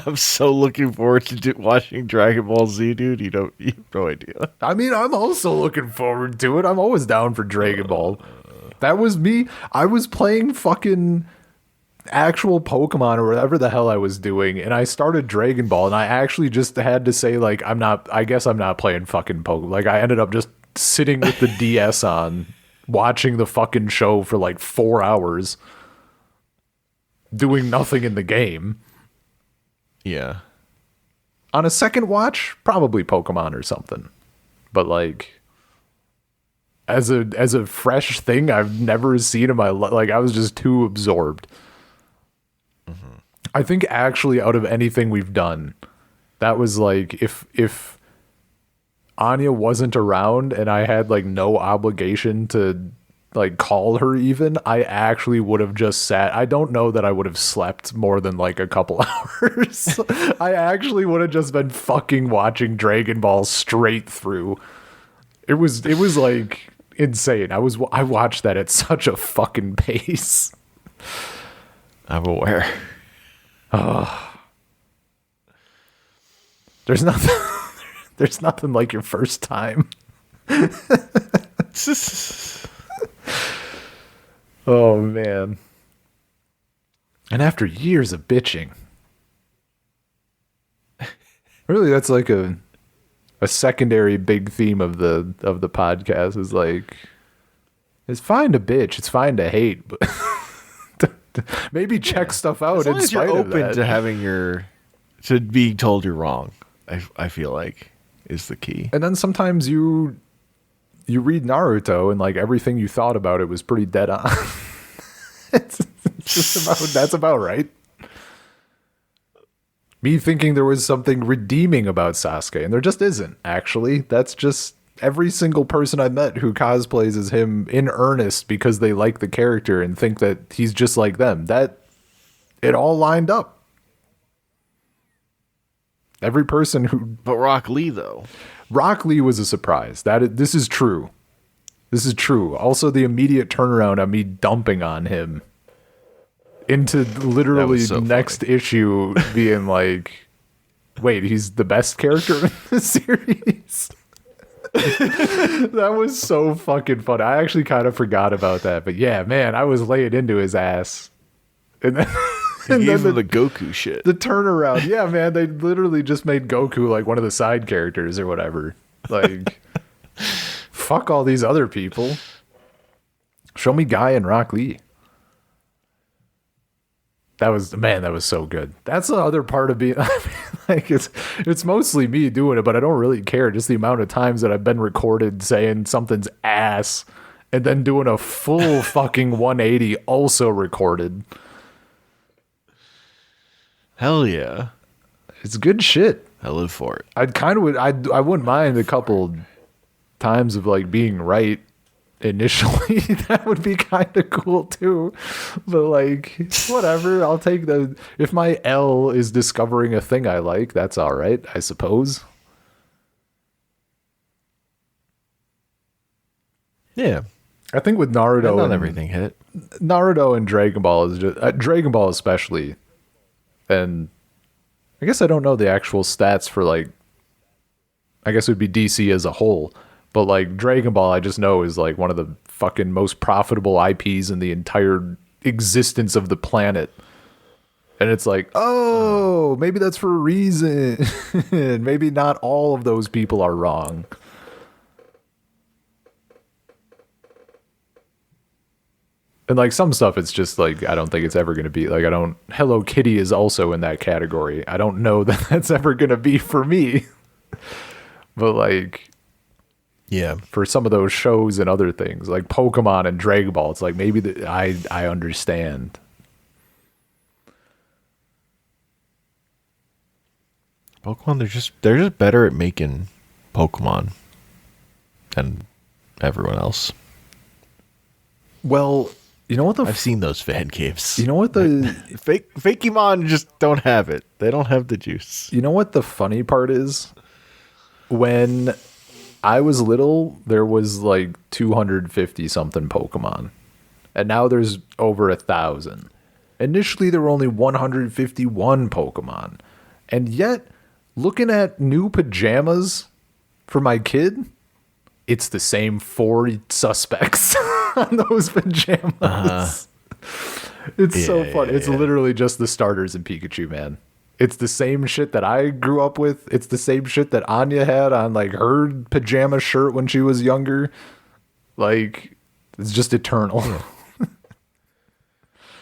I'm so looking forward to watching Dragon Ball Z, dude. You have no idea. I mean, I'm also looking forward to it. I'm always down for Dragon Ball. That was me. I was playing fucking actual Pokemon or whatever the hell I was doing, and I started Dragon Ball, and I actually just had to say, like, I guess I'm not playing fucking Pokemon. Like, I ended up just sitting with the DS on, watching the fucking show for like 4 hours, doing nothing in the game. Yeah. On a second watch, probably Pokemon or something. But like, as a fresh thing I've never seen in my life, like I was just too absorbed. Mm-hmm. I think actually out of anything we've done, that was like, if Anya wasn't around and I had like no obligation to like call her even, I actually would have just sat. I don't know that I would have slept more than like a couple hours. I actually would have just been fucking watching Dragon Ball straight through. It was like insane. I watched that at such a fucking pace. I'm aware. There's nothing. There's nothing like your first time. Oh man. And after years of bitching. Really, that's like a secondary big theme of the podcast is like it's fine to bitch, it's fine to hate, but maybe check stuff out As long in as you're spite of open that. to having to being told you're wrong, I feel like is the key. And then sometimes you read Naruto and like everything you thought about it was pretty dead on. it's just about that's about right. Me thinking there was something redeeming about Sasuke, and there just isn't, actually. That's just every single person I met who cosplays as him in earnest because they like the character and think that he's just like them. That it all lined up. Every person who But Rock Lee, though. Rock Lee was a surprise. This is true. This is true. Also, the immediate turnaround on me dumping on him into literally so next issue being like, wait, he's the best character in the series? That was so fucking fun. I actually kind of forgot about that. But yeah, man, I was laying into his ass. And then, He gave him the Goku shit. the turnaround. Yeah, man, they literally just made Goku like one of the side characters or whatever. Like, fuck all these other people. Show me Guy and Rock Lee. That was so good. That's the other part of being like it's mostly me doing it, but I don't really care. Just the amount of times that I've been recorded saying something's ass and then doing a full fucking 180 also recorded. Hell yeah. It's good shit. I live for it. I wouldn't mind a couple times of like being right initially. That would be kind of cool too. But like, whatever. I'll take if my L is discovering a thing I like, that's all right, I suppose. Yeah. I think with Naruto, Not everything hit. Naruto and Dragon Ball is just Dragon Ball especially, and I guess I don't know the actual stats for like. I guess it would be DC as a whole. But like Dragon Ball, I just know is like one of the fucking most profitable IPs in the entire existence of the planet. And it's like, oh, maybe that's for a reason. Maybe not all of those people are wrong. And like some stuff, it's just like, I don't think it's ever going to be like, Hello Kitty is also in that category. I don't know that that's ever going to be for me. But like, Yeah. for some of those shows and other things like Pokemon and Dragon Ball, it's like maybe I understand. Pokemon, they're just better at making Pokemon than everyone else. Well, you know what I've seen those fan games. you know what the Fakemon just don't have it. They don't have the juice. you know what the funny part is? When I was little, there was like 250 something Pokemon. And now there's over 1,000. Initially, there were only 151 Pokemon. And yet, looking at new pajamas for my kid, it's the same 4 suspects on those pajamas. It's so funny. It's literally just the starters in Pikachu, man. It's the same shit that I grew up with. It's the same shit that Anya had on like her pajama shirt when she was younger. Like, it's just eternal.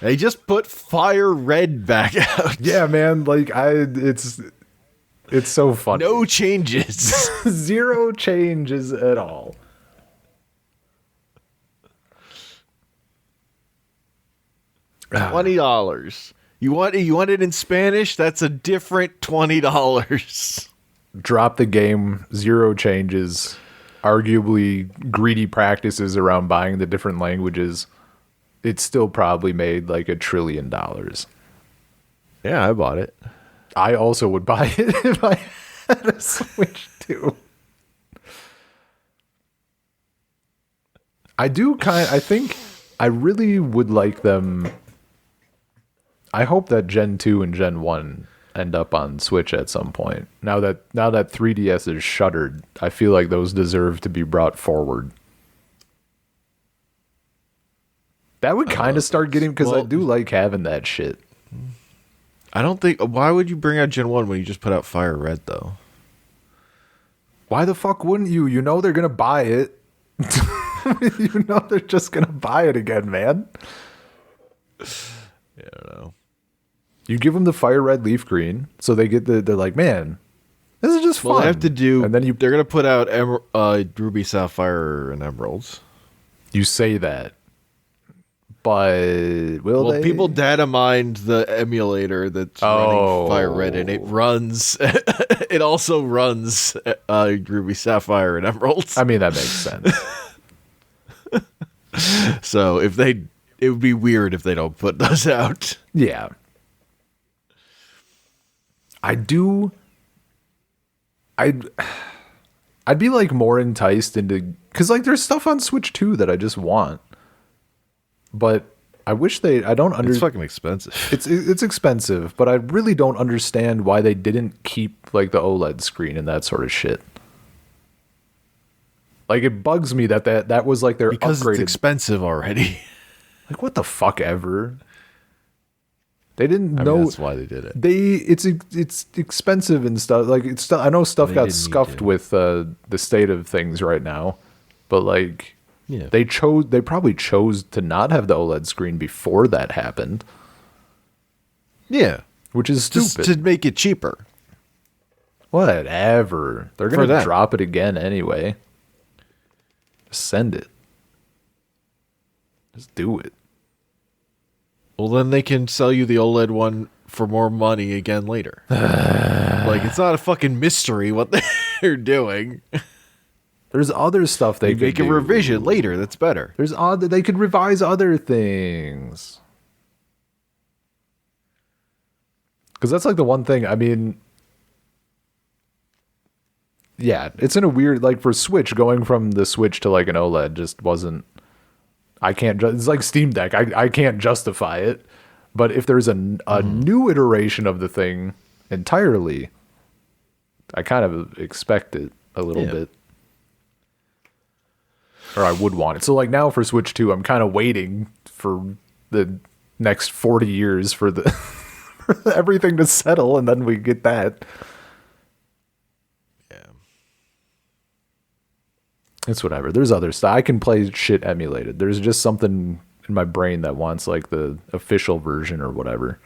They just put Fire Red back out. Yeah, man. Like it's so funny. No changes. Zero changes at all. $20. You want it in Spanish? That's a different $20. Drop the game, zero changes, arguably greedy practices around buying the different languages. It's still probably made like $1 trillion. Yeah, I bought it. I also would buy it if I had a Switch too. I think I really would like them. I hope that Gen 2 and Gen 1 end up on Switch at some point. Now that 3DS is shuttered, I feel like those deserve to be brought forward. That would kind of start getting, because I do like having that shit. I don't think. Why would you bring out Gen 1 when you just put out Fire Red, though? Why the fuck wouldn't you? You know they're going to buy it. You know they're just going to buy it again, man. Yeah, I don't know. You give them the Fire Red Leaf Green, so they get they're like, man, this is just fun. Well, they have to do, and then they're going to put out Ruby, Sapphire, and Emeralds. You say that. But will they? People data mined the emulator that's running Fire Red, and it runs. It also runs Ruby, Sapphire, and Emeralds. I mean, that makes sense. So it would be weird if they don't put those out. Yeah, I'd be like more enticed into, because like there's stuff on Switch 2 that I just want. But I wish I don't understand. It's fucking expensive. It's expensive, but I really don't understand why they didn't keep like the OLED screen and that sort of shit. Like, it bugs me that was like their because upgraded. It's expensive already. Like, what the fuck ever. They didn't know. Mean, that's why they did it. It's expensive and stuff. Like, I know stuff got scuffed with the state of things right now, but like. Yeah. They probably chose to not have the OLED screen before that happened. Yeah. Which is stupid. Just to make it cheaper. Whatever. They're going to drop it again anyway. Just send it. Just do it. Well, then they can sell you the OLED one for more money again later. Like, it's not a fucking mystery what they're doing. There's other stuff they could make a revision later. That's better. They could revise other things. Because that's like the one thing. I mean, yeah, it's in a weird, like, for Switch, going from the Switch to like an OLED just wasn't. It's like Steam Deck. I can't justify it. But if there's a new iteration of the thing entirely, I kind of expect it a little bit. Or I would want it. So like now for Switch 2, I'm kind of waiting for the next 40 years for for everything to settle, and then we get that. Yeah. It's whatever. There's other stuff. I can play shit emulated. There's just something in my brain that wants like the official version or whatever.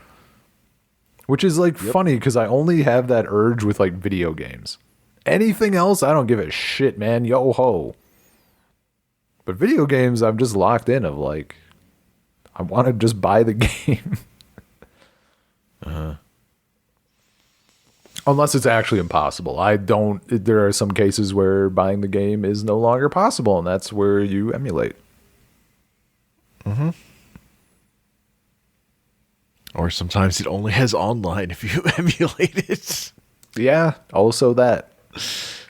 Which is like funny because I only have that urge with like video games. Anything else, I don't give a shit, man. Yo ho. But video games, I'm just locked in of like, I want to just buy the game. Unless it's actually impossible. There are some cases where buying the game is no longer possible, and that's where you emulate. Mm-hmm. Or sometimes it only has online if you emulate it. Yeah, also that.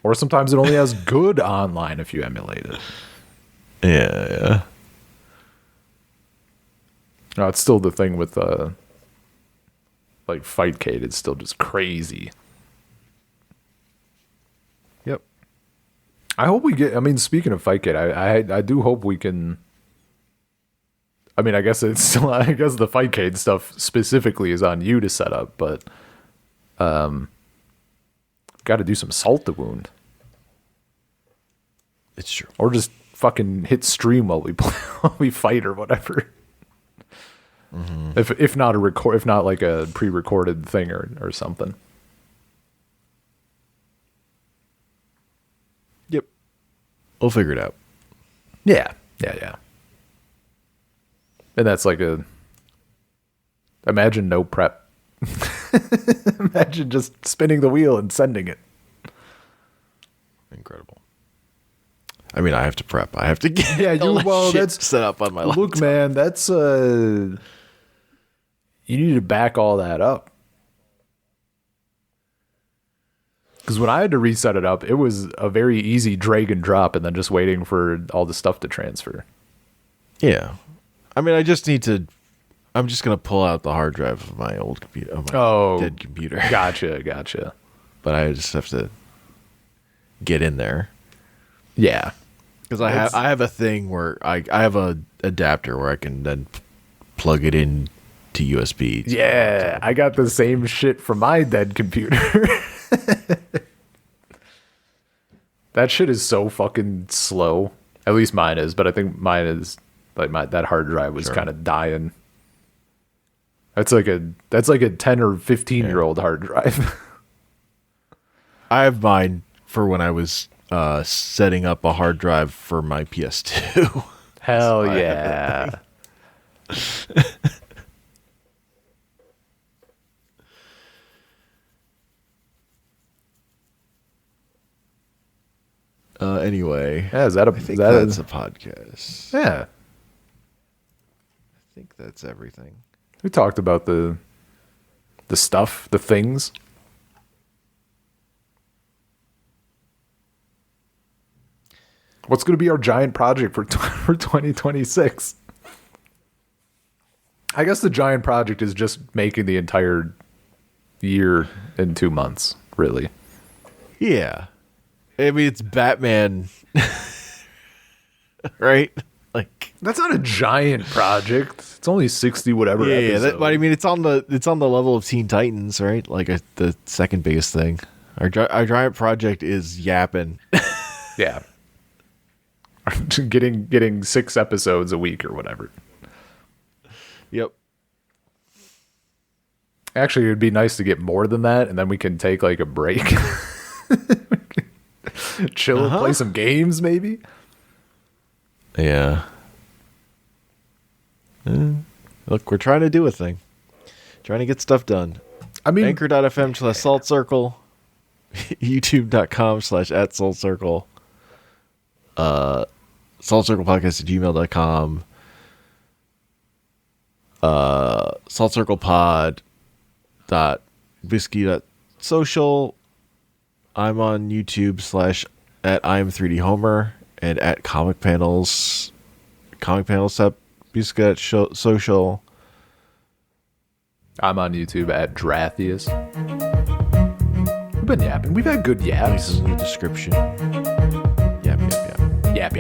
Or sometimes it only has good online if you emulate it. Yeah. No, it's still the thing with like Fightcade. It's still just crazy. Yep. I hope we get. I mean, speaking of Fightcade, I do hope we can. I mean, I guess it's still. I guess the Fightcade stuff specifically is on you to set up, but got to do some Salt the Wound. It's true. Or just fucking hit stream while we play, while we fight or whatever. Mm-hmm. If not if not like a pre-recorded thing or something. Yep. We'll figure it out. Yeah. And that's like imagine no prep. Imagine just spinning the wheel and sending it. Incredible. I mean, I have to prep. I have to get that's set up on my laptop. Look, man, that's you need to back all that up. Because when I had to reset it up, it was a very easy drag and drop, and then just waiting for all the stuff to transfer. Yeah, I mean, I just need to I'm just gonna pull out the hard drive of my old computer, of my dead computer. Gotcha. But I just have to get in there. Yeah, because I have a thing where I have a adapter where I can then plug it in to USB. Yeah, I got the same shit from my dead computer. That shit is so fucking slow. At least mine is, but I think mine is like that hard drive was kind of dying. That's like a 10 or 15-year-old hard drive. I have mine for when I was setting up a hard drive for my PS2. Hell yeah. Anyway. Yeah, that's a podcast. Yeah. I think that's everything. We talked about the stuff, the things. What's going to be our giant project for 2026? I guess the giant project is just making the entire year in 2 months, really. Yeah. I mean, it's Batman, right? Like, that's not a giant project. It's only 60 whatever. Yeah, but I mean, it's on the level of Teen Titans, right? Like the second biggest thing. Our giant project is yapping. Yeah, getting 6 episodes a week or whatever. Yep. Actually, it would be nice to get more than that, and then we can take like a break. Chill and play some games, maybe. Yeah. Look, we're trying to do a thing. Trying to get stuff done. I mean, Anchor.fm/saltcircle, YouTube.com/@saltcircle, saltcirclepodcast@gmail.com, saltcirclepod.bsky.social. I'm on YouTube /@IM3DHomer and at Comic Panels @BSky.social. I'm on YouTube @Drathius. We've been yapping. We've had good yaps. Links in the description. Yap. Yap.